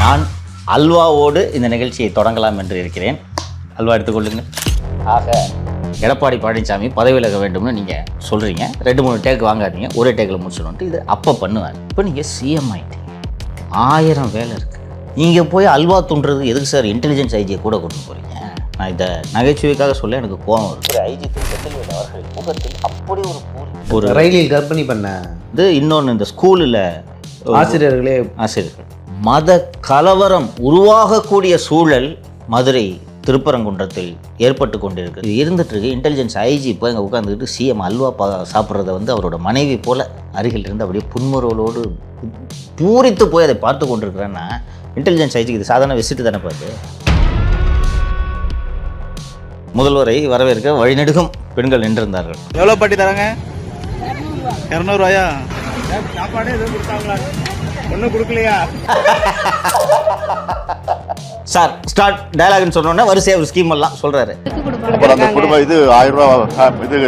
நான் அல்வாவோடு இந்த நிகழ்ச்சியை தொடங்கலாம் என்று இருக்கிறேன். அல்வா எடுத்துக்கொள்ளுங்கள். ஆக எடப்பாடி பழனிசாமி பதவி விலக வேண்டும்னு நீங்கள் சொல்கிறீங்க. 2-3 டேக் வாங்காதீங்க, ஒரே டேக்கில் முடிச்சிடணுன்ட்டு இது அப்போ பண்ணுவார். இப்போ நீங்கள் சிஎம் ஆகிட்டீங்க, 1000 வேலை இருக்குது. நீங்கள் போய் அல்வா தூண்டுறது எதுக்கு சார்? இன்டெலிஜென்ஸ் ஐஜியை கூட கொண்டு போகிறீங்க. நான் இதை நகைச்சுவைக்காக சொல்ல எனக்கு கோபம் வரும். ஒரு ஐஜி செந்தில்வேல் அவர்கள் முகத்தில் அப்படி ஒரு ரயிலில் கற்பனை பண்ண இது. இன்னொன்று, இந்த ஸ்கூலில் ஆசிரியர்கள் மத கலவரம் உருவாகக்கூடிய சூழல் மதுரை திருப்பரங்குன்றத்தில் ஏற்பட்டு கொண்டிருக்கு. இது இருந்துட்டு இருக்கு. இன்டெலிஜென்ஸ் ஐஜி இப்போ இங்கே உட்காந்துக்கிட்டு சிஎம் அல்வா சாப்பிட்றத அவரோட மனைவி போல அருகில் இருந்து அப்படியே புன்முறுவலோடு பூரித்து போய் அதை பார்த்து கொண்டிருக்கிறேன்னா இன்டெலிஜென்ஸ் ஐஜிக்கு இது சாதாரண விசிட்டு தானே பார்த்து. முதல்வரை வரவேற்க வழிநெடுகும் பெண்கள் நின்றிருந்தார்கள். எவ்வளோ பாட்டி தராங்க? 200 ரூபாயா? சாப்பாடு எதுவும் கொடுத்தாங்களா? ஒன்றும் கொடுக்கலையா சார்? ஸ்டார்ட் டயலாக்னு சொன்னோன்னே வரிசையாக ஒரு ஸ்கீம் எல்லாம் சொல்கிறாரு. அந்த குடும்பம் இது 1000 ரூபா இது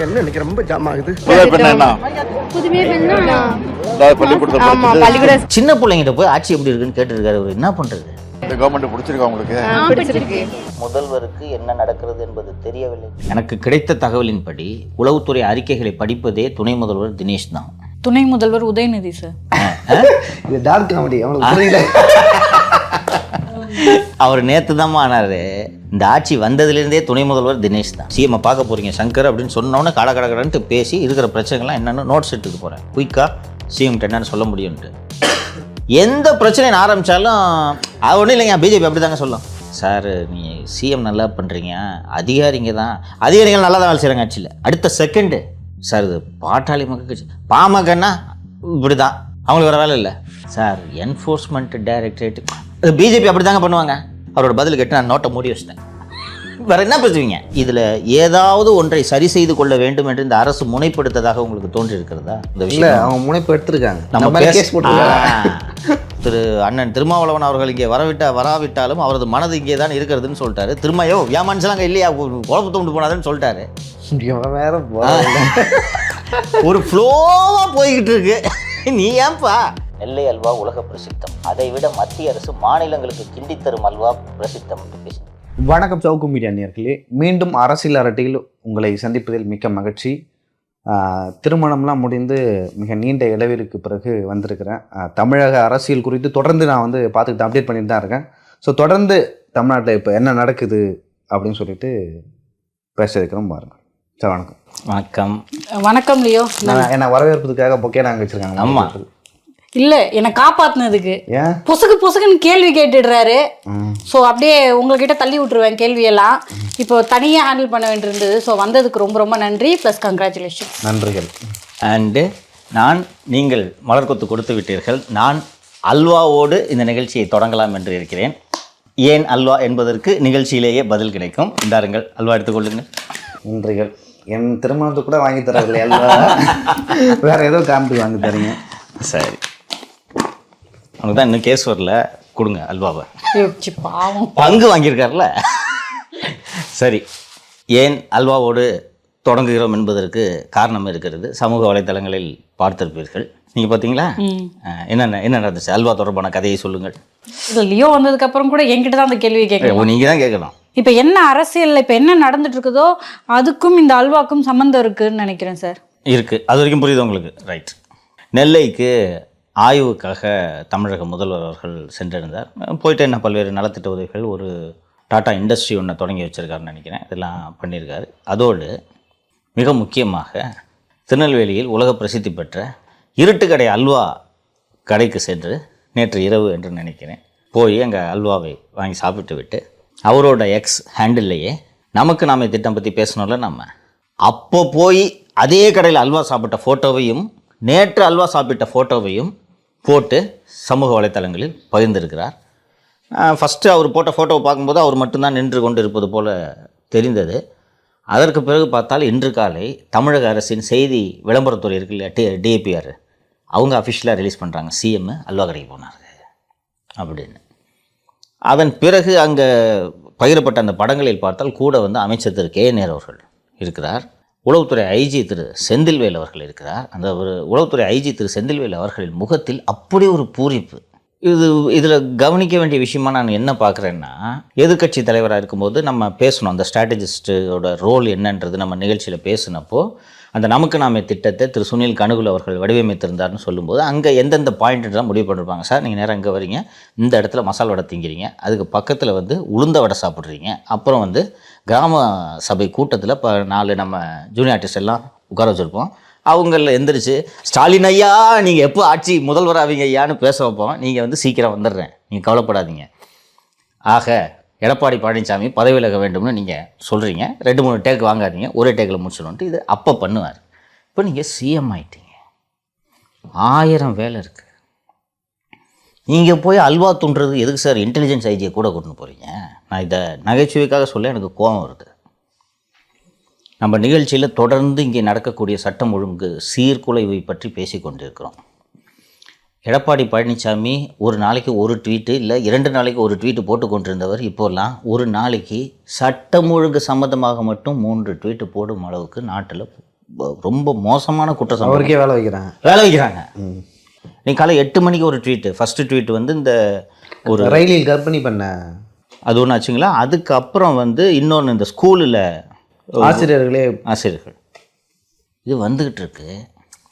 என்ன இன்னைக்கு ரொம்ப ஜாம் ஆகுது. சின்ன பிள்ளைங்கிட்ட போய் ஆட்சி எப்படி இருக்குன்னு கேட்டுருக்காரு. அவர் என்ன பண்ணுறது? இந்த கவர்மெண்ட் பிடிச்சிருக்கா உங்களுக்கு? முதல்வருக்கு என்ன நடக்கிறது என்பது தெரியவில்லை. எனக்கு கிடைத்த தகவலின்படி உளவுத்துறை அறிக்கைகளை படிப்பதே துணை முதல்வர் தினேஷ் தான். துணை முதல்வர் உதயநிதி சார். இது டார்க் காமெடி. அவர் நேற்று தான் ஆனார். இந்த ஆட்சி வந்ததுலேருந்தே துணை முதல்வர் தினேஷ் தான். சிஎம்ஐ பார்க்க போகிறீங்க சங்கர் அப்படின்னு சொன்னோன்னே கடகடன்ட்டு பேசி இருக்கிற பிரச்சனைகள்லாம் என்னென்னு நோட்ஸ் எடுத்துக்க போகிறேன். குயிக்காக சிஎம்கிட்ட என்னன்னு சொல்ல முடியும்ட்டு. எந்த பிரச்சனையை ஆரம்பித்தாலும் அது ஒன்றும் இல்லைங்க, பிஜேபி அப்படி தாங்க சொல்லும். சார் நீங்கள் சிஎம் நல்லா பண்ணுறீங்க, அதிகாரிகள் நல்லா தான் வேலை செய்கிறாங்க ஆட்சியில். அடுத்த செகண்டு சார் இது பாட்டாளி மக்கள் கட்சி பாமகன்னா இப்படி தான், அவங்களுக்கு வேறு வேலை இல்லை சார். என்ஃபோர்ஸ்மெண்ட் டைரக்டரேட் பிஜேபி அப்படி தாங்க பண்ணுவாங்க. அவரோட பதில் கேட்டு நான் நோட்டை மூடி வச்சிட்டேன். வேறு என்ன பேசுவீங்க? இதில் ஏதாவது ஒன்றை சரி செய்து கொள்ள வேண்டும் என்று இந்த அரசு முனைப்படுத்ததாக உங்களுக்கு தோன்றி இருக்கிறதா? இந்த விஷயம் அவங்க முனைப்பு எடுத்திருக்காங்க. திரு அண்ணன் திருமாவளவன் அவர்கள் இங்கே வராவிட்டாலும் அவரது மனது இங்கே தான் இருக்கிறதுன்னு சொல்லிட்டாரு. திரும்பியோ வியாமான்ஸ்லாம் அங்கே இல்லையா, குழப்பத்தை கொண்டு போனாதுன்னு சொல்லிட்டாரு. வேற ஒரு ஃப்ளோவாக போய்கிட்டு இருக்கு. நீ ஏன்பா? நெல்லை அல்வா உலக பிரசித்தம், அதை விட மத்திய அரசு மாநிலங்களுக்கு கிண்டி தரும் அல்வா பிரசித்தம். வணக்கம் சவுக்கு மீடியா நேயர்களே, மீண்டும் அரசியல் அரட்டையில் உங்களை சந்திப்பதில் மிக்க மகிழ்ச்சி. திருமணம்லாம் முடிந்து மிக நீண்ட இடைவெளிக்கு பிறகு வந்திருக்கிறேன். தமிழக அரசியல் குறித்து தொடர்ந்து நான் பார்த்துக்கிட்டு அப்டேட் பண்ணிட்டு தான் இருக்கேன். ஸோ தொடர்ந்து தமிழ்நாட்டில் இப்போ என்ன நடக்குது அப்படின்னு சொல்லிட்டு பேச இருக்கிறோம் பாருங்கள். சார் வணக்கம். வணக்கம். வணக்கம் லியோ. என்ன வரவேற்பதுக்காக பொக்கே நாங்கள் வச்சுருக்காங்க. ஆமாம், இல்லை என்னை காப்பாற்றினதுக்கு பொசுக்குன்னு கேள்வி கேட்டுடுறாரு. ஸோ அப்படியே உங்கள்கிட்ட தள்ளி விட்டுருவேன் கேள்வியெல்லாம். இப்போ தனியாக ஹேண்டில் பண்ண வேண்டியிருந்தது. ஸோ வந்ததுக்கு ரொம்ப ரொம்ப நன்றி, ப்ளஸ் கங்க்ராச்சுலேஷன். நன்றிகள். அண்டு நீங்கள் மலர்கொத்து கொடுத்து விட்டீர்கள். நான் அல்வாவோடு இந்த நிகழ்ச்சியை தொடங்கலாம் என்று இருக்கிறேன். ஏன் அல்வா என்பதற்கு நிகழ்ச்சியிலேயே பதில் கிடைக்கும். இந்தாருங்கள், அல்வா எடுத்துக்கொள்ளுங்கள். நன்றிகள். என் திருமணத்துக்கு கூட வாங்கி தரவில்லை அல்வா, வேற ஏதோ காமிட்டு வாங்கி தரீங்க. சரி, அவனுக்கு தான் இன்னும் கேஸ் வரல, கொடுங்க அல்வாவை. பங்கு வாங்கியிருக்கார்ல. சரி, ஏன் அல்வாவோடு தொடங்குகிறோம் என்பதற்கு காரணம் இருக்கிறது. சமூக வலைத்தளங்களில் பார்த்திருப்பீர்கள். நீங்கள் பார்த்தீங்களா? என்ன நடந்துச்சு? அல்வா தொடர்பான கதையை சொல்லுங்கள். இல்லை, லியோ வந்ததுக்கப்புறம் கூட என்கிட்ட தான் அந்த கேள்வியை கேட்கணும். நீங்கள் தான் கேட்கணும். இப்போ என்ன அரசியலில் இப்போ என்ன நடந்துட்டு இருக்குதோ அதுக்கும் இந்த அல்வாக்கும் சம்மந்தம் இருக்குதுன்னு நினைக்கிறேன் சார். இருக்குது, அது வரைக்கும் புரியுது உங்களுக்கு. ரைட். நெல்லைக்கு ஆய்வுக்காக தமிழக முதல்வர் அவர்கள் சென்றிருந்தார். போயிட்டு என்ன பல்வேறு நலத்திட்ட உதவிகள், ஒரு டாடா இண்டஸ்ட்ரி ஒன்று தொடங்கி வச்சுருக்காருன்னு நினைக்கிறேன். இதெல்லாம் பண்ணியிருக்காரு. அதோடு மிக முக்கியமாக திருநெல்வேலியில் உலக பிரசித்தி பெற்ற இருட்டுக்கடை அல்வா கடைக்கு சென்று நேற்று இரவு என்று நினைக்கிறேன் போய் அங்கே அல்வாவை வாங்கி சாப்பிட்டு விட்டு அவரோட எக்ஸ் ஹேண்டில்லையே நமக்கு நாமே திட்டம் பற்றி பேசணும்ல, நம்ம அப்போ போய் அதே கடையில் அல்வா சாப்பிட்ட ஃபோட்டோவையும் நேற்று அல்வா சாப்பிட்ட ஃபோட்டோவையும் போட்டு சமூக வலைத்தளங்களில் பகிர்ந்திருக்கிறார். ஃபஸ்ட்டு அவர் போட்ட ஃபோட்டோவை பார்க்கும்போது அவர் மட்டும்தான் நின்று கொண்டு இருப்பது போல் தெரிந்தது. அதற்கு பிறகு பார்த்தால் இன்று காலை தமிழக அரசின் செய்தி விளம்பரத்துறை இருக்கு இல்லையா, டிஏபிஆர், அவங்க அஃபிஷியலாக ரிலீஸ் பண்ணுறாங்க சிஎம் அல்வா கடைக்கு போனார் அப்படின்னு. அதன் பிறகு அங்கே பகிரப்பட்ட அந்த படங்களில் பார்த்தால் கூட அமைச்சர் திரு கே நேரு அவர்கள் இருக்கிறார். உளவுத்துறை ஐஜி திரு செந்தில்வேல் அவர்கள் இருக்கிறார். அந்த ஒரு உளவுத்துறை ஐஜி திரு செந்தில்வேல் அவர்களின் முகத்தில் அப்படி ஒரு பூரிப்பு. இதில் கவனிக்க வேண்டிய விஷயமா நான் என்ன பார்க்குறேன்னா, எதிர்க்கட்சி தலைவராக இருக்கும்போது நம்ம பேசணும், அந்த ஸ்ட்ராட்டஜிஸ்டோட ரோல் என்னன்றது நம்ம நிகழ்ச்சியில் பேசினப்போ, அந்த நமக்கு நாமே திட்டத்தை திரு சுனில் கனுகுல் அவர்கள் வடிவமைத்திருந்தார்னு சொல்லும்போது, அங்கே எந்தெந்த பாயிண்ட்லாம் முடிவு பண்ணிருப்பாங்க. சார் நீங்கள் நேரம் இங்கே வரீங்க, இந்த இடத்துல மசால் வடை திங்கிறீங்க, அதுக்கு பக்கத்தில் வந்து உளுந்த வடை சாப்பிட்றீங்க, அப்புறம் வந்து கிராம சபை கூட்டத்தில் இப்போ 4 நம்ம ஜூனியர் ஆர்டிஸ்ட் எல்லாம் உட்கார வச்சுருப்போம். அவங்கள எந்திரிச்சு ஸ்டாலின் ஐயா நீங்கள் எப்போ ஆட்சி முதல்வர் ஆவீங்க ஐயான்னு பேச வைப்போம். நீங்கள் வந்து சீக்கிரம் வந்துடுறேன், நீங்கள் கவலைப்படாதீங்க. ஆக எடப்பாடி பழனிசாமி பதவி விலக வேண்டும்னு நீங்கள் சொல்கிறீங்க, 2-3 டேக் வாங்காதீங்க, ஒரே டேக்கில் முடிச்சிடணுன்ட்டு இது அப்போ பண்ணுவார். இப்போ நீங்கள் சிஎம் ஆகிட்டீங்க, 1000 வேலை இருக்குது. நீங்கள் போய் அல்வா துண்டுறது எதுக்கு சார் இன்டெலிஜென்ஸ் ஐஜியை கூட கொண்டு போகிறீங்க? நான் இதை நகைச்சுவைக்காக சொல்ல எனக்கு கோபம் வருது. நம்ம நிகழ்ச்சியில் தொடர்ந்து இங்கே நடக்கக்கூடிய சட்டம் ஒழுங்கு சீர்குலைவை பற்றி பேசி கொண்டிருக்கிறோம். எடப்பாடி பழனிசாமி ஒரு நாளைக்கு ஒரு ட்வீட்டு இல்லை 2 நாளைக்கு ஒரு ட்வீட்டு போட்டு கொண்டிருந்தவர் இப்போல்லாம் ஒரு நாளைக்கு சட்டம் ஒழுங்கு சம்மந்தமாக மட்டும் 3 ட்வீட்டு போடும் அளவுக்கு நாட்டில் ரொம்ப மோசமான குற்றம் அவருக்கே வேலை வைக்கிறாங்க. நீ காலை 8 மணிக்கு ஒரு ட்வீட்டு, ஃபஸ்ட்டு ட்வீட் வந்து இந்த ஒரு ரயிலில் கர்ப்பிணி பண்ண அது ஒன்று ஆச்சுங்களா. அதுக்கப்புறம் வந்து இன்னொன்று இந்த ஸ்கூலில் ஆசிரியர்கள் இது வந்துக்கிட்டு இருக்கு.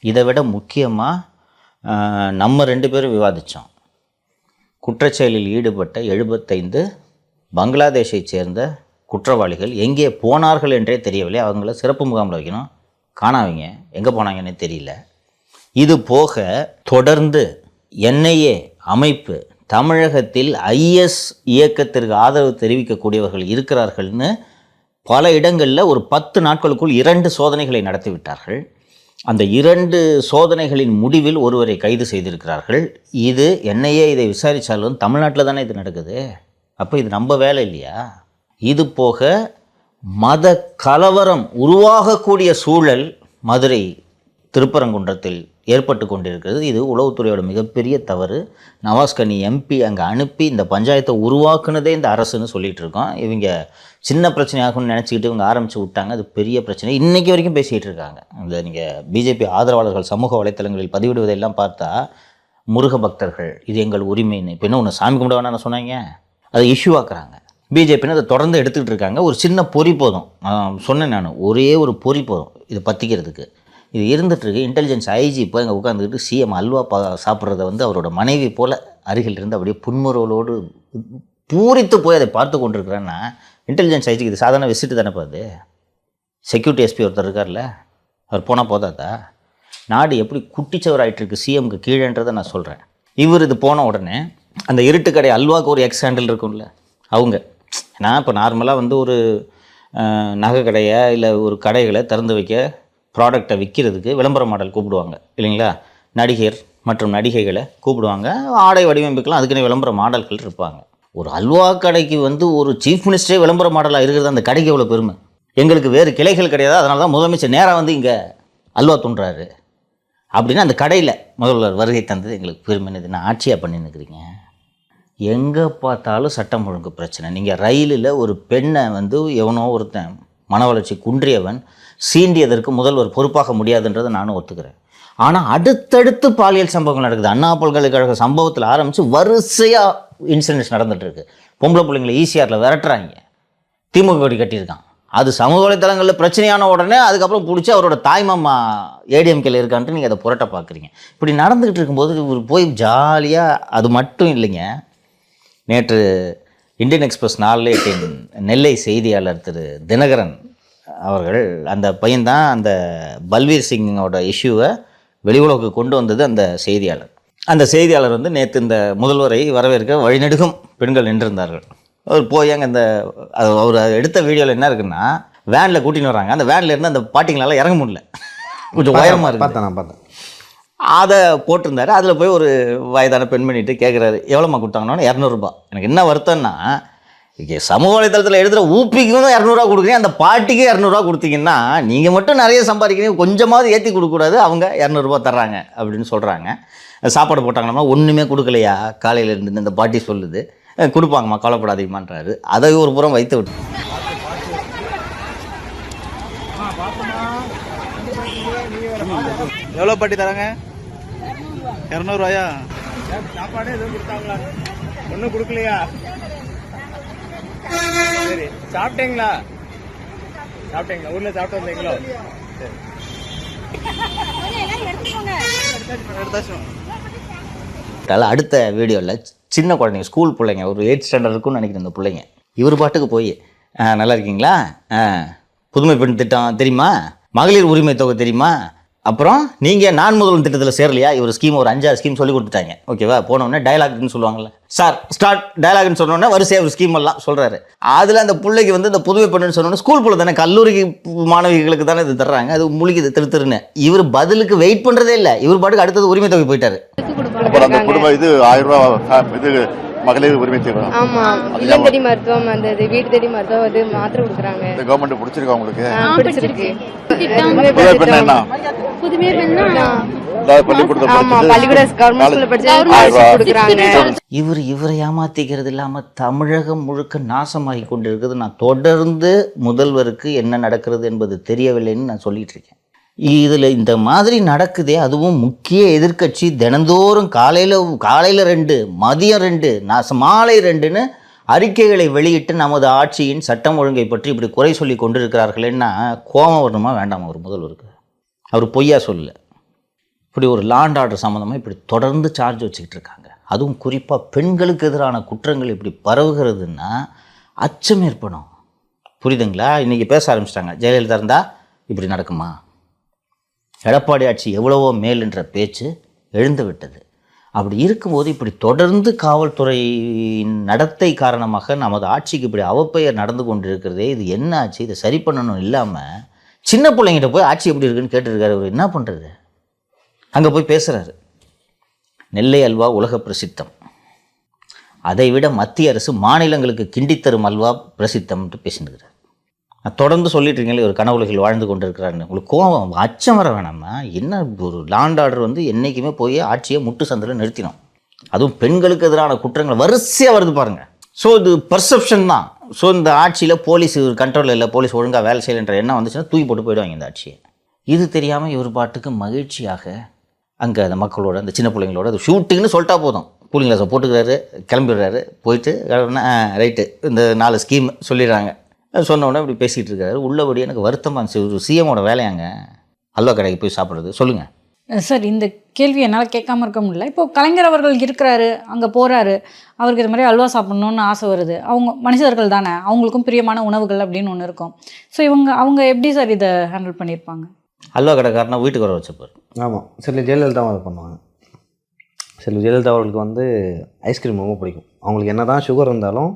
இதை விட முக்கியமாக நம்ம 2 பேரும் விவாதித்தோம். குற்றச்செயலில் ஈடுபட்ட 75 பங்களாதேஷை சேர்ந்த குற்றவாளிகள் எங்கே போனார்கள் என்றே தெரியவில்லை. அவங்கள சிறப்பு முகாமில் வைக்கணும், காணாதவங்க எங்கே போனாங்கன்னே தெரியல. இது போக தொடர்ந்து NIA அமைப்பு தமிழகத்தில் IS இயக்கத்திற்கு ஆதரவு தெரிவிக்கக்கூடியவர்கள் இருக்கிறார்கள்னு பல இடங்களில் ஒரு 10 நாட்களுக்குள் 2 சோதனைகளை நடத்திவிட்டார்கள். அந்த 2 சோதனைகளின் முடிவில் ஒருவரை கைது செய்திருக்கிறார்கள். இது NIA இதை விசாரித்தாலும் தமிழ்நாட்டில் தானே இது நடக்குது. அப்போ இது நம்ம வேலை இல்லையா? இது போக மத கலவரம் உருவாகக்கூடிய சூழல் மதுரை திருப்பரங்குன்றத்தில் ஏற்பட்டு கொண்டிருக்கிறது. இது உளவுத்துறையோட மிகப்பெரிய தவறு. நவாஸ்கனி MP அங்கே அனுப்பி இந்த பஞ்சாயத்தை உருவாக்குனதே இந்த அரசுன்னு சொல்லிகிட்டு இருக்கோம். இவங்க சின்ன பிரச்சனையாகும்னு நினச்சிக்கிட்டு இவங்க ஆரம்பித்து விட்டாங்க. அது பெரிய பிரச்சனை, இன்றைக்கி வரைக்கும் பேசிகிட்டு இருக்காங்க. இந்த நீங்கள் பிஜேபி ஆதரவாளர்கள் சமூக வலைத்தளங்களில் பதிவிடுவதெல்லாம் பார்த்தா முருக பக்தர்கள் இது எங்கள் உரிமைன்னு இப்போ இன்னும் ஒன்று சாமி கும்பிட வேணாம்னு சொன்னாங்க, அதை இஷ்யூ ஆக்குறாங்க. பிஜேபின்னு அதை தொடர்ந்து எடுத்துக்கிட்டு இருக்காங்க. ஒரு சின்ன பொறி போதும், சொன்னேன் நான், ஒரே ஒரு பொறி போதும் இது பற்றிக்கிறதுக்கு. இது இருந்துகிட்ருக்கு. இன்டெலிஜென்ஸ் ஐஜி இப்போ இங்கே உட்காந்துக்கிட்டு சிஎம் அல்வா சாப்பிட்றத வந்து அவரோட மனைவி போல் அருகில் இருந்து அப்படியே புன்முறுவலோடு பூரித்து போய் அதை பார்த்து கொண்டிருக்கிறேன்னா இன்டெலிஜென்ஸ் ஐஜிக்கு இது சாதாரண விசிட்டு தானே பார்த்து. செக்யூரிட்டி SP ஒருத்தர் இருக்கார்ல, அவர் போனால் போதாதா? நாடு எப்படி குட்டிச்சவர் ஆகிட்டுருக்கு சிஎம்க்கு கீழேன்றதை நான் சொல்கிறேன். இவர் இது போன உடனே அந்த இருட்டு கடை அல்வாவுக்கு ஒரு எக்ஸ் ஹேண்டில் இருக்கும்ல அவங்க, ஏன்னா இப்போ நார்மலாக வந்து ஒரு நகை கடையை இல்லை ஒரு கடைகளை திறந்து வைக்க ப்ராடக்டை விற்கிறதுக்கு விளம்பர மாடல் கூப்பிடுவாங்க இல்லைங்களா? நடிகர் மற்றும் நடிகைகளை கூப்பிடுவாங்க, ஆடை வடிவமைப்புக்கெல்லாம் அதுக்குன்னு விளம்பர மாடல்கள் இருப்பாங்க. ஒரு அல்வா கடைக்கு வந்து ஒரு சீஃப் மினிஸ்டரே விளம்பர மாடலாக இருக்கிறது அந்த கடைக்கு எவ்வளோ பெருமை. எங்களுக்கு வேறு கிளைகள் கிடையாது, அதனால தான் முதலமைச்சர் நேராக வந்து இங்கே அல்வா துண்டுறாரு அப்படின்னா அந்த கடையில் முதல்வர் வருகை தந்தது எங்களுக்கு பெருமைன்னு நான் ஆட்சியாக பண்ணின்னுக்கிறீங்க. எங்கே பார்த்தாலும் சட்டம் ஒழுங்கு பிரச்சனை. நீங்கள் ரயிலில் ஒரு பெண்ணை வந்து எவனோ ஒருத்தன் மன வளர்ச்சி குன்றியவன் சீண்டியதற்கு முதல்வர் பொறுப்பாக முடியாதுன்றதை நானும் ஒத்துக்கிறேன். ஆனால் அடுத்தடுத்து பாலியல் சம்பவங்கள் நடக்குது. அண்ணா பல்கலைக்கழக சம்பவத்தில் ஆரம்பித்து வரிசையாக இன்சிடென்ட்ஸ் நடந்துகிட்ருக்கு. பொம்பளை பிள்ளைங்களை ஈசிஆரில் விரட்டுறாங்க, திமுக கொடி கட்டியிருக்கான். அது சமூக வலைத்தளங்களில் பிரச்சனையான உடனே அதுக்கப்புறம் பிடிச்சி அவரோட தாய்மாமா ADMKல இருக்கான்ட்டு நீங்கள் அதை புரட்ட பார்க்குறீங்க. இப்படி நடந்துக்கிட்டு இருக்கும்போது இவர் போய் ஜாலியாக, அது மட்டும் இல்லைங்க, நேற்று இந்தியன் எக்ஸ்பிரஸ் 4/8 நெல்லை செய்தியாளர் திரு தினகரன் அவர்கள், அந்த பையன்தான் அந்த பல்வீர் சிங்கோட இஷ்யூவை வெளி உலகுக்கு கொண்டு வந்தது அந்த செய்தியாளர். அந்த செய்தியாளர் வந்து நேற்று இந்த முதல்வரை வரவேற்க வழிநெடுகும் பெண்கள் நின்றிருந்தார்கள். அவர் போய் அங்கே அந்த அவர் எடுத்த வீடியோவில் என்ன இருக்குன்னா, வேனில் கூட்டின்னு வராங்க. அந்த வேனில் இருந்து அந்த பாட்டிங்களால் இறங்க முடியல, கொஞ்சம் உயரமாக இருக்கு. நான் பார்த்தேன் அதை போட்டிருந்தாரு. அதில் போய் ஒரு வயதான பெண்மணிட்டு கேட்குறாரு, எவ்வளோம்மா கொடுத்தாங்கன்னா 200 ரூபா. எனக்கு என்ன வருத்தம்னா, சமூக வலைத்தளத்தில் எழுதுகிற ஊப்பிக்கும் 200 ரூபா கொடுக்குறீங்க, அந்த பாட்டிக்கு 200 ரூபா கொடுத்தீங்கன்னா நீங்கள் மட்டும் நிறைய சம்பாதிக்கிறீங்க, கொஞ்சமாவது ஏற்றி கொடுக்கக்கூடாது, அவங்க 200 ரூபா தர்றாங்க அப்படின்னு சொல்கிறாங்க. சாப்பாடு போட்டாங்கன்னா ஒன்றுமே கொடுக்கலையா காலையில் இருந்து இந்த பாட்டி சொல்லுது, கொடுப்பாங்கம்மா கவலைப்படாதீங்கம்மான்றாரு. அதை ஒரு புறம் வைத்து விட்டு எவ்வளோ பாட்டி தராங்க? 200 ரூபாயா? சாப்பாடு எதுவும் கொடுத்தாங்களா? ஒன்றும் கொடுக்கலையா? சரி, சாப்பிட்டீங்களா? ஊர்ல சாப்பிட்டு வந்தீங்களோ? சரி, அடுத்த வீடியோவில் சின்ன குழந்தைங்க ஸ்கூல் பிள்ளைங்க ஒரு 8th ஸ்டாண்டர்ட் இருக்குன்னு நினைக்கிறேன் இந்த பிள்ளைங்க. இவர் பாட்டுக்கு போய் நல்லா இருக்கீங்களா, புதுமை பெண் திட்டம் தெரியுமா, மகளிர் உரிமை தொகை தெரியுமா, அப்புறம் நீங்கள் நான் முதல்வன் திட்டத்தில் சேரலையா, இவர் ஸ்கீம் ஒரு 5-6 ஸ்கீம் சொல்லி கொடுத்துட்டாங்க. ஓகேவா, போனோடனே டயலாக்னு சொல்லுவாங்கள்ல, சார் ஸ்டார்ட் டயலாக்னு சொன்னோடனே வரிசையாக ஒரு ஸ்கீம் எல்லாம் சொல்கிறாரு. அதில் அந்த பிள்ளைக்கு வந்து இந்த புதுமை பெண்ணுன்னு சொன்னோன்னே ஸ்கூல் பிள்ளை தானே, கல்லூரிக்கு மாணவிகளுக்கு தானே இது தர்றாங்க, அது முழுகிது திருத்துருன்னு. இவர் பதிலுக்கு வெயிட் பண்ணுறதே இல்லை, இவர் பாட்டுக்கு அடுத்தது உரிமை தொகை போயிட்டாரு. அப்புறம் அந்த குடும்பம் இது 1000 ரூபா இது மகளிர் உரிமை தொகை. ஆமா, இல்லம் தேடி மருத்துவம் வந்தது, வீட்டு தேடி மருத்துவம் அது மாத்திரை கொடுக்குறாங்க. இந்த கவர்மெண்ட் பிடிச்சிருக்கா உங்களுக்கு? பிடிச்சிருக்கு. புதுமை பெண் என்ன புதுமை பெண்ணா? பள்ளிக்கூடத்தில் ஆமா, பள்ளிக்கூட கவர்மெண்ட் ஸ்கூல்ல படிச்சு கொடுக்குறாங்க. இவரை ஏமாத்திக்கிறது இல்லாமல் தமிழகம் முழுக்க நாசமாகி கொண்டு இருக்குது. நான் தொடர்ந்து முதல்வருக்கு என்ன நடக்கிறது என்பது தெரியவில்லைன்னு நான் சொல்லிட்டு இருக்கேன். இதில் இந்த மாதிரி நடக்குதே, அதுவும் முக்கிய எதிர்க்கட்சி தினந்தோறும் காலையில் 2 மதியம் 2 மாலை 2ன்னு அறிக்கைகளை வெளியிட்டு நமது ஆட்சியின் சட்டம் ஒழுங்கை பற்றி இப்படி குறை சொல்லி கொண்டிருக்கிறார்களேன்னா கோபம் வரணுமா வேண்டாமா ஒரு முதல்வருக்கு? அவர் பொய்யா சொல்லல, இப்படி ஒரு லா அண்ட் ஆர்டர் சம்மந்தமாக இப்படி தொடர்ந்து சார்ஜ் வச்சுக்கிட்டு இருக்காங்க. அதுவும் குறிப்பாக பெண்களுக்கு எதிரான குற்றங்கள் இப்படி பரவுகிறதுன்னா அச்சம் ஏற்படும். புரியுதுங்களா? இன்றைக்கி பேச ஆரம்பிச்சிட்டாங்க, ஜெயலலிதா இருந்தால் இப்படி நடக்குமா, எடப்பாடி ஆட்சி எவ்வளவோ மேல் என்ற பேச்சு எழுந்து விட்டது. அப்படி இருக்கும்போது இப்படி தொடர்ந்து காவல்துறையின் நடத்தை காரணமாக நமது ஆட்சிக்கு இப்படி அவப்பெயர் நடந்து கொண்டு இருக்கிறதே, இது என்ன ஆச்சு, இதை சரி பண்ணணும் இல்லாமல் சின்ன பிள்ளைங்கிட்ட போய் ஆட்சி எப்படி இருக்குன்னு கேட்டுருக்காரு. அவர் என்ன பண்ணுறது? அங்கே போய் பேசுகிறாரு, நெல்லை அல்வா உலக பிரசித்தம், அதை விட மத்திய அரசு மாநிலங்களுக்கு கிண்டித்தரும் அல்வா பிரசித்தம்ன்ட்டு பேசினுக்கிறார். தொடர்ந்து சொல்லிட்டு இருக்கீங்களே ஒரு கனவுலகில் வாழ்ந்து கொண்டு இருக்கிறாருன்னு. உங்களுக்கு கோபம் அச்சம் வர வேணாமா? என்ன ஒரு லாண்ட் ஆர்டர் வந்து என்றைக்குமே போய் ஆட்சியை முட்டு சந்தில் நிறுத்தினோம். அதுவும் பெண்களுக்கு எதிரான குற்றங்கள் வரிசையாக வருது பாருங்கள். ஸோ இது பர்செப்ஷன் தான். ஸோ இந்த ஆட்சியில் போலீஸ் கண்ட்ரோல் இல்லை, போலீஸ் ஒழுங்காக வேலை செய்யலைன்ற எண்ணம் வந்துச்சுன்னா தூக்கி போட்டு போயிடுவாங்க இந்த ஆட்சியை. இது தெரியாமல் இவர் பாட்டுக்கு மகிழ்ச்சியாக அங்கே அந்த மக்களோட அந்த சின்ன பிள்ளைங்களோட அது ஷூட்டிங்னு சொல்லிட்டா போதும், கூலிங் கிளாஸை போட்டுக்கிறாரு, கிளம்பிடுறாரு, போயிட்டு ரைட்டு இந்த 4 ஸ்கீம் சொல்லிடுறாங்க. சொன்ன உடனே இப்படி பேசிகிட்டு இருக்காரு. உள்ளபடி எனக்கு வருத்தமாக இருந்துச்சு. ஒரு சிஎமோட வேலையாங்க அல்வா கடைக்கு போய் சாப்பிட்றது. சொல்லுங்கள் சார், இந்த கேள்வி என்னால் கேட்காம இருக்க முடியல. இப்போ கலைஞர் அவர்கள் இருக்கிறாரு, அங்கே போகிறாரு, அவருக்கு இது மாதிரி அல்வா சாப்பிட்ணுன்னு ஆசை வருது. அவங்க மனுஷர்கள் தானே, அவங்களுக்கும் பிரியமான உணவுகள் அப்படின்னு ஒன்று இருக்கும். ஸோ அவங்க எப்படி சார் இதை ஹேண்டில் பண்ணியிருப்பாங்க? அல்வா கடைக்காரனா வீட்டுக்கு வர வச்சப்பார். ஆமாம், சில ஜெயலலிதா அதை பண்ணுவாங்க. சில ஜெயலலிதா அவர்களுக்கு வந்து ஐஸ்கிரீம் ரொம்ப பிடிக்கும். அவங்களுக்கு என்ன தான் சுகர் இருந்தாலும்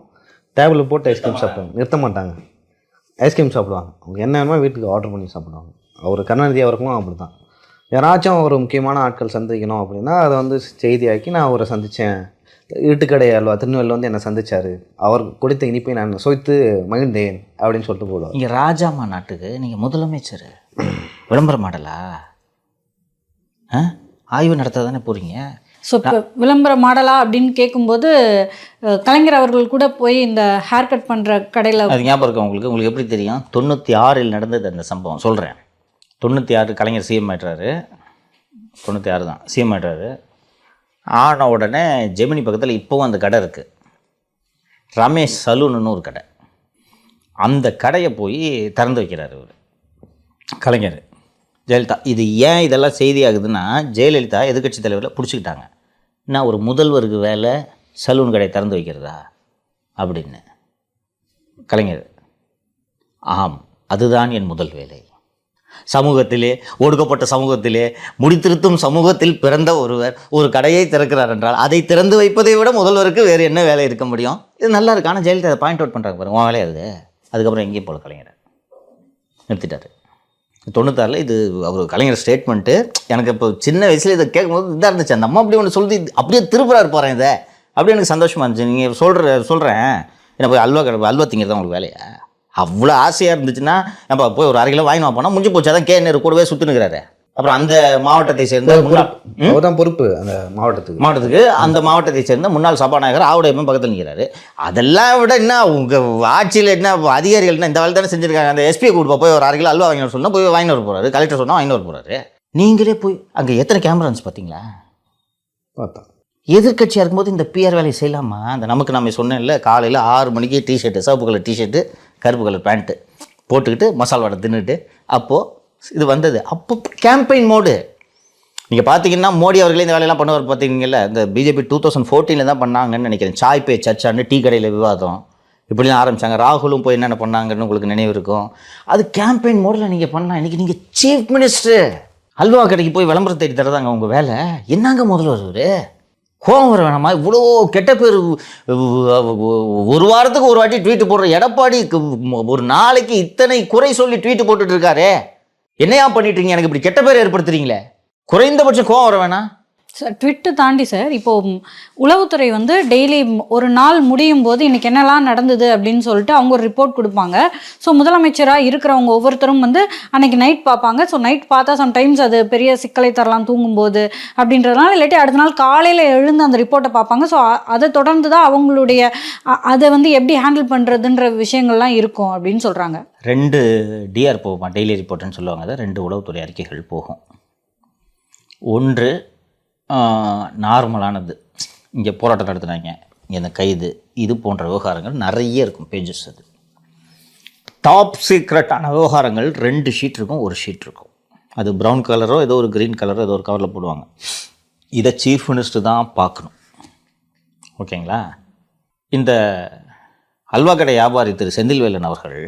டேபிளில் போட்டு ஐஸ்கிரீம் சாப்பிடுவாங்க, நிறுத்த மாட்டாங்க, ஐஸ்கிரீம் சாப்பிடுவாங்க. அவங்க என்ன வேணுமோ வீட்டுக்கு ஆர்டர் பண்ணி சாப்பிடுவாங்க. அவர் கருணாநிதி அவர்களும் அப்படி தான். யாராச்சும் ஒரு முக்கியமான ஆட்கள் சந்திக்கணும் அப்படின்னா அதை வந்து செய்தியாக்கி நான் அவரை சந்தித்தேன், இருட்டுக்கடை அல்வா திருநெல்வேலியில் வந்து என்னை சந்தித்தார், அவர் கொடுத்த இனிப்பை நான் சுவைத்து மகிழ்ந்தேன் அப்படின்னு சொல்லிட்டு போடுவார். இங்கே ராஜாமா நாட்டுக்கு நீங்கள் முதலமைச்சர் விளம்பர மாடலா ஆய்வு நடத்த தானே போகிறீங்க? ஸோ இப்போ விளம்பர மாடலா அப்படின்னு கேட்கும்போது கலைஞர் அவர்கள் கூட போய் இந்த ஹேர் கட் பண்ணுற கடையில் அது ஞாபகம் இருக்கா உங்களுக்கு எப்படி தெரியும்? 96 நடந்தது அந்த சம்பவம் சொல்கிறேன். 96 கலைஞர் சிஎம் ஆயிட்டாரு, 96 தான் சிஎம் ஆயிட்டாரு. ஆன உடனே ஜெமினி பக்கத்தில் இப்போவும் அந்த கடை இருக்குது, ரமேஷ் சலூன்னு ஒரு கடை. அந்த கடையை போய் திறந்து வைக்கிறார் இவர் கலைஞர். ஜெயலலிதா இது ஏன் இதெல்லாம் செய்தி ஆகுதுன்னா, ஜெயலலிதா எதிர்க்கட்சி தலைவரில் பிடிச்சிக்கிட்டாங்க. நான் ஒரு முதல்வருக்கு வேலை சலூன் கடை திறந்து வைக்கிறதா அப்படின்னு. கலைஞர், ஆம் அதுதான் என் முதல் வேலை. சமூகத்திலே ஒடுக்கப்பட்ட சமூகத்திலே முடித்திருத்தும் சமூகத்தில் பிறந்த ஒருவர் ஒரு கடையை திறக்கிறார் என்றால் அதை திறந்து வைப்பதை விட முதல்வருக்கு வேறு என்ன வேலை இருக்க முடியும்? இது நல்லா இருக்கு. ஆனால் ஜெயலலிதா அதை பாயிண்ட் அவுட் பண்ணுறாங்க பாருங்க, உன் வேலையை அது. அதுக்கப்புறம் எங்கேயும் போல கலைஞரை நிறுத்திட்டார். 96 இது அவர் கலைஞர் ஸ்டேட்மெண்ட்டு. எனக்கு இப்போ சின்ன வயசில் இதை கேட்கும்போது இதாக இருந்துச்சு, அந்த அம்மா அப்படி ஒன்று சொல்லி அப்படியே திருப்புறாரு போகிறேன் இதை, அப்படியே எனக்கு சந்தோஷமாக இருந்துச்சு. நீங்கள் சொல்கிறேன் என்ன போய் அல்வா திங்கிறது தான் உங்களுக்கு வேலையா? அவ்வளோ ஆசையாக இருந்துச்சுன்னா நம்ம போய் ஒரு 1/2 கிலோ வாங்கி போனால் முடிஞ்சு போச்சு. அதான் கேனர் கூடவே சுற்றுனுக்கிறாரு. அப்புறம் அந்த மாவட்டத்தை சேர்ந்த தான் பொறுப்பு அந்த மாவட்டத்துக்கு அந்த மாவட்டத்தை சேர்ந்த முன்னாள் சபாநாயகர் ஆவுடையமே பக்கத்தில் நிற்கிறாரு. அதெல்லாம் விட என்ன உங்கள் ஆட்சியில் என்ன அதிகாரிகள் என்ன இந்த வேலை தானே செஞ்சுருக்காங்க. அந்த எஸ்பியை கூட்டு போய் ஒரு 1/2 கிலோ அல்வா வாங்கிட்டு சொன்னால் போய் வாங்கிட்டு வர போகிறாரு, கலெக்டர் சொன்னால் வாங்கிட்டு வர போகிறாரு. நீங்களே போய் அங்கே எத்தனை கேமரா இருந்துச்சு பார்த்தீங்களா? பார்த்தா எதிர்க்கட்சியாக இருக்கும்போது இந்த பிஆர் வேலையை செய்யலாமா? அந்த நமக்கு நம்ம சொன்னேன்ல, காலையில் 6 மணிக்கு டிஷர்ட்டு, சிவப்பு கலர் டிஷர்ட்டு, கருப்பு கலர் பேண்ட்டு போட்டுக்கிட்டு மசால் வடை தின்னுட்டு அப்போது இது வந்தது. அப்போ கேம்பெயின் மோடு. நீங்கள் பார்த்தீங்கன்னா மோடி அவர்களே இந்த வேலையெல்லாம் பண்ணுவார் பார்த்தீங்கல்ல. இந்த பிஜேபி 2014 தான் பண்ணாங்கன்னு நினைக்கிறேன். சாய் பே சர்ச்சான்னு டீ கடையில் விவாதம் இப்படிலாம் ஆரம்பித்தாங்க. ராகுலும் போய் என்னென்ன பண்ணாங்கன்னு உங்களுக்கு நினைவு இருக்கும். அது கேம்பெயின் மோடில் நீங்கள் பண்ணலாம். இன்றைக்கி நீங்கள் சீஃப் மினிஸ்டர் அல்வா கடைக்கு போய் விளம்பரம் தேடி தரதாங்க உங்கள் வேலை. என்னங்க முதல்வர் கோவம் வர வேணாமா? இவ்வளோ கெட்ட பேர் ஒரு வாரத்துக்கு ஒரு வாட்டி ட்வீட்டு போடுற எடப்பாடி ஒரு நாளைக்கு இத்தனை குறை சொல்லி ட்வீட்டு போட்டுட்டு இருக்காரு. என்னையா பண்ணிட்டுருங்க? எனக்கு இப்படி கெட்ட பேர் ஏற்படுத்துறீங்களே. குறைந்தபட்சம் கோவம் வர வேணாம் சார்? ட்விட்டு தாண்டி சார், இப்போது உளவுத்துறை வந்து டெய்லி ஒரு நாள் முடியும் போது இன்றைக்கி என்னெல்லாம் நடந்தது அப்படின்னு சொல்லிட்டு அவங்க ஒரு ரிப்போர்ட் கொடுப்பாங்க. ஸோ முதலமைச்சராக இருக்கிறவங்க ஒவ்வொருத்தரும் வந்து அன்றைக்கி நைட் பார்ப்பாங்க. ஸோ நைட் பார்த்தா சம்டைம்ஸ் அது பெரிய சிக்கலை தரலாம் தூங்கும்போது அப்படின்றதுனால, இல்லாட்டி அடுத்த நாள் காலையில் எழுந்து அந்த ரிப்போர்ட்டை பார்ப்பாங்க. ஸோ அதை தொடர்ந்து தான் அவங்களுடைய அதை வந்து எப்படி ஹேண்டில் பண்ணுறதுன்ற விஷயங்கள்லாம் இருக்கும் அப்படின்னு சொல்கிறாங்க. 2 டிஆர் போகுமா, டெய்லி ரிப்போர்ட்டுன்னு சொல்லுவாங்க. அதை 2 உளவுத்துறை அறிக்கைகள் போகும். ஒன்று நார்மலானது, இங்கே போராட்டம் நடத்துனாங்க, இங்கே இந்த கைது, இது போன்ற விவகாரங்கள் நிறைய இருக்கும் பேஜஸ். அது டாப் சீக்ரெட்டான விவகாரங்கள் 2 ஷீட் இருக்கும், 1 ஷீட் இருக்கும். அது ப்ரௌன் கலரோ ஏதோ ஒரு க்ரீன் கலரோ ஏதோ ஒரு கவரில் போடுவாங்க. இதை சீஃப் மினிஸ்டர் தான் பார்க்கணும். ஓகேங்களா? இந்த அல்வா கடை வியாபாரி திரு செந்தில்வேலன் அவர்கள்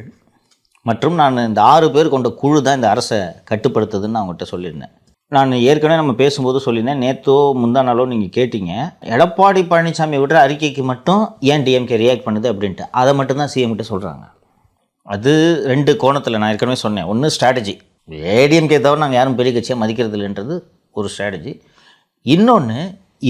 மற்றும் நான் இந்த 6 பேர் கொண்ட குழு தான் இந்த அரசை கட்டுப்படுத்துதுன்னு அவங்ககிட்ட சொல்லியிருந்தேன். நான் ஏற்கனவே நம்ம பேசும்போது சொல்லியிருந்தேன், நேற்றோ முந்தா நாளோ நீங்கள் கேட்டீங்க, எடப்பாடி பழனிசாமி விடுற அறிக்கைக்கு மட்டும் ஏன் டிஎம்கே ரியாக்ட் பண்ணுது அப்படின்ட்டு. அதை மட்டும்தான் சிஎம் கிட்ட சொல்கிறாங்க. அது 2 கோணத்தில் நான் ஏற்கனவே சொன்னேன். ஒன்று ஸ்ட்ராட்டஜி, ஏடிஎம்கே தவிர நாங்கள் யாரும் பெரிய கட்சியாக மதிக்கிறது இல்லைன்றது ஒரு ஸ்ட்ராட்டஜி. இன்னொன்று,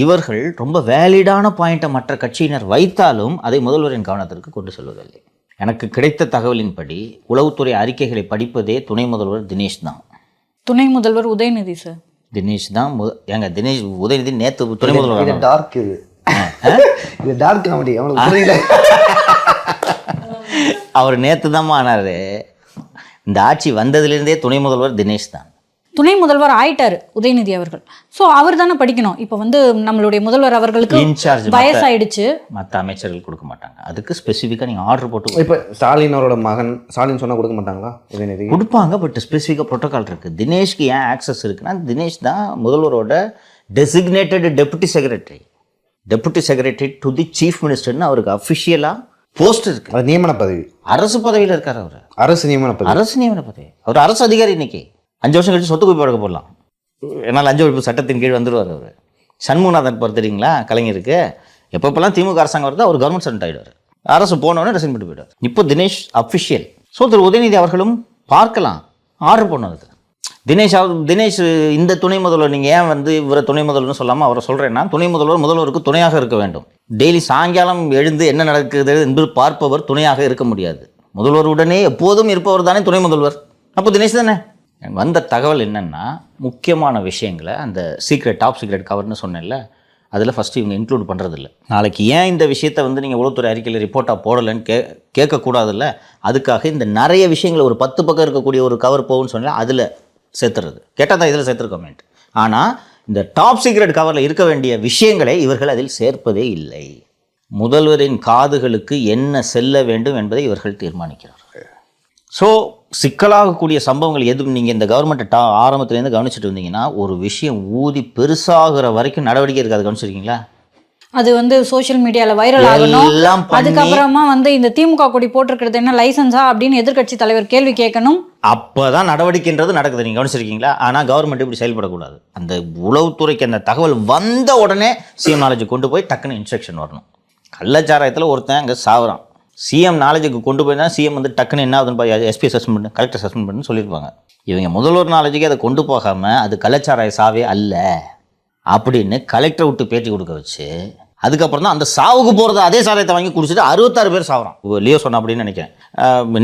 இவர்கள் ரொம்ப வேலிடான பாயிண்ட்டை மற்ற கட்சியினர் வைத்தாலும் அதை முதல்வரின் கவனத்திற்கு கொண்டு செல்வதில்லை. எனக்கு கிடைத்த தகவலின்படி உளவுத்துறை அறிக்கைகளை படிப்பதே துணை முதல்வர் தினேஷ் தான். துணை முதல்வர் உதயநிதி சார். தினேஷ் தான் ஏங்க தினேஷ் உதயநிதி நேற்று துணை முதல்வர். டார்க் இது டார்க் காமெடி அவங்களுக்கு புரியல. அவர் நேற்று தான் ஆனார். இந்த ஆட்சி வந்ததுலேருந்தே துணை முதல்வர் தினேஷ் தான். துணை முதல்வர் ஆயிட்டாரு உதயநிதி அவர்கள். ஸோ அவர் தானே படிக்கணும். இப்போ வந்து நம்மளுடைய முதல்வர் அவர்களுக்கு இன்சார்ஜ் வயசாயிடுச்சு, மற்ற அமைச்சர்கள் கொடுக்க மாட்டாங்க. அதுக்கு ஸ்பெசிஃபிக்காக நீங்கள் ஆர்டர் போட்டு இப்போ ஸ்டாலின் அவரோட மகன் ஸ்டாலின் சொன்னால் கொடுக்க மாட்டாங்களா? உதயநிதி கொடுப்பாங்க, பட் ஸ்பெசிஃபிக்காக ப்ரோட்டோகால் இருக்குது. தினேஷ்க்கு ஏன் ஆக்சஸ் இருக்குன்னா, தினேஷ் தான் முதல்வரோட designated deputy secretary to the chief மினிஸ்டர்னு அவருக்கு அஃபிஷியலாக போஸ்ட் இருக்குது. அது நியமன பதவி, அரசு பதவியில் இருக்கார் அவர். அரசு நியமன பதவி. அவர் அரசு அதிகாரி. இன்னைக்கு 5 வருஷம் கழிச்சு சொத்து குவிப்பு வழக்க போடலாம். என்னால் லஞ்ச ஒழிப்பு சட்டத்தின் கீழ் வந்துடுவார் அவர். சண்முகநாதன் பார் தெரியுங்களா, கலைஞருக்கு எப்பப்பெல்லாம் திமுக அரசாங்கம் வருது அவர் கவர்மெண்ட் சர்வெண்ட் ஆகிடுவார். அரசு போனவொடனே ரிசைன் பண்ணிட்டு போயிடுவார். இப்போ தினேஷ் அஃபிஷியல். ஸோ திரு உதயநிதி அவர்களும் பார்க்கலாம், ஆர்டர் பண்ணது. தினேஷ் இந்த துணை முதல்வர் நீங்கள் ஏன் வந்து இவரை துணை முதல்வர்னு சொல்லாமல் அவரை சொல்கிறேன்னா, துணை முதல்வர் முதல்வருக்கு துணையாக இருக்க வேண்டும். டெய்லி சாயங்காலம் எழுந்து என்ன நடக்குது என்று பார்ப்பவர் துணையாக இருக்க முடியாது. முதல்வருடனே எப்போதும் இருப்பவர் தானே துணை முதல்வர். அப்போ தினேஷ் தானே. வந்த தகவல் என்னென்னா, முக்கியமான விஷயங்களை அந்த டாப் சீக்ரெட் கவர்னு சொன்னேன்ல, அதில் ஃபஸ்ட்டு இவங்க இன்க்ளூட் பண்ணுறதில்ல. நாளைக்கு ஏன் இந்த விஷயத்தை வந்து நீங்கள் உளவுத்துறை அறிக்கையில் ரிப்போர்ட்டாக போடலைன்னு கேட்கக்கூடாதுல்ல. அதுக்காக இந்த நிறைய விஷயங்களை ஒரு 10 பக்கம் இருக்கக்கூடிய ஒரு கவர் போகும்னு சொன்னால் அதில் சேர்த்துறது. கேட்டால் தான் இதில் சேர்த்துருக்கோமேன்ட். ஆனால் இந்த டாப் சீக்ரெட் கவரில் இருக்க வேண்டிய விஷயங்களை இவர்கள் அதில் சேர்ப்பதே இல்லை. முதல்வரின் காதுகளுக்கு என்ன செல்ல வேண்டும் என்பதை இவர்கள் தீர்மானிக்கிறார்கள். ஸோ சிக்கலாகக்கூடிய சம்பவங்கள் எதுவும் நீங்கள் இந்த கவர்மெண்ட்டை ஆரம்பத்துலேருந்து கவனிச்சுட்டு வந்தீங்கன்னா, ஒரு விஷயம் ஊதி பெருசாகிற வரைக்கும் நடவடிக்கை இருக்காது. கவனிச்சிருக்கீங்களா? அது வந்து சோஷியல் மீடியாவில் வைரல் ஆகணும். அதுக்கப்புறமா வந்து இந்த திமுக கொடி போட்டிருக்கிறது என்ன லைசன்ஸா அப்படின்னு எதிர்க்கட்சி தலைவர் கேள்வி கேட்கணும். அப்போதான் நடவடிக்கைன்றது நடக்குது. நீங்கள் கவனிச்சிருக்கீங்களா? ஆனால் கவர்மெண்ட் இப்படி செயல்படக்கூடாது. அந்த உளவுத்துறைக்கு அந்த தகவல் வந்த உடனே சிஎம் நாலேஜ் கொண்டு போய் டக்குன்னு இன்ஸ்ட்ரக்ஷன் வரணும். கள்ளச்சாராயத்தில் ஒருத்தன் அங்கே சாவுறான், சிஎம் நாலேஜுக்கு கொண்டு போய் தான் சிஎம் வந்து டக்குன்னு என்ன ஆகுதுன்னு எஸ்பி சஸ்பெண்ட் பண்ணு, கலெக்டர் சஸ்பெண்ட் பண்ணுன்னு சொல்லியிருப்பாங்க. இவங்க முதல்வர் நாலேஜுக்கு அதை கொண்டு போகாமல் அது கள்ளச்சாராய சாவே அல்ல அப்படின்னு கலெக்டரை விட்டு பேட்டி கொடுக்க வச்சு, அதுக்கப்புறம் தான் அந்த சாவுக்கு போகிறது அதே சாராயத்தை வாங்கி குடிச்சிட்டு 66 பேர் சாவுறான். லியோ சொன்ன அப்படின்னு நினைக்கிறேன்.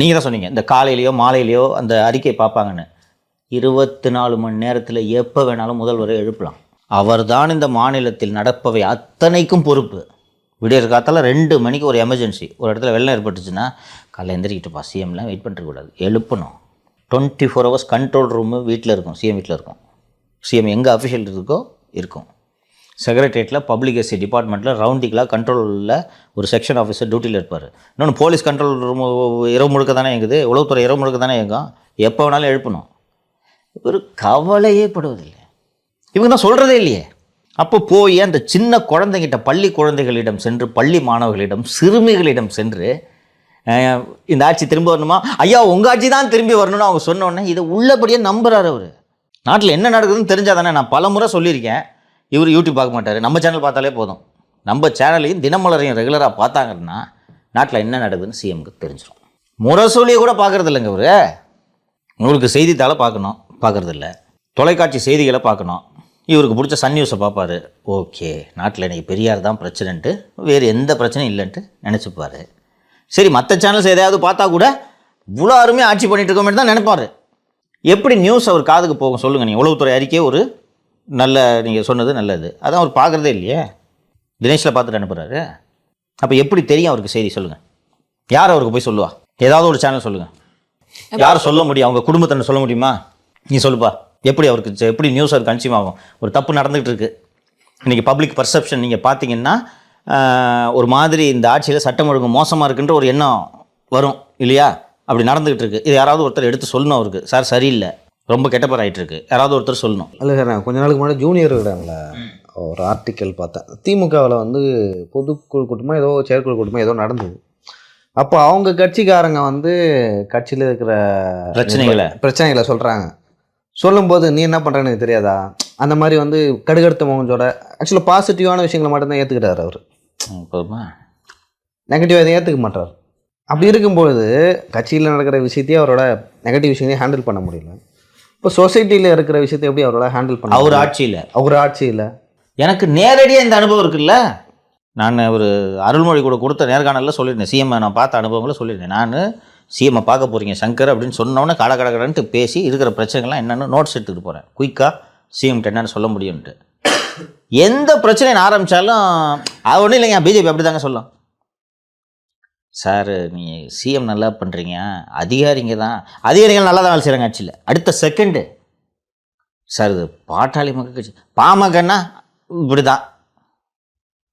நீங்கள் தான் சொன்னீங்க இந்த காலையிலையோ மாலையிலையோ அந்த அறிக்கையை பார்ப்பாங்கன்னு. 24 மணி நேரத்தில் எப்போ வேணாலும் முதல்வரை எழுப்பலாம். அவர் தான் இந்த மாநிலத்தில் நடப்பவை அத்தனைக்கும் பொறுப்பு. விடியற் காத்தால 2 மணிக்கு ஒரு எமர்ஜென்சி ஒரு இடத்துல வெள்ளம் ஏற்பட்டுச்சுன்னா, காலையில் எந்திரிக்கிட்டுப்பா, சிஎம்லாம் வெயிட் பண்ணிருக்கூடாது, எழுப்பணும். 24 ஹவர்ஸ் கண்ட்ரோல் ரூமு வீட்டில் இருக்கும், சிஎம் வீட்டில் இருக்கும். சிஎம் எங்கே அஃபிஷியல் இருக்கோ இருக்கும். செக்ரட்டரியேட்டில் பப்ளிகேசி டிபார்ட்மெண்ட்டில் ரவுண்டிக்கலாக கண்ட்ரோலில் ஒரு செக்ஷன் ஆஃபீஸர் டியூட்டியில் இருப்பார். இன்னொன்று போலீஸ் கண்ட்ரோல் ரூம் இரவு முழுக்க தானே இயங்குது, உளவுத்துறை இரவு முழுக்க தானே இயங்கும், எப்போ வேணாலும் எழுப்பணும். ஒரு கவலையே படுவதில்லை, இவங்க தான் சொல்கிறதே இல்லையே. அப்போ போய் அந்த சின்ன குழந்தைகிட்ட, பள்ளி குழந்தைகளிடம் சென்று, பள்ளி மாணவர்களிடம், சிறுமிகளிடம் சென்று இந்த ஆட்சி திரும்ப வரணுமா, ஐயா உங்கள் ஆட்சி தான் திரும்பி வரணும்னு அவங்க சொன்னோடனே இதை உள்ளபடியே நம்புகிறார் அவர். நாட்டில் என்ன நடக்குதுன்னு தெரிஞ்சால் தானே. நான் பல முறை சொல்லியிருக்கேன், இவர் யூடியூப் பார்க்க மாட்டார், நம்ம சேனல் பார்த்தாலே போதும். நம்ம சேனலையும் தினமலரையும் ரெகுலராக பார்த்தாங்கன்னா நாட்டில் என்ன நடக்குதுன்னு சிஎம்க்கு தெரிஞ்சிடும். முரசொலியை கூட பார்க்குறது இல்லைங்க இவர். உங்களுக்கு செய்தித்தாளை பார்க்குறதில்ல, தொலைக்காட்சி செய்திகளை பார்க்கணும், இவருக்கு பிடிச்ச சன் நியூஸை பார்ப்பார். ஓகே, நாட்டில் இன்றைக்கி பெரியார் தான் பிரச்சனைன்ட்டு, வேறு எந்த பிரச்சனையும் இல்லைன்ட்டு நினச்சிப்பார். சரி, மற்ற சேனல்ஸ் எதையாவது பார்த்தா கூட இவ்வளோ அருமையாக ஆட்சி பண்ணிட்டு இருக்க மாதிரி தான் நினைப்பார். எப்படி நியூஸ் அவர் காதுக்கு போகும் சொல்லுங்கள். நீங்கள் உளவுத்துறை அறிக்கையே ஒரு நல்ல, நீங்கள் சொன்னது நல்லது, அதான் அவர் பார்க்குறதே இல்லையே, தினேஷில் பார்த்துட்டு அனுப்புகிறாரு. அப்போ எப்படி தெரியும் அவருக்கு செய்தி சொல்லுங்கள்? யார் அவருக்கு போய் சொல்லுவா? ஏதாவது ஒரு சேனல் சொல்லுங்கள், யார் சொல்ல முடியும்? அவங்க குடும்பத்தை சொல்ல முடியுமா? நீ சொல்லுப்பா, எப்படி அவருக்கு எப்படி நியூஸ் அவருக்கு கன்சியூம் ஆகும்? ஒரு தப்பு நடந்துகிட்டு இருக்குது இன்றைக்கி, பப்ளிக் பர்செப்ஷன் நீங்கள் பார்த்தீங்கன்னா ஒரு மாதிரி இந்த ஆட்சியில் சட்டம் ஒழுங்கு மோசமாக இருக்குன்ற ஒரு எண்ணம் வரும் இல்லையா? அப்படி நடந்துகிட்டு இருக்குது. இது யாராவது ஒருத்தர் எடுத்து சொல்லணும் அவருக்கு, சார் சரியில்லை, ரொம்ப கெட்ட பேர் ஆகிட்டு இருக்கு, யாராவது ஒருத்தர் சொல்லணும். இல்லை சார், நான் கொஞ்ச நாளுக்கு முன்னாடி ஜூனியர் இருக்கிறாங்களே ஒரு ஆர்டிக்கல் பார்த்தேன். திமுகவில் வந்து பொதுக்குழு கூட்டமாக ஏதோ செயற்குழு கூட்டமாக ஏதோ நடந்தது. அப்போ அவங்க கட்சிக்காரங்க வந்து கட்சியில் இருக்கிற பிரச்சனைகளை சொல்கிறாங்க. சொல்லும்போது நீ என்ன பண்ணுறேன்னு எனக்கு தெரியாதா, அந்த மாதிரி வந்து கடுகடுத்த முகஞ்சோட ஆக்சுவலாக பாசிட்டிவான விஷயங்களை மட்டும்தான் ஏற்றுக்கிட்டார் அவர். நெகட்டிவாக எதை ஏற்றுக்க மாட்டார். அப்படி இருக்கும்பொழுது கட்சியில் நடக்கிற விஷயத்தையும் அவரோட நெகட்டிவ் விஷயத்தையும் ஹேண்டில் பண்ண முடியல. இப்போ சொசைட்டியில் இருக்கிற விஷயத்தை எப்படி அவரோட ஹேண்டில் பண்ண? அவர் ஆட்சியில் எனக்கு நேரடியாக இந்த அனுபவம் இருக்குல்ல. நான் ஒரு அருள்மொழி கூட கொடுத்த நேர்காணலில் சொல்லியிருந்தேன், சிஎம்ஐ நான் பார்த்த அனுபவங்களை சொல்லியிருந்தேன். நான் சிஎம்ஐ பார்க்க போகிறீங்க சங்கர் அப்படின்னு சொன்னோன்னே கடகடன்ட்டு பேசி இருக்கிற பிரச்சனைகள்லாம் என்னென்னு நோட்ஸ் எடுத்துகிட்டு போகிறேன், குயிக்காக சிஎம்கிட்ட என்னென்னு சொல்ல முடியும்ன்ட்டு. எந்த பிரச்சனையை ஆரம்பித்தாலும் அது ஒன்றும் இல்லைங்க, பிஜேபி அப்படி தாங்க சொல்லும். சார் நீங்கள் சிஎம் நல்லா பண்ணுறீங்க, அதிகாரிகள் நல்லா தான் வேலை செய்கிறாங்க ஆட்சியில். அடுத்த செகண்டு சார் இது பாட்டாளி மக்கள் கட்சி, பாமகன்னா இப்படி தான்,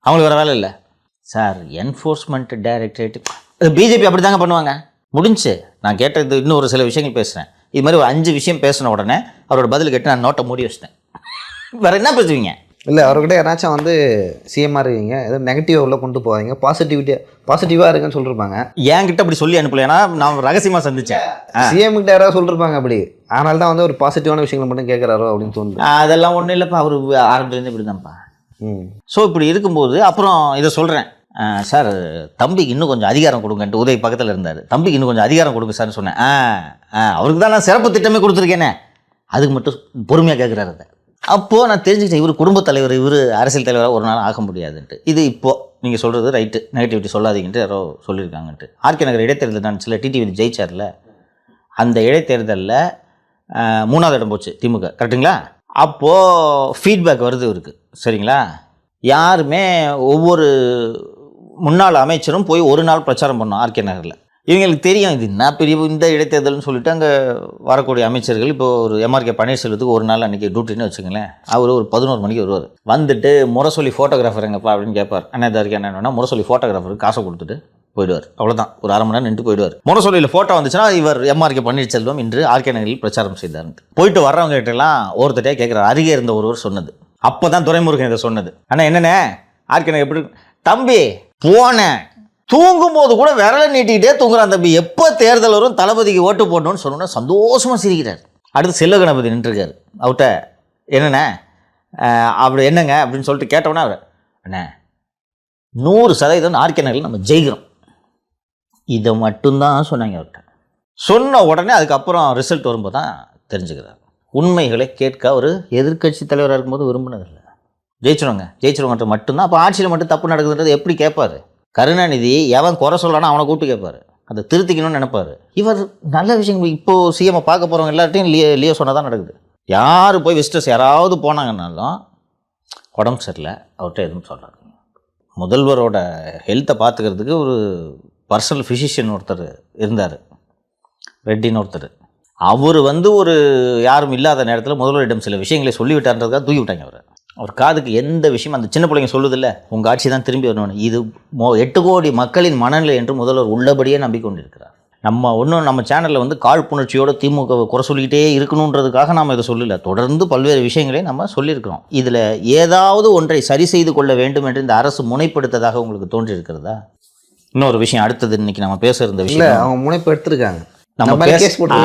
அவங்களுக்கு வேறு வேலை இல்லை சார். என்ஃபோர்ஸ்மெண்ட் டைரக்டரேட், பிஜேபி அப்படி தாங்க பண்ணுவாங்க. முடிஞ்சு நான் கேட்டது இன்னும் ஒரு சில விஷயங்கள் பேசுகிறேன். இது மாதிரி ஒரு 5 விஷயம் பேசின உடனே அவரோட பதில் கேட்டு நான் நோட்டை மூடி வச்சிட்டேன். வேறு என்ன பேசுவீங்க? இல்லை, அவர்கிட்ட யாராச்சும் வந்து சிஎம்ஆர் இருக்கீங்க, ஏதோ நெகட்டிவாக உள்ள கொண்டு போவாங்க, பாசிட்டிவாக இருக்குன்னு சொல்லியிருப்பாங்க. என்கிட்ட அப்படி சொல்லி அனுப்பல, ஏன்னா நான் ரகசியமாக சந்தித்தேன். சிஎம் கிட்ட யாராவது சொல்லியிருப்பாங்க அப்படி, அதனால தான் வந்து ஒரு பாசிட்டிவான விஷயங்களை மட்டும் கேட்குறாரோ அப்படின்னு தோணுது. அதெல்லாம் ஒன்றும் இல்லைப்பா, அவர் ஆரம்பத்துலேருந்து இப்படி தான்ப்பா. ஸோ இப்படி இருக்கும்போது அப்புறம் இதை சொல்கிறேன், சார் தம்பிக்கு இன்னும் கொஞ்சம் அதிகாரம் கொடுங்கன்ட்டு உதவி பக்கத்தில் இருந்தார். தம்பிக்கு இன்னும் கொஞ்சம் அதிகாரம் கொடுங்க சார்னு சொன்னேன். அவருக்கு தான் நான் சிறப்பு திட்டமே கொடுத்துருக்கேனே, அதுக்கு மட்டும் பொறுமையாக கேட்குறாரு. அதை அப்போது நான் தெரிஞ்சுக்கிட்டேன், இவர் குடும்பத் தலைவர், இவர் அரசியல் தலைவராக ஒரு நாள் ஆக முடியாதுன்ட்டு. இது இப்போது நீங்கள் சொல்கிறது ரைட்டு, நெகட்டிவிட்டி சொல்லாதீங்கன்ட்டு யாரோ சொல்லியிருக்காங்கன்ட்டு. ஆர்கே நகர் இடைத்தேர்தல் நான் சில டிடிவி ஜெயிச்சார்ல, அந்த இடைத்தேர்தலில் 3வது இடம் போச்சு திமுக, கரெக்டுங்களா? அப்போது ஃபீட்பேக் வருது இவருக்கு, சரிங்களா? யாருமே ஒவ்வொரு முன்னாள் அமைச்சரும் போய் ஒரு நாள் பிரச்சாரம் பண்ணோம் ஆர்கே நகரில். இவங்களுக்கு தெரியும் இது என்ன பெரிய இந்த இடைத்தேர்தல்னு சொல்லிட்டு அங்கே வரக்கூடிய அமைச்சர்கள், இப்போ ஒரு எம்ஆர்கே பன்னீர்செல்வத்துக்கு ஒரு நாள் அன்றைக்கி டியூட்டின்னு வச்சுங்களேன், அவர் ஒரு 11 மணிக்கு வருவார். வந்துட்டு முரசொலி ஃபோட்டோகிராஃபர் எங்கப்பா அப்படின்னு கேட்பார். அண்ணா இதாக இருக்கேன் என்னன்னா முரசொலி ஃபோட்டோகிராஃபருக்கு காசை கொடுத்துட்டு போயிடுவார். அவ்வளோதான், ஒரு 1/2 மணி நேரம் நின்று போயிடுவார். முரசொலியில் ஃபோட்டோ வந்துச்சுன்னா இவர் எம்ஆர்கே பன்னீர்செல்வம் இன்று ஆர்கே நகரில் பிரச்சாரம் செய்தார்ன்ட்டு. போயிட்டு வர்றவங்க கிட்டலாம் ஒருத்தட்டே கேட்குறாரு, அருகே இருந்த ஒருவர் சொன்னது. அப்போ தான் துரைமுருகன் இதை சொன்னது. அண்ணா என்னண்ணே ஆர்கே நகர் எப்படி தம்பி போனேன், தூங்கும்போது கூட விரலை நீட்டிக்கிட்டே தூங்குறான் தம்பி, எப்போ தேர்தல் வரும் தளபதிக்கு ஓட்டு போடணும்னு சொன்னோன்னா சந்தோஷமாக சிரிக்கிறார். அடுத்து செல்வ கணபதி நின்றுருக்கார். அவர்கிட்ட என்னண்ணே அப்படி என்னங்க அப்படின்னு சொல்லிட்டு கேட்டோன்னே அவர், அண்ணே 100% ஆர்கே நகரில் நம்ம ஜெயிக்கிறோம், இதை மட்டும்தான் சொன்னாங்க அவர்கிட்ட. சொன்ன உடனே அதுக்கப்புறம் ரிசல்ட் வரும்போது தான் தெரிஞ்சுக்கிறார். உண்மைகளை கேட்க அவர் எதிர்க்கட்சி தலைவராக இருக்கும்போது விரும்பினதில்லை. ஜெயிச்சிருவாங்கன்ற மட்டும்தான். அப்போ ஆட்சியில் மட்டும் தப்பு நடக்குதுன்றது எப்படி கேட்பார்? கருணாநிதி எவன் குறை சொல்லலான்னா அவனை கூப்பிட்டு கேட்பார், அதை திருத்திக்கணும்னு நினைப்பார். இவர் நல்ல விஷயங்கள் இப்போது சிஎம்ஐ பார்க்க போகிறவங்க எல்லார்ட்டையும் லியோ சொன்னால் தான் நடக்குது. யார் போய் விசிட்டர்ஸ் யாராவது போனாங்கன்னாலும் உடம்பு சரியில்லை அவர்கிட்ட எதுவும் சொல்கிறாங்க. முதல்வரோட ஹெல்த்தை பார்த்துக்கிறதுக்கு ஒரு பர்சனல் ஃபிசிஷியன் ஒருத்தர் இருந்தார், ரெட்டின்னு ஒருத்தர். அவர் ஒரு யாரும் இல்லாத நேரத்தில் முதல்வரிடம் சில விஷயங்களை சொல்லிவிட்டார்ன்றதுக்காக தூக்கி விட்டாங்க அவரை. அவர் காதுக்கு எந்த விஷயம் அந்த சின்ன பிள்ளைங்க சொல்லுதில்ல, உங்கள் ஆட்சி தான் திரும்பி வரணும்னு, இது 8 கோடி மக்களின் மனநிலை என்று முதல்வர் உள்ளபடியே நம்பிக்கொண்டிருக்கிறார். நம்ம ஒன்றும் நம்ம சேனலில் வந்து காழ்ப்புணர்ச்சியோடு திமுகவை குறை சொல்லிக்கிட்டே இருக்கணுன்றதுக்காக நாம் இதை சொல்லலை. தொடர்ந்து பல்வேறு விஷயங்களை நம்ம சொல்லியிருக்கிறோம். இதில் ஏதாவது ஒன்றை சரி செய்து கொள்ள வேண்டும் என்று இந்த அரசு முனைப்படுத்ததாக உங்களுக்கு தோன்றியிருக்கிறதா? இன்னொரு விஷயம் அடுத்தது இன்னைக்கு நம்ம பேச இருந்த இல்லை, விஷயம், அவங்க முனைப்பு எடுத்திருக்காங்க. நம்ம கேஸ் போட்டு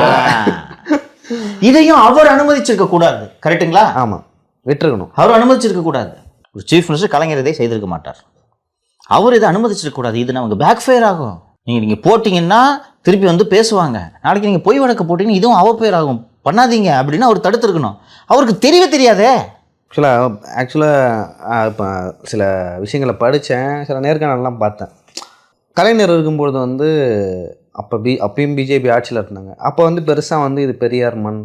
இதையும் அவர் அனுமதிச்சிருக்க கூடாது. கரெக்டுங்களா? ஆமாம், விட்டுருக்கணும். அவர் அனுமதிச்சிருக்க கூடாது. ஒரு சீஃப் மினிஸ்டர் கலைஞர் இதை செய்திருக்க மாட்டார். அவர் இதை அனுமதிச்சிருக்க கூடாது. இது நமக்கு பேக் ஃபயர் ஆகும். நீங்கள் போட்டிங்கன்னா திருப்பி வந்து பேசுவாங்க. நாளைக்கு நீங்கள் பொய் வழக்கு போட்டிங்கன்னா இதுவும் அவப்பெயர் ஆகும், பண்ணாதீங்க அப்படின்னு அவர் தடுத்துருக்கணும். அவருக்கு தெரியவே தெரியாதே. ஆக்சுவலாக இப்போ சில விஷயங்களை படித்தேன், சில நேர்காணலாம் பார்த்தேன். கலைஞர் இருக்கும்பொழுது வந்து அப்பயும் பிஜேபி ஆட்சியில் இருந்தாங்க. அப்போ வந்து பெருசாக வந்து இது பெரியார் மண்,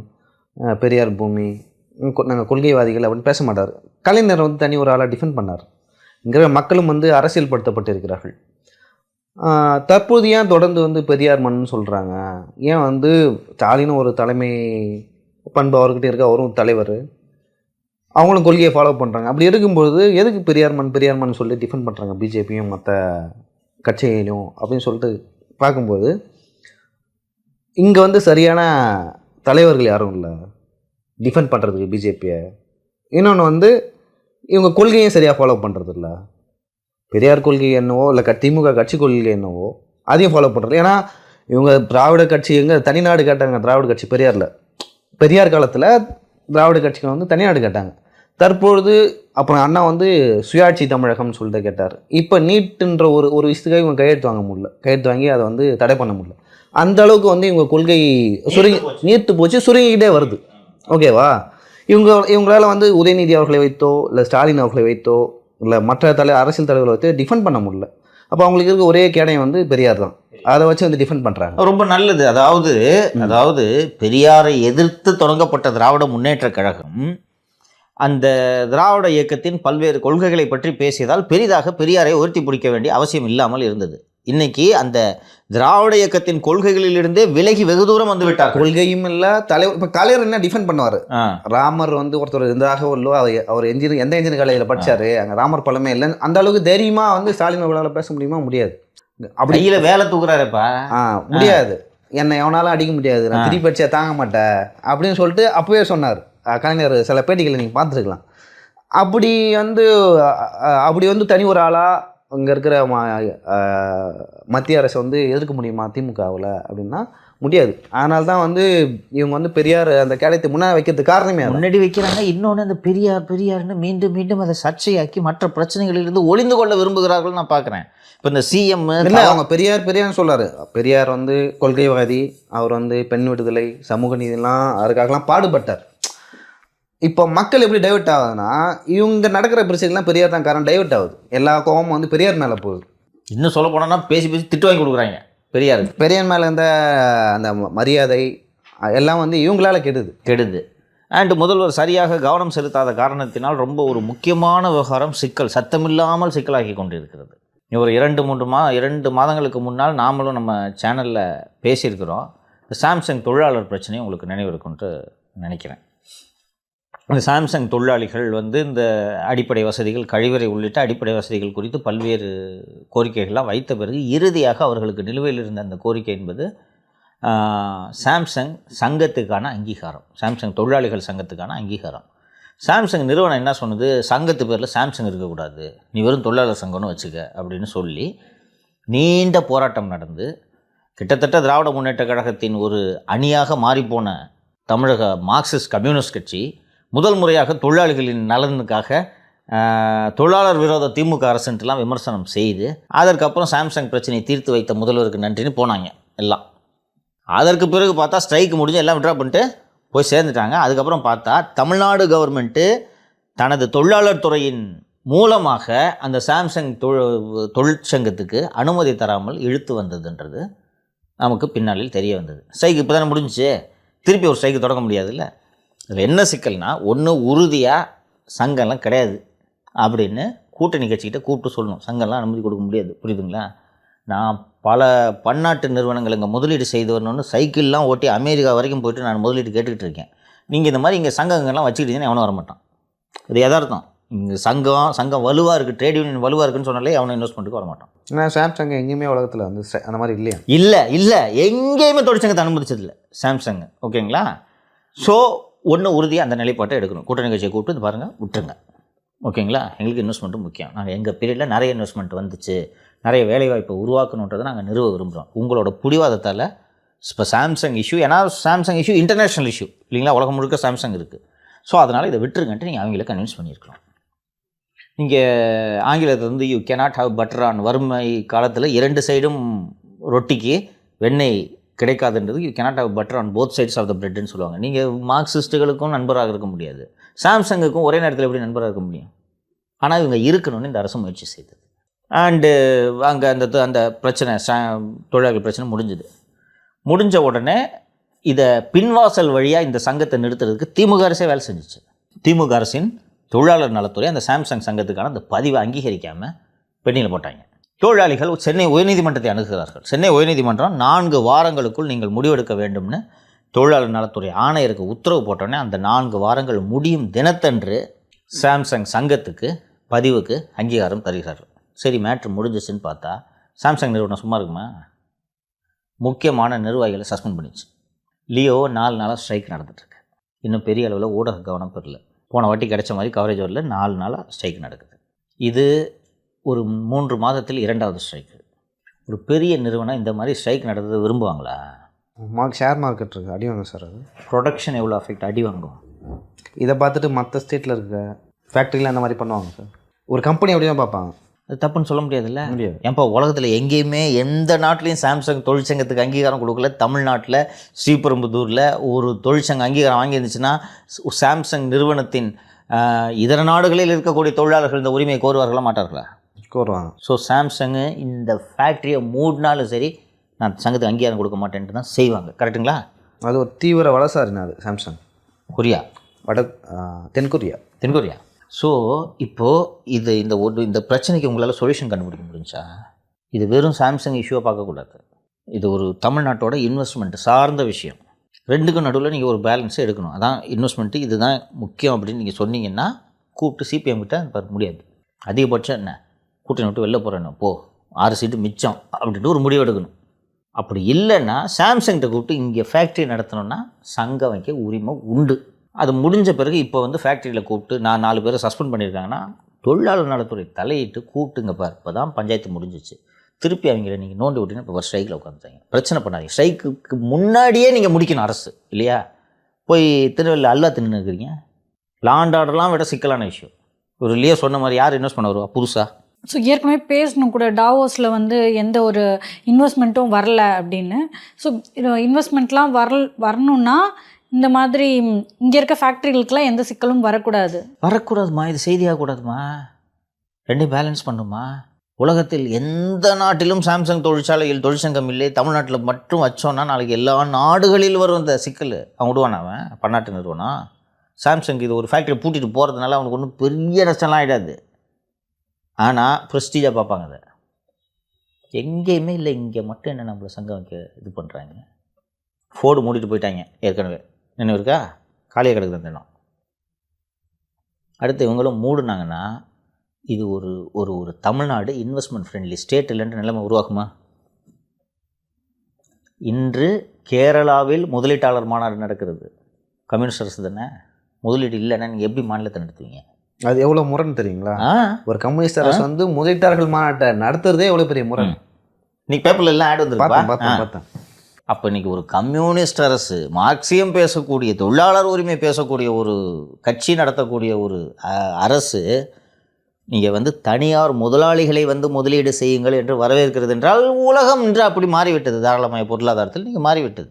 பெரியார் பூமி, நாங்கள் கொள்கைவாதிகள் அப்படின்னு பேச மாட்டார். கலைஞர் வந்து தனி ஒரு ஆளாக டிஃபெண்ட் பண்ணார். இங்கே மக்களும் வந்து அரசியல்படுத்தப்பட்டிருக்கிறார்கள். தற்போது ஏன் தொடர்ந்து வந்து பெரியார் மண்னு சொல்கிறாங்க? ஏன் வந்து ஸ்டாலினும் ஒரு தலைமை பண்பு அவர்கிட்ட இருக்க, அவரும் தலைவர், அவங்களும் கொள்கையை ஃபாலோ பண்ணுறாங்க. அப்படி இருக்கும்பொழுது எதுக்கு பெரியார் மண் சொல்லி டிஃபெண்ட் பண்ணுறாங்க பிஜேபியும் மற்ற கட்சியிலும் அப்படின்னு சொல்லிட்டு பார்க்கும்போது இங்கே வந்து சரியான தலைவர்கள் யாரும் இல்லை டிஃபெண்ட் பண்ணுறதுக்கு பிஜேபியை. இன்னொன்று வந்து இவங்க கொள்கையும் சரியாக ஃபாலோ பண்ணுறது இல்லை. பெரியார் கொள்கை என்னவோ இல்லை திமுக கட்சி கொள்கை என்னவோ அதையும் ஃபாலோ பண்ணுறது. ஏன்னா இவங்க திராவிட கட்சி எங்கே தனிநாடு கேட்டாங்க. திராவிட கட்சி பெரியார் காலத்தில் திராவிட கட்சிகள் வந்து தனிநாடு கேட்டாங்க. தற்பொழுது அப்புறம் அண்ணா வந்து சுயாட்சி தமிழகம்னு சொல்லிட்டு கேட்டார். இப்போ நீட்டுன்ற ஒரு விஷயத்துக்காக இவங்க கையெழுத்து வாங்கி அதை வந்து தடை பண்ண முடியல. அந்த அளவுக்கு வந்து இவங்க கொள்கை நீர்த்து போச்சு, சுருங்கிக்கிட்டே வருது. ஓகேவா? இவங்களால வந்து உதயநிதி அவர்களை வைத்தோ இல்லை ஸ்டாலின் அவர்களை வைத்தோ இல்லை மற்ற அரசியல் தலைவர்களை வைத்து டிஃபெண்ட் பண்ண முடியல. அப்போ அவங்களுக்கு இருக்க ஒரே கேடயம் வந்து பெரியார் தான். அதை வச்சு வந்து டிஃபெண்ட் பண்ணுறாங்க. ரொம்ப நல்லது. அதாவது பெரியாரை எதிர்த்து தொடங்கப்பட்ட திராவிட முன்னேற்ற கழகம் அந்த திராவிட இயக்கத்தின் பல்வேறு கொள்கைகளை பற்றி பேசியதால் பெரிதாக பெரியாரை உயர்த்தி பிடிக்க வேண்டிய அவசியம் இல்லாமல் இருந்தது. இன்னைக்கு அந்த திராவிட இயக்கத்தின் கொள்கைகளிலிருந்தே விலகி வெகு தூரம் வந்து விட்டார். கொள்கையும் இல்லை, தலைவர். இப்போ தலைவர் என்ன டிஃபெண்ட் பண்ணுவார்? ராமர் வந்து ஒருத்தர் இருந்தாக அவர் எந்த இன்ஜின் காலேஜில் படித்தார், அங்கே ராமர் பழமே இல்லை. அந்த அளவுக்கு தைரியமாக வந்து ஸ்டாலின் அவர்களால் பேச முடியுமா? முடியாது. அப்படி இல்லை, வேலை தூக்குறாருப்பா. முடியாது, என்னை எவனாலும் அடிக்க முடியாது, நான் திருப்பி அடிச்சா தாங்க மாட்டேன் அப்படின்னு சொல்லிட்டு அப்போவே சொன்னார் கலைஞர். சில பேட்டிகளை நீங்கள் பார்த்துருக்கலாம். அப்படி வந்து தனி ஒரு ஆளாக இங்கே இருக்கிற மத்திய அரசை வந்து எதிர்க்க முடியுமா திமுகவில் அப்படின்னா முடியாது. அதனால தான் வந்து இவங்க வந்து பெரியார் அந்த கேடயத்தை முன்னாடி வைக்கிறதுக்கு காரணமே முன்னாடி வைக்கிறாங்க. இன்னொன்று அந்த பெரியார்னு மீண்டும் மீண்டும் அதை சர்ச்சையாக்கி மற்ற பிரச்சனைகளிலிருந்து ஒளிந்து கொள்ள விரும்புகிறார்கள் நான் பார்க்குறேன். இப்போ இந்த சிஎம் இல்லை, அவங்க பெரியார்னு சொல்கிறாரு. பெரியார் வந்து கொள்கைவாதி, அவர் வந்து பெண் விடுதலை, சமூக நீதிலாம் அதுக்காகலாம் பாடுபட்டார். இப்போ மக்கள் எப்படி டைவெர்ட் ஆகுதுன்னா இவங்க நடக்கிற பிரச்சனைலாம் பெரியார் தான் காரணம். டைவெர்ட் ஆகுது, எல்லா கோபமும் வந்து பெரியார் மேலே போகுது. இன்னும் சொல்ல போனோன்னா பேசி திட்டு வாங்கி கொடுக்குறாங்க பெரியார் மேலே இருந்த அந்த மரியாதை எல்லாம் வந்து இவங்களால கெடுது. அண்டு முதல்வர் சரியாக கவனம் செலுத்தாத காரணத்தினால் ரொம்ப ஒரு முக்கியமான விவகாரம் சத்தமில்லாமல் சிக்கலாக்கி கொண்டிருக்கிறது. ஒரு 2 மாதங்களுக்கு முன்னால் நாமளும் நம்ம சேனலில் பேசியிருக்கிறோம். சாம்சங் தொழிலாளர் பிரச்சனையும் உங்களுக்கு நினைவு இருக்குன்ட்டு நினைக்கிறேன். இந்த சாம்சங் தொழிலாளிகள் வந்து இந்த அடிப்படை வசதிகள், கழிவறை உள்ளிட்ட அடிப்படை வசதிகள் குறித்து பல்வேறு கோரிக்கைகள்லாம் வைத்த பிறகு இறுதியாக அவர்களுக்கு நிலுவையில் இருந்த அந்த கோரிக்கை என்பது சாம்சங் சங்கத்துக்கான அங்கீகாரம், சாம்சங் தொழிலாளிகள் சங்கத்துக்கான அங்கீகாரம். சாம்சங் நிறுவனம் என்ன சொன்னது? சங்கத்து பேரில் சாம்சங் இருக்கக்கூடாது, நீ வெறும் தொழிலாளர் சங்கம்னு வச்சுக்க அப்படின்னு சொல்லி நீண்ட போராட்டம் நடந்து கிட்டத்தட்ட திராவிட முன்னேற்ற கழகத்தின் ஒரு அணியாக மாறிப்போன தமிழக மார்க்சிஸ்ட் கம்யூனிஸ்ட் கட்சி முதல் முறையாக தொழிலாளிகளின் நலனுக்காக தொழிலாளர் விரோத திமுக அரசுன்ட்டுலாம் விமர்சனம் செய்து அதற்கப்புறம் சாம்சங் பிரச்சனையை தீர்த்து வைத்த முதல்வருக்கு நன்றின்னு போனாங்க எல்லாம். அதற்கு பிறகு பார்த்தா ஸ்ட்ரைக் முடிஞ்சு எல்லாம் விட்ரா பண்ணிட்டு போய் சேர்ந்துட்டாங்க. அதுக்கப்புறம் பார்த்தா தமிழ்நாடு கவர்மெண்ட்டு தனது தொழிலாளர் துறையின் மூலமாக அந்த சாம்சங் தொழிற்சங்கத்துக்கு அனுமதி தராமல் இழுத்து வந்ததுன்றது நமக்கு பின்னாளில் தெரிய வந்தது. ஸ்ட்ரைக் இப்போ தானே முடிஞ்சிச்சு, திருப்பி ஒரு ஸ்ட்ரைக்கு தொடங்க முடியாதுல்ல. இதில் என்ன சிக்கல்னா, ஒன்று உறுதியாக சங்கம்லாம் கிடையாது அப்படின்னு கூட்டணி கட்சிக்கிட்ட கூப்பிட்டு சொல்லணும். சங்கம்லாம் அனுமதி கொடுக்க முடியாது, புரியுதுங்களா? நான் பல பன்னாட்டு நிறுவனங்கள் இங்கே முதலீடு செய்து வரணும்னு சைக்கிள்லாம் ஓட்டி அமெரிக்கா வரைக்கும் போய்ட்டு நான் முதலீடு கேட்டுக்கிட்டு இருக்கேன். நீங்கள் இந்த மாதிரி இங்கே சங்கங்கள்லாம் வச்சுக்கிட்டீங்கன்னா எவனும் வரமாட்டான். இது யதார்த்தம். இங்கே சங்கம் வலுவாக இருக்குது, ட்ரேட் யூனியன் வலுவாக இருக்குன்னு சொன்னாலே அவனை இன்வெஸ்ட்மெண்ட்டுக்கு வர மாட்டான். ஏன்னா சாம்சங் எங்கேயுமே உலகத்தில் வந்து அந்த மாதிரி இல்லையா? இல்லை எங்கேயுமே தொழிற்சங்கத்தை அனுமதிச்சதில்லை சாம்சங். ஓகேங்களா? ஸோ ஒன்று உறுதியாக அந்த நிலைப்பாட்டை எடுக்கணும். கூட்டணி கட்சியை கூப்பிட்டு இது பாருங்கள் விட்டுருங்க. ஓகேங்களா? எங்களுக்கு இன்வெஸ்ட்மெண்ட்டும் முக்கியம். நாங்கள் எங்கள் பீரியடில் நிறைய இன்வெஸ்ட்மெண்ட் வந்துச்சு, நிறைய வேலைவாய்ப்பை உருவாக்கணுன்றதை நாங்கள் நிறுவ விரும்புகிறோம். உங்களோட பிடிவாதத்தால் இப்போ சாம்சங் இஷ்யூ, ஏன்னா சாம்சங் இஷ்யூ இன்டர்நேஷ்னல் இஷ்யூ இல்லைங்களா? உலகம் முழுக்க சாம்சங் இருக்குது. ஸோ அதனால் இதை விட்டுருங்கன்ட்டு நீங்கள் அவங்கள கன்வின்ஸ் பண்ணியிருக்கலாம். நீங்கள் ஆங்கிலத்தில் வந்து you cannot have butter on, வறுமை காலத்தில் 2 சைடும் ரொட்டிக்கு வெண்ணெய் கிடைக்காதுன்றது you cannot have butter on both sides of the பிரெட்னு சொல்லுவாங்க. நீங்கள் மார்க்சிஸ்ட்டுகளுக்கும் நண்பராக இருக்க முடியாது, சாம்சங்குக்கும் ஒரே நேரத்தில் எப்படி நண்பராக இருக்க முடியும்? ஆனால் இவங்க இருக்கணும்னு இந்த அரசு முயற்சி செய்தது. அண்டு அங்கே அந்த பிரச்சனை தொழிலாளர்கள் பிரச்சனை முடிஞ்ச உடனே இதை பின்வாசல் வழியாக இந்த சங்கத்தை நிறுத்துறதுக்கு திமுக அரசே வேலை செஞ்சிச்சு. திமுக அரசின் தொழிலாளர் நலத்துறை அந்த சாம்சங் சங்கத்துக்கான அந்த பதிவை அங்கீகரிக்காமல் பெண்டிங்கில் போட்டாங்க. தொழிலாளிகள் சென்னை உயர்நீதிமன்றத்தை அணுகுகிறார்கள். சென்னை உயர்நீதிமன்றம் 4 வாரங்களுக்குள் நீங்கள் முடிவெடுக்க வேண்டும்னு தொழிலாளர் நலத்துறை ஆணையருக்கு உத்தரவு போட்டோன்னே அந்த 4 வாரங்கள் முடியும் தினத்தன்று சாம்சங் சங்கத்துக்கு பதிவுக்கு அங்கீகாரம் தருகிறார்கள். சரி, மேட்ரு முடிஞ்சிச்சுன்னு பார்த்தா சாம்சங் நிறுவனம் சும்மா இருக்குமா? முக்கியமான நிர்வாகிகளை சஸ்பெண்ட் பண்ணிச்சு. லியோ 4 நாளாக ஸ்ட்ரைக் நடந்துட்டுருக்கு. இன்னும் பெரிய அளவில் ஊடக கவனம் பெறல. போன வாட்டி கிடைச்ச மாதிரி கவரேஜ் வரல. 4 நாளாக ஸ்ட்ரைக் நடக்குது. இது ஒரு 3 மாதத்தில் 2வது ஸ்ட்ரைக்கு. ஒரு பெரிய நிறுவனம் இந்த மாதிரி ஸ்ட்ரைக் நடந்தது விரும்புவாங்களா? ஷேர் மார்க்கெட் இருக்குது, அடி வாங்க சார். அது ப்ரொடக்ஷன் எவ்வளோ அஃபெக்ட் அடி வாங்கும். இதை பார்த்துட்டு மற்ற ஸ்டேட்டில் இருக்க ஃபேக்ட்ரியில் அந்த மாதிரி பண்ணுவாங்க சார். ஒரு கம்பெனி அப்படி தான் பார்ப்பாங்க. அது தப்புன்னு சொல்ல முடியாதுல்ல. முடியாது. ஏன்ப்பா உலகத்தில் எங்கேயுமே எந்த நாட்டிலையும் சாம்சங் தொழிற்சங்கத்துக்கு அங்கீகாரம் கொடுக்கல. தமிழ்நாட்டில் ஸ்ரீபெரும்புதூரில் ஒரு தொழிற்சங்க அங்கீகாரம் வாங்கியிருந்துச்சுன்னா சாம்சங் நிறுவனத்தின் இதர நாடுகளில் இருக்கக்கூடிய தொழிலாளர்கள் இந்த உரிமையை கோருவார்களா மாட்டார்களா? கோருவாங்க. ஸோ சாம்சங்கு இந்த ஃபேக்ட்ரியை மூடினாலும் சரி நான் சங்கத்துக்கு அங்கீகாரம் கொடுக்க மாட்டேன்ட்டு தான் செய்வாங்க. கரெக்டுங்களா? அது ஒரு தீவிர வலசாரி நாடு சாம்சங். கொரியா, தென்கொரியா. ஸோ இப்போது இந்த பிரச்சனைக்கு உங்களால் சொல்யூஷன் கண்டுபிடிக்க முடிஞ்சா? இது வெறும் சாம்சங் இஷ்யூவை பார்க்கக்கூடாது. இது ஒரு தமிழ்நாட்டோட இன்வெஸ்ட்மெண்ட் சார்ந்த விஷயம். 2க்கும் நடுவில் நீங்கள் ஒரு பேலன்ஸை எடுக்கணும். அதான் இன்வெஸ்ட்மெண்ட்டு இதுதான் முக்கியம் அப்படின்னு நீங்கள் சொன்னீங்கன்னா கூப்பிட்டு சிபிஎம் கிட்ட முடியாது. அதிகபட்சம் என்ன, கூட்டணி விட்டு வெளில போகிறேன்னு போ, 6 சீட்டு மிச்சம் அப்படின்ட்டு ஒரு முடிவு எடுக்கணும். அப்படி இல்லைன்னா சாம்சங்கிட்ட கூப்பிட்டு இங்கே ஃபேக்ட்ரி நடத்தணும்னா சங்கம் வைக்க உரிமை உண்டு. அது முடிஞ்ச பிறகு இப்போ ஃபேக்ட்ரியில் கூப்பிட்டு நான் 4 பேரை சஸ்பெண்ட் பண்ணியிருக்காங்கன்னா தொழிலாளர் நலத்துறை தலையிட்டு கூப்பிட்டுங்க பார். இப்போ தான் பஞ்சாயத்து முடிஞ்சிச்சு. திருப்பி அவங்கள நீங்கள் நோண்டி விட்டீங்கன்னா இப்போ ஸ்ட்ரைக்கில் உட்காந்துட்டாங்க. பிரச்சனை பண்ணாதீங்க. ஸ்ட்ரைக்கு முன்னாடியே நீங்கள் முடிக்கணும் அரசு இல்லையா? போய் திருநெல்வேலி அல்லா தின்னு இருக்கிறீங்க. லாண்ட் ஆர்டர்லாம் விட சிக்கலான விஷயம். ஒரு லியோ சொன்ன மாதிரி யார் இன்வெஸ்ட் பண்ண வருவா புதுசாக? ஸோ ஏற்கனவே பேசணும் கூட, டாவோஸில் எந்த ஒரு இன்வெஸ்ட்மெண்ட்டும் வரல அப்படின்னு. ஸோ இன்வெஸ்ட்மெண்ட்லாம் வரணுன்னா இந்த மாதிரி இங்கே இருக்க ஃபேக்ட்ரிகளுக்கெல்லாம் எந்த சிக்கலும் வரக்கூடாதுமா. இது செய்தியாகக்கூடாதுமா. 2 பேலன்ஸ் பண்ணுமா. உலகத்தில் எந்த நாட்டிலும் சாம்சங் தொழிற்சாலையில் தொழிற்சங்கம் இல்லை. தமிழ்நாட்டில் மட்டும் வச்சோன்னா நாளைக்கு எல்லா நாடுகளில் வரும் இந்த சிக்கல். அவன் விடுவான், அவன் பன்னாட்டு நிறுவனம். சாம்சங் இது ஒரு ஃபேக்ட்ரி பூட்டிட்டு போகிறதுனால அவனுக்கு ஒன்றும் பெரிய நஷ்டம்லாம் ஆகிடாது. ஆனால் ப்ரெஸ்டீஜாக பார்ப்பாங்க. அதை எங்கேயுமே இல்லை, இங்கே மட்டும் என்ன நம்மளை சங்கம் வைக்க இது பண்ணுறாங்க. ஃபோர்டு மூடிட்டு போயிட்டாங்க ஏற்கனவே, நினைவு இருக்கா? காலியாக கிடக்குது அந்த இடம். அடுத்து இவங்களும் மூடுனாங்கன்னா இது ஒரு ஒரு தமிழ்நாடு இன்வெஸ்ட்மெண்ட் ஃப்ரெண்ட்லி ஸ்டேட் இல்லைன்ற நிலைமை உருவாகுமா? இன்று கேரளாவில் முதலீட்டாளர் மாநாடு நடக்கிறது. கம்யூனிஸ்ட் அரசு தானே, முதலீடு இல்லைன்னா நீங்கள் எப்படி மாநிலத்தை நடத்துவீங்க? அது எவ்வளோ முரண் தெரியுங்களா? ஒரு கம்யூனிஸ்ட் அரசு முதலீட்டாளர்கள் மாநாட்டை நடத்துறதே எவ்வளோ பெரிய முரண். இன்னைக்கு பேப்பர்ல எல்லாம் ஆட் வந்துருக்கு. பார்த்தேன். அப்போ இன்றைக்கி ஒரு கம்யூனிஸ்ட் அரசு, மார்க்சியம் பேசக்கூடிய, தொழிலாளர் உரிமை பேசக்கூடிய ஒரு கட்சி நடத்தக்கூடிய ஒரு அரசு நீங்கள் தனியார் முதலாளிகளை முதலீடு செய்யுங்கள் என்று வரவேற்கிறது என்றால் உலகம் என்று அப்படி மாறிவிட்டது. தாராளமய பொருளாதாரத்தில் நீங்கள் மாறிவிட்டது.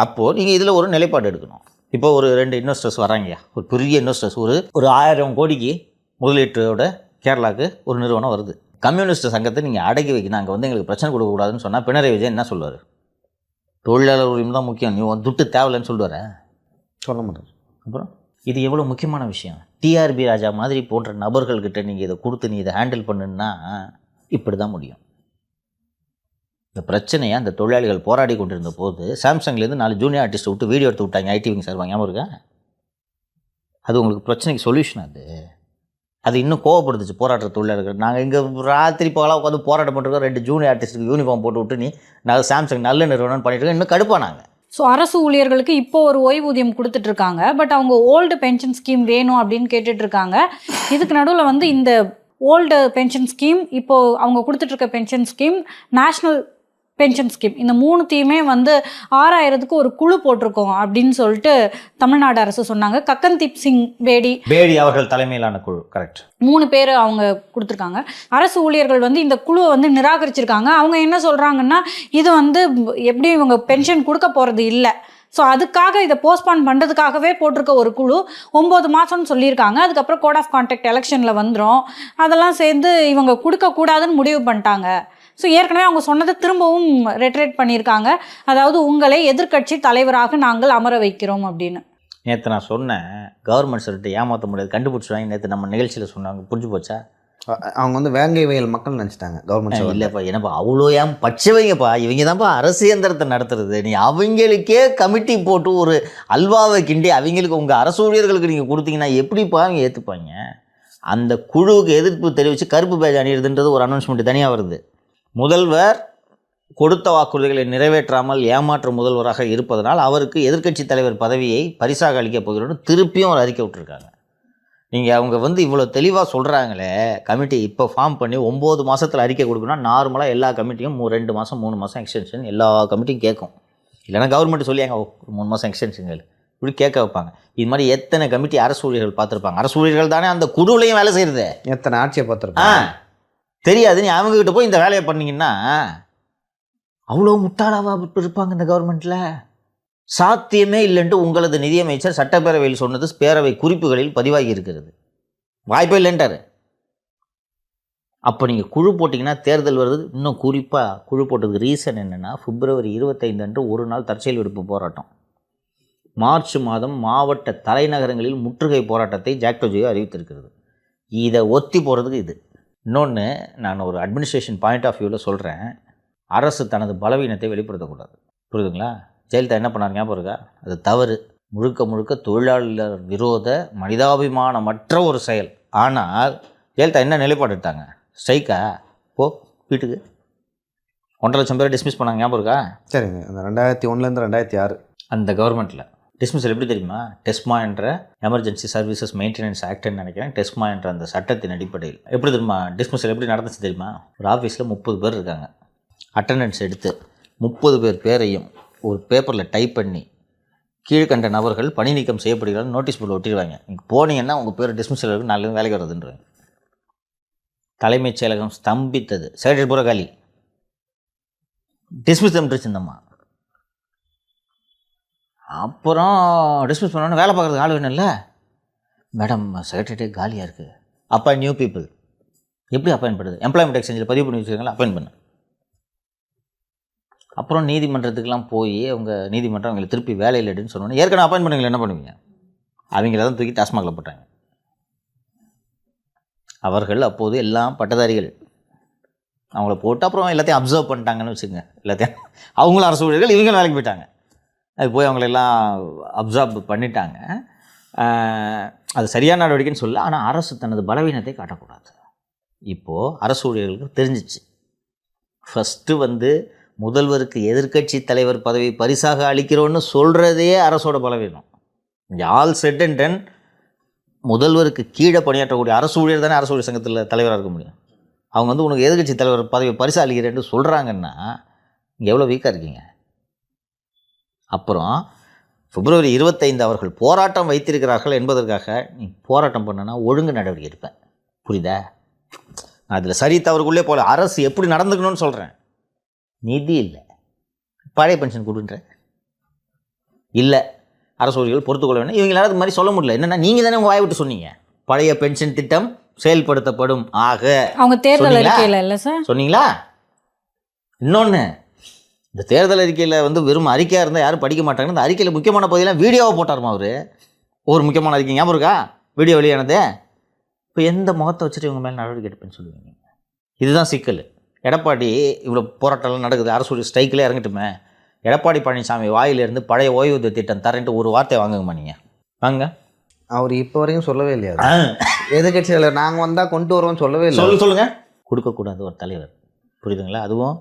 அப்போது நீங்கள் இதில் ஒரு நிலைப்பாடு எடுக்கணும். இப்போ ஒரு 2 இன்வெஸ்டர்ஸ் வராங்கயா, ஒரு பெரிய இன்வெஸ்டர்ஸ், ஒரு 1000 கோடிக்கு முதலீட்டோட கேரளாவுக்கு ஒரு நிறுவனம் வருது. கம்யூனிஸ்ட் சங்கத்தை நீங்கள் அடக்கி வைக்கணும், அங்கே எங்களுக்கு பிரச்சனை கொடுக்கக்கூடாதுன்னு சொன்னால் பினராயி விஜயன் என்ன சொல்லுவார்? தொழிலாளர் உரிமை தான் முக்கியம், நீ துட்டு தேவையில்லைன்னு சொல்லுவார? சொல்ல மாட்டார். அப்புறம் இது எவ்வளோ முக்கியமான விஷயம். டிஆர்பி ராஜா மாதிரி போன்ற நபர்கள்கிட்ட நீங்கள் இதை கொடுத்து நீ இதை ஹேண்டில் பண்ணுன்னா இப்படி தான் முடியும். இந்த பிரச்சனையை அந்த தொழிலாளிகள் போராடி கொண்டிருந்த போது சாம்சங்லேருந்து 4 ஜூனியர் ஆர்டிஸ்ட்டை விட்டு வீடியோ எடுத்து விட்டாங்க. ஐடிவிங் சார் வாங்காமல் இருக்கா? அது உங்களுக்கு பிரச்சனைக்கு சொல்யூஷன். அது அது இன்னும் கோவப்படுத்துச்சு போராட்ட தொழிலாளர்கள். நாங்கள் இங்கே ராத்திரி பகலாக உட்காந்து போராட்டம் பண்ணிருக்கோம், 2 ஜூனியர் ஆர்டிஸ்ட்டுக்கு யூனிஃபார்ம் போட்டு விட்டு நீ நாங்கள் சாம்சங் நல்ல நிறுவனம் பண்ணிட்டு இருக்கோம், இன்னும் கடுப்பானாங்க. ஸோ அரசு ஊழியர்களுக்கு இப்போ ஒரு ஓய்வூதியம் கொடுத்துட்டு இருக்காங்க. பட் அவங்க ஓல்டு பென்ஷன் ஸ்கீம் வேணும் அப்படின்னு கேட்டுட்டு இருக்காங்க. இதுக்கு நடுவில் வந்து இந்த ஓல்டு பென்ஷன் ஸ்கீம், இப்போ அவங்க கொடுத்துட்டு இருக்க pension scheme, national pension scheme, இந்த 3த்தையுமே வந்து 6000க்கு ஒரு குழு போட்டிருக்கோம் அப்படின்னு சொல்லிட்டு தமிழ்நாடு அரசு சொன்னாங்க. கக்கன்தீப் சிங் பேடி அவர்கள் தலைமையிலான குழு, கரெக்ட், 3 பேர் அவங்க கொடுத்துருக்காங்க. அரசு ஊழியர்கள் வந்து இந்த குழுவை வந்து நிராகரிச்சிருக்காங்க. அவங்க என்ன சொல்கிறாங்கன்னா, இது வந்து எப்படி இவங்க பென்ஷன் கொடுக்க போகிறது இல்லை, ஸோ அதுக்காக இதை போஸ்ட்பான் பண்ணுறதுக்காகவே போட்டிருக்க ஒரு குழு 9 மாதம்னு சொல்லியிருக்காங்க. அதுக்கப்புறம் கோட் ஆஃப் கான்டாக்ட் எலெக்ஷனில் வந்துடும், அதெல்லாம் சேர்ந்து இவங்க கொடுக்கக்கூடாதுன்னு முடிவு பண்ணிட்டாங்க. ஸோ ஏற்கனவே அவங்க சொன்னதை திரும்பவும் ரெட்ரேட் பண்ணியிருக்காங்க. அதாவது உங்களை எதிர்க்கட்சி தலைவராக நாங்கள் அமர வைக்கிறோம் அப்படின்னு. நேற்று நான் சொன்னேன், கவர்மெண்ட் சொல்லிட்டு ஏமாற்ற முடியாது, கண்டுபிடிச்சிடுவாங்க. நேற்று நம்ம நிகழ்ச்சியில் சொன்னாங்க, புரிஞ்சு போச்சா? அவங்க வந்து வேங்கை வயல் மக்கள் நினச்சிட்டாங்க கவர்மெண்ட். இல்லைப்பா, என்னப்பா அவ்வளோ ஏன் பச்சைவைங்கப்பா, இவங்க தான்ப்பா அரசு இயந்திரத்தை நடத்துறது. நீ அவங்களுக்கே கமிட்டி போட்டு ஒரு அல்வாவை கிண்டி அவங்களுக்கு உங்கள் அரசு ஊழியர்களுக்கு நீங்கள் கொடுத்தீங்கன்னா எப்படிப்பா அவங்க ஏற்றுப்பாங்க? அந்த குழுவுக்கு எதிர்ப்பு தெரிவித்து கருப்பு பேஜ் அணியிறதுன்றது ஒரு அனௌன்ஸ்மெண்ட் தனியாக வருது. முதல்வர் கொடுத்த வாக்குறுதிகளை நிறைவேற்றாமல் ஏமாற்று முதல்வராக இருப்பதனால் அவருக்கு எதிர்க்கட்சி தலைவர் பதவியை பரிசாக அளிக்கப் போகிறோன்னு திருப்பியும் ஒரு அறிக்கை விட்டுருக்காங்க. நீங்கள் அவங்க வந்து இவ்வளோ தெளிவாக சொல்கிறாங்களே, கமிட்டி இப்போ ஃபார்ம் பண்ணி 9 மாதத்தில் அறிக்கை கொடுக்கணும்னா நார்மலாக எல்லா கமிட்டியும் 2 மாதம் 3 மாதம் எக்ஸ்டென்ஷன் எல்லா கமிட்டியும் கேட்கும். இல்லைனா கவர்மெண்ட் சொல்லியாங்க 3 மாதம் எக்ஸ்டென்ஷன்கள் இப்படி கேட்க வைப்பாங்க. இது மாதிரி எத்தனை கமிட்டி அரசு ஊழியர்கள் பார்த்துருப்பாங்க. அரசு ஊழியர்கள் தானே அந்த குழுவிலையும் வேலை செய்கிறது. எத்தனை ஆட்சியை பார்த்துருப்பாங்க தெரியாது. நீ அவங்ககிட்ட போய் இந்த வேலையை பண்ணிங்கன்னா அவ்வளோ முட்டாளாவா இருப்பாங்க இந்த கவர்மெண்ட்டில்? சாத்தியமே இல்லைன்ட்டு உங்களது நிதியமைச்சர் சட்டப்பேரவையில் சொன்னது பேரவை குறிப்புகளில் பதிவாகி இருக்கிறது. வாய்ப்பே இல்லைன்ட்டார். அப்போ நீங்கள் குழு போட்டிங்கன்னா தேர்தல் வருது. இன்னும் குறிப்பாக குழு போட்டதுக்கு ரீசன் என்னென்னா, பிப்ரவரி 25 அன்று ஒரு நாள் தற்செயல் விடுப்பு போராட்டம், மார்ச் மாதம் மாவட்ட தலைநகரங்களில் முற்றுகை போராட்டத்தை ஜாக்டோஜியோ அறிவித்திருக்கிறது. இதை ஒத்தி போகிறதுக்கு இது. இன்னொன்று, நான் ஒரு அட்மினிஸ்ட்ரேஷன் பாயிண்ட் ஆஃப் வியூவில் சொல்கிறேன், அரசு தனது பலவீனத்தை வெளிப்படுத்தக்கூடாது. புரியுதுங்களா? ஜெயலலிதா என்ன பண்ணார் ஞாபகம் இருக்கா? அது தவறு. முழுக்க முழுக்க தொழிலாளர் விரோத மனிதாபிமானமற்ற ஒரு செயல். ஆனால் ஜெயலலிதா என்ன நிலைப்பாடு எடுத்தாங்க? ஸ்ட்ரைக்கா? போ வீட்டுக்கு. 1.5 லட்சம் பேரை டிஸ்மிஸ் பண்ணாங்க ஞாபகம் இருக்கா? சரிங்க. அந்த 2001 2006 அந்த கவர்மெண்ட்டில் டிஸ்மிஸல் எப்படி தெரியுமா? டெஸ்மா என்ற எமர்ஜென்சி சர்வீசஸ் மெயின்டெனன்ஸ் ஆக்ட்னு நினைக்கிறேன். டெஸ்மா என்ற அந்த சட்டத்தின் அடிப்படையில் எப்படி தெரியுமா டிஸ்மிஸல் எப்படி நடந்துச்சு தெரியுமா? ஒரு ஆஃபீஸில் 30 பேர் இருக்காங்க. அட்டண்டன்ஸ் எடுத்து 30 பேரையும் ஒரு பேப்பரில் டைப் பண்ணி கீழ்கண்ட நபர்கள் பணி நீக்கம் செய்யப்படுகிறார்கள் நோட்டீஸ் போர்டு ஒட்டிடுவாங்க. நீங்கள் போனீங்கன்னா உங்கள் பேர் டிஸ்மிஸல் இருக்குது, நாலு வேலைக்கு வருதுன்றாங்க. தலைமைச் செயலகம் ஸ்தம்பித்தது. செக்ரட்டரி பூரா காலி. டிஸ்மிஸ் தம்பிச்சிருந்தம்மா. அப்புறம் டிஸ்மிஸ் பண்ணோன்னு வேலை பார்க்குறதுக்கு ஆள் வேணும்ல. மேடம் செக்ரட்டரியே காலியாக இருக்குது, அப்பாயிண்ட் நியூ பீப்புள். எப்படி அப்பாயிண்ட் பண்ணுறது? எம்ப்ளாய்மெண்ட் எக்ஸ்சேஞ்சில் பதிவு பண்ணி வச்சுருக்காங்களா, அப்பாயிண்ட் பண்ணு. அப்புறம் நீதிமன்றத்துக்கெலாம் போய் அவங்க நீதிமன்றம் அவங்களை திருப்பி வேலையில் எடுன்னு சொன்னோன்னே, ஏற்கனவே அப்பாயிண்ட் பண்ணுங்களா என்ன பண்ணுவீங்க? அவங்கள தான் தூக்கி டாஸ்மாகில் போட்டாங்க. அவர்கள் அப்போது எல்லாம் பட்டதாரிகள். அவங்கள போட்டு அப்புறம் எல்லாத்தையும் அப்சர்வ் பண்ணிட்டாங்கன்னு வச்சுக்கோங்க. எல்லாத்தையும் அவங்களும் அரசு ஊழியர்கள், இவங்களும் வேலைக்கு போயிட்டாங்க. அது போய் அவங்களெல்லாம் அப்சர்வ் பண்ணிட்டாங்க. அது சரியான நடவடிக்கைன்னு சொல்ல. ஆனால் அரசு தனது பலவீனத்தை காட்டக்கூடாது. இப்போது அரசு ஊழியர்களுக்கு தெரிஞ்சிச்சு. ஃபஸ்ட்டு வந்து முதல்வருக்கு எதிர்க்கட்சி தலைவர் பதவி பரிசாக அளிக்கிறோன்னு சொல்கிறதே அரசோட பலவீனம். ஆல் செட் அண்ட் டன் முதல்வருக்கு கீழே பணியாற்றக்கூடிய அரசு ஊழியர் தானே அரசு ஊழியர் சங்கத்தில் தலைவராக இருக்க முடியும். அவங்க வந்து உனக்கு எதிர்க்கட்சி தலைவர் பதவி பரிசாக அளிக்கிறேன்னு சொல்கிறாங்கன்னா இங்கே எவ்வளோ வீக்காக இருக்கீங்க. அப்புறம் பிப்ரவரி 25 அவர்கள் போராட்டம் வைத்திருக்கிறார்கள் என்பதற்காக நீ போராட்டம் பண்ணனா ஒழுங்கு நடவடிக்கை எடுப்பேன். புரியுதா? நான் அதில் சரி தவறுக்குள்ளே போகல. அரசு எப்படி நடந்துக்கணும்னு சொல்கிறேன். நிதி இல்லை, பழைய பென்ஷன் கொடுன்ற இல்லை, அரசு ஊழியர்கள் பொறுத்துக்கொள்ள வேணும். இவங்களால அது மாதிரி சொல்ல முடியல. என்னென்னா நீங்கள் தானே உங்கள் வாய் விட்டு சொன்னீங்க பழைய பென்ஷன் திட்டம் செயல்படுத்தப்படும் ஆக. அவங்க தேர்தல் அறிக்கையில் இல்லை சார் சொன்னீங்களா? இன்னொன்று, இந்த தேர்தல் அறிக்கையில் வந்து வெறும் அறிக்கையாக இருந்தால் யாரும் படிக்க மாட்டாங்க. இந்த அறிக்கையில் முக்கியமான பகுதியெல்லாம் வீடியோவை போட்டாருமா அவர். ஒரு முக்கியமான அறிக்கை ஞாபகம் இருக்கா? வீடியோ வெளியானது. இப்போ எந்த முகத்தை வச்சுட்டு இவங்க மேலே நடவடிக்கை எடுப்பேன்னு சொல்லுவீங்க? இதுதான் சிக்கல். எடப்பாடி இவ்வளோ போராட்டம்லாம் நடக்குது, அரசு ஸ்ட்ரைக்கில் இறங்கட்டுமே. எடப்பாடி பழனிசாமி வாயிலிருந்து பழைய ஓய்வூதிய திட்டம் தரேன்ட்டு ஒரு வார்த்தை வாங்குங்கம்மா. நீங்கள் வாங்க. அவர் இப்போ வரையும் சொல்லவே இல்லையா? எதிர்கட்சியாளர் நாங்கள் வந்தால் கொண்டு வரோம்னு சொல்லவே இல்லை. சொல்லுங்க. கொடுக்கக்கூடாது ஒரு தலைவர், புரியுதுங்களா? அதுவும்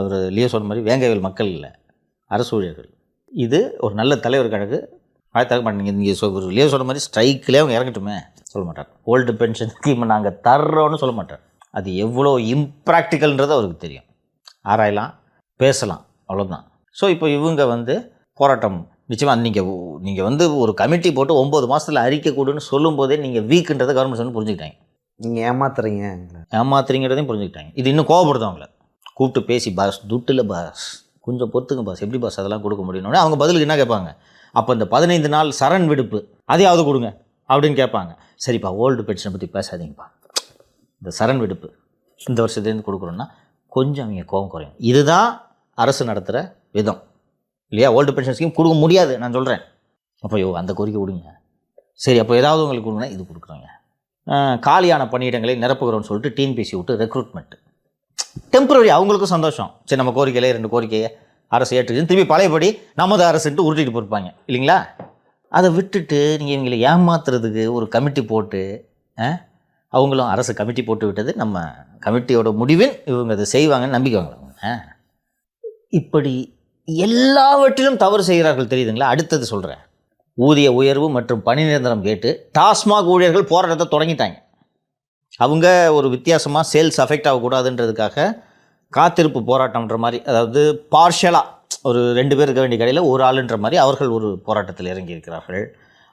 ஒரு லியோ சொன்ன மாதிரி வேங்கவேல் மக்கள் இல்லை, அரசு ஊழியர்கள். இது ஒரு நல்ல தலைவர் கணக்கு தர மாட்டேங்க. நீங்கள் ஒரு லியோ சொன்ன மாதிரி ஸ்ட்ரைக்கிலே அவங்க இறங்கட்டுமே சொல்ல மாட்டார். ஓல்டு பென்ஷன் ஸ்கீமை நாங்கள் தர்றோன்னு சொல்ல மாட்டார். அது எவ்வளோ இம்ப்ராக்டிக்கல்ன்றது அவருக்கு தெரியும். ஆராயலாம், பேசலாம், அவ்வளோதான். ஸோ இப்போ இவங்க வந்து போராட்டம் நிச்சயமாக நீங்கள் வந்து ஒரு கமிட்டி போட்டு 9 மாதத்தில் அறிக்கை கொடுன்னு சொல்லும்போதே நீங்கள் வீக்குன்றதை கவர்மெண்ட் வந்து புரிஞ்சுக்கிட்டாங்க. நீங்கள் ஏமாத்துறீங்கிறதையும் புரிஞ்சுக்கிட்டாங்க. இது இன்னும் கோவப்படுது அவங்கள. கூப்பிட்டு பேசி, பாஸ் துட்டில் பாஸ் கொஞ்சம் பொறுத்துங்க பாஸ், எப்படி பாஸ் அதெல்லாம் கொடுக்க முடியும்னு அவங்க பதிலுக்கு என்ன கேட்பாங்க? அப்போ இந்த 15 நாள் சரண் விடுப்பு அதையாவது கொடுங்க அப்படின்னு கேட்பாங்க. சரிப்பா, ஓல்டு பென்ஷனை பற்றி பேசாதீங்கப்பா, இந்த சரண் விடுப்பு இந்த வருஷத்துலேருந்து கொடுக்குறோன்னா கொஞ்சம் அவங்க கோபம் குறையும். இதுதான் அரசு நடத்துகிற விதம் இல்லையா? ஓல்டு பென்ஷன் ஸ்கீம் கொடுக்க முடியாது நான் சொல்கிறேன். அப்போ அந்த கோரிக்கை கொடுங்க. சரி, அப்போ ஏதாவது உங்களுக்கு கொடுங்கன்னா இது கொடுக்குறோங்க. காலியான பணியிடங்களை நிரப்புகிறோன்னு சொல்லிட்டு டிஎன்பிசி விட்டு ரெக்ரூட்மெண்ட் டெம்பரரி, அவங்களுக்கும் சந்தோஷம். சரி, நம்ம கோரிக்கையிலே 2 கோரிக்கையை அரசு ஏற்றுக்குன்னு திருப்பி பழையபடி நமது அரசுன்ட்டு உருட்டிட்டு போயிருப்பாங்க இல்லைங்களா? அதை விட்டுட்டு நீங்கள் இவங்களை ஏமாத்துறதுக்கு ஒரு கமிட்டி போட்டு, அவங்களும் அரசு கமிட்டி போட்டு விட்டது நம்ம கமிட்டியோட முடிவில் இவங்க அதை செய்வாங்கன்னு நம்பிக்கை வாங்கலாம். இப்படி எல்லாவற்றிலும் தவறு செய்கிறார்கள் தெரியுதுங்களா? அடுத்தது சொல்கிறேன். ஊதிய உயர்வு மற்றும் பணி நிரந்தரம் கேட்டு டாஸ்மாக் ஊழியர்கள் போராட்டத்தை தொடங்கிட்டாங்க. அவங்க ஒரு வித்தியாசமாக சேல்ஸ் அஃபெக்ட் ஆகக்கூடாதுன்றதுக்காக காத்திருப்பு போராட்டம்ன்ற மாதிரி, அதாவது பார்ஷலாக ஒரு 2 பேர் இருக்க வேண்டிய கடையில் ஒரு ஆளுன்ற மாதிரி அவர்கள் ஒரு போராட்டத்தில் இறங்கியிருக்கிறார்கள்.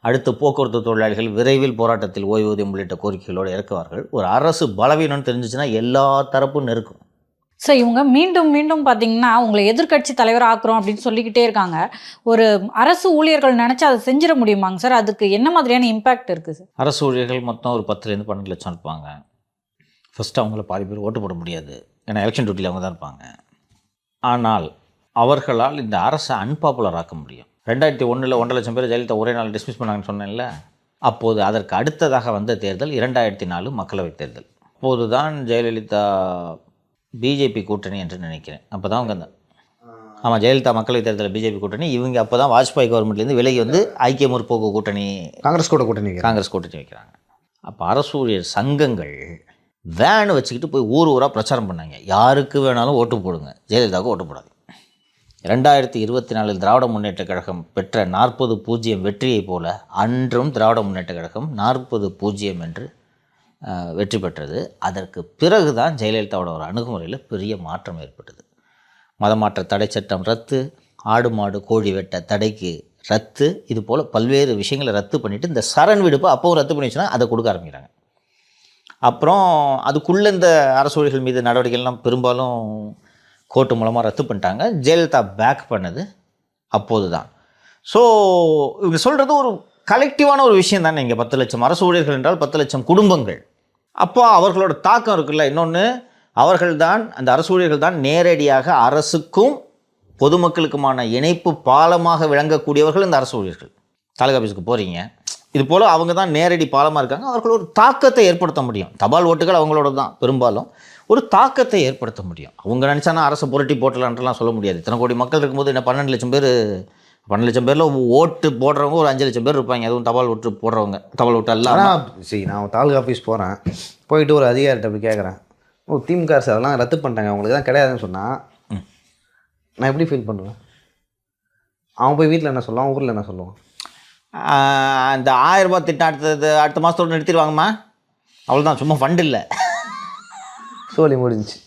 அடுத்து போக்குவரத்து தொழிலாளிகள் விரைவில் போராட்டத்தில் ஓய்வூதியம் உள்ளிட்ட கோரிக்கைகளோடு இறக்குவார்கள். ஒரு அரசு பலவீனம்னு தெரிஞ்சிச்சுன்னா எல்லா தரப்பும் நெருக்கும். ஸோ இவங்க மீண்டும் மீண்டும் பார்த்தீங்கன்னா உங்களை எதிர்க்கட்சி தலைவர் ஆக்குறோம் அப்படின்னு சொல்லிக்கிட்டே இருக்காங்க. ஒரு அரசு ஊழியர்கள் நினச்சி அதை செஞ்சிட முடியுமாங்க சார்? அதுக்கு என்ன மாதிரியான இம்பேக்ட் இருக்குது சார்? அரசு ஊழியர்கள் மொத்தம் ஒரு 10 12 லட்சம் இருப்பாங்க. ஃபஸ்ட்டு அவங்கள பாதி பேர் ஓட்டு போட முடியாது, ஏன்னா எலெக்ஷன் டியூட்டியில் அவங்க தான் இருப்பாங்க. ஆனால் அவர்களால் இந்த அரசை அன்பாப்புலர் ஆக்க முடியும். 2001 1.5 லட்சம் பேர் ஜெயலலிதா ஒரே நாள் டிஸ்மிஸ் பண்ணாங்கன்னு சொன்னேன்ல. அப்போது அதற்கு அடுத்ததாக வந்த தேர்தல் 2004 மக்களவைத் தேர்தல். அப்போது தான் ஜெயலலிதா பிஜேபி கூட்டணி என்று நினைக்கிறேன். அப்போ தான் அவங்க ஆமாம், ஜெயலலிதா மக்களவைத் தேர்தலில் பிஜேபி கூட்டணி. இவங்க அப்போ தான் வாஜ்பாய் கவர்மெண்ட்லேருந்து விலகி வந்து ஐக்கிய முற்போக்கு கூட்டணி, காங்கிரஸ் கூட்டணி வைக்கிறாங்க. அப்போ அரசு ஊழியர் சங்கங்கள் வேன் வச்சுக்கிட்டு போய் ஊர் ஊராக பிரச்சாரம் பண்ணாங்க. யாருக்கு வேணாலும் ஓட்டு போடுங்க, ஜெயலலிதாவுக்கு ஓட்டு போடாது. 2024 திராவிட முன்னேற்றக் கழகம் பெற்ற 40-0 வெற்றியைப் போல அன்றும் திராவிட முன்னேற்றக் கழகம் 40-0 என்று வெற்றி பெற்றது. அதற்கு பிறகு தான் ஜெயலலிதாவோட ஒரு அணுகுமுறையில் பெரிய மாற்றம் ஏற்பட்டது. மதமாற்ற தடை சட்டம் ரத்து, ஆடு மாடு கோழி வெட்ட தடைக்கு ரத்து, இது போல் பல்வேறு விஷயங்களை ரத்து பண்ணிவிட்டு இந்த சரண் விடுப்பு அப்போவும் ரத்து பண்ணிச்சுன்னா அதை கொடுக்க ஆரம்பிக்கிறாங்க. அப்புறம் அதுக்குள்ளே இந்த அரசு ஊழியர்கள் மீது நடவடிக்கைகள்லாம் பெரும்பாலும் கோர்ட்டு மூலமாக ரத்து பண்ணிட்டாங்க. ஜெயலலிதா பேக் பண்ணது அப்போது தான். ஸோ இவங்க சொல்கிறது ஒரு கலெக்டிவான ஒரு விஷயம் தானே. இங்கே 10 லட்சம் அரசு ஊழியர்கள் என்றால் 10 லட்சம் குடும்பங்கள். அப்போ அவர்களோட தாக்கம் இருக்குல்ல. இன்னொன்று, அவர்கள்தான், அந்த அரசு ஊழியர்கள் தான் நேரடியாக அரசுக்கும் பொதுமக்களுக்குமான இணைப்பு பாலமாக விளங்கக்கூடியவர்கள் இந்த அரசு ஊழியர்கள். தாலுகா ஆஃபீஸுக்கு போகிறீங்க, இது போல் அவங்க தான் நேரடி பாலமாக இருக்காங்க. அவர்கள் ஒரு தாக்கத்தை ஏற்படுத்த முடியும். தபால் ஓட்டுகள் அவங்களோட தான் பெரும்பாலும் ஒரு தாக்கத்தை ஏற்படுத்த முடியும். அவங்க நினச்சானா அரசு புரட்டி போட்டலான்ட்டுலாம் சொல்ல முடியாது. இத்தனை கோடி மக்கள் இருக்கும்போது என்ன 12 லட்சம் பேரில் ஓட்டு போடுறவங்க ஒரு 5 லட்சம் பேர் இருப்பாங்க. அதுவும் தபால் ஓட்டு போடுறவங்க, தபால் ஓட்டு எல்லாம். சரி, நான் தாலுகா ஆஃபீஸ் போகிறேன், போயிட்டு ஒரு அதிகாரிகிட்ட போய் கேட்குறேன், திமுக அரசு அதெல்லாம் ரத்து பண்ணிட்டாங்க, அவங்களுக்கு தான் கிடையாதுன்னு சொன்னால் நான் எப்படி ஃபீல் பண்ணுவேன்? அவன் போய் வீட்டில் என்ன சொல்லுவான், ஊரில் என்ன சொல்லுவான்? இந்த 1000 ரூபாய் திட்டம் அடுத்த மாதத்தோடு நிறுத்திடுவாங்கம்மா, அவ்வளோதான், சும்மா ஃபண்ட் இல்லை, சோலி முடிஞ்சிச்சு.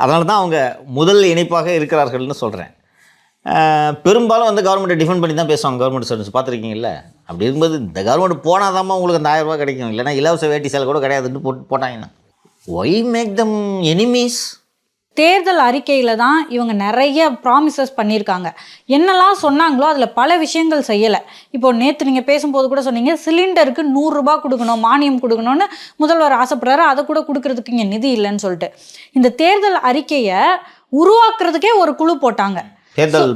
அதனால தான் அவங்க முதல் இணைப்பாக இருக்கிறார்கள்னு சொல்கிறேன். பெரும்பாலும் வந்து கவர்மெண்ட்டை டிஃபெண்ட் பண்ணி தான் பேசுவாங்க. கவர்மெண்ட் சர்வீஸ் பார்த்துருக்கீங்கல்ல. அப்படி இருக்கும்போது இந்த கவர்மெண்ட் போனால் தான் உங்களுக்கு அந்த 1000 ரூபாய் கிடைக்கும், இல்லைனா இலவச வேட்டி சேலை கூட கிடையாதுன்னு போட்டாங்கன்னா ஒய் மேக் தம் எனிமீஸ்? தேர்தல் அறிக்கையில் தான் இவங்க நிறைய ப்ராமிசஸ் பண்ணியிருக்காங்க. என்னெல்லாம் சொன்னாங்களோ அதில் பல விஷயங்கள் செய்யலை. இப்போது நேற்று நீங்கள் பேசும்போது கூட சொன்னீங்க, சிலிண்டருக்கு 100 ரூபாய் கொடுக்கணும், மானியம் கொடுக்கணும்னு முதல்வர் ஆசைப்படுறாரு, அதை கூட கொடுக்கறதுக்கு இங்கே நிதி இல்லைன்னு சொல்லிட்டு இந்த தேர்தல் அறிக்கையை உருவாக்குறதுக்கே ஒரு குழு போட்டாங்க, தேர்தல்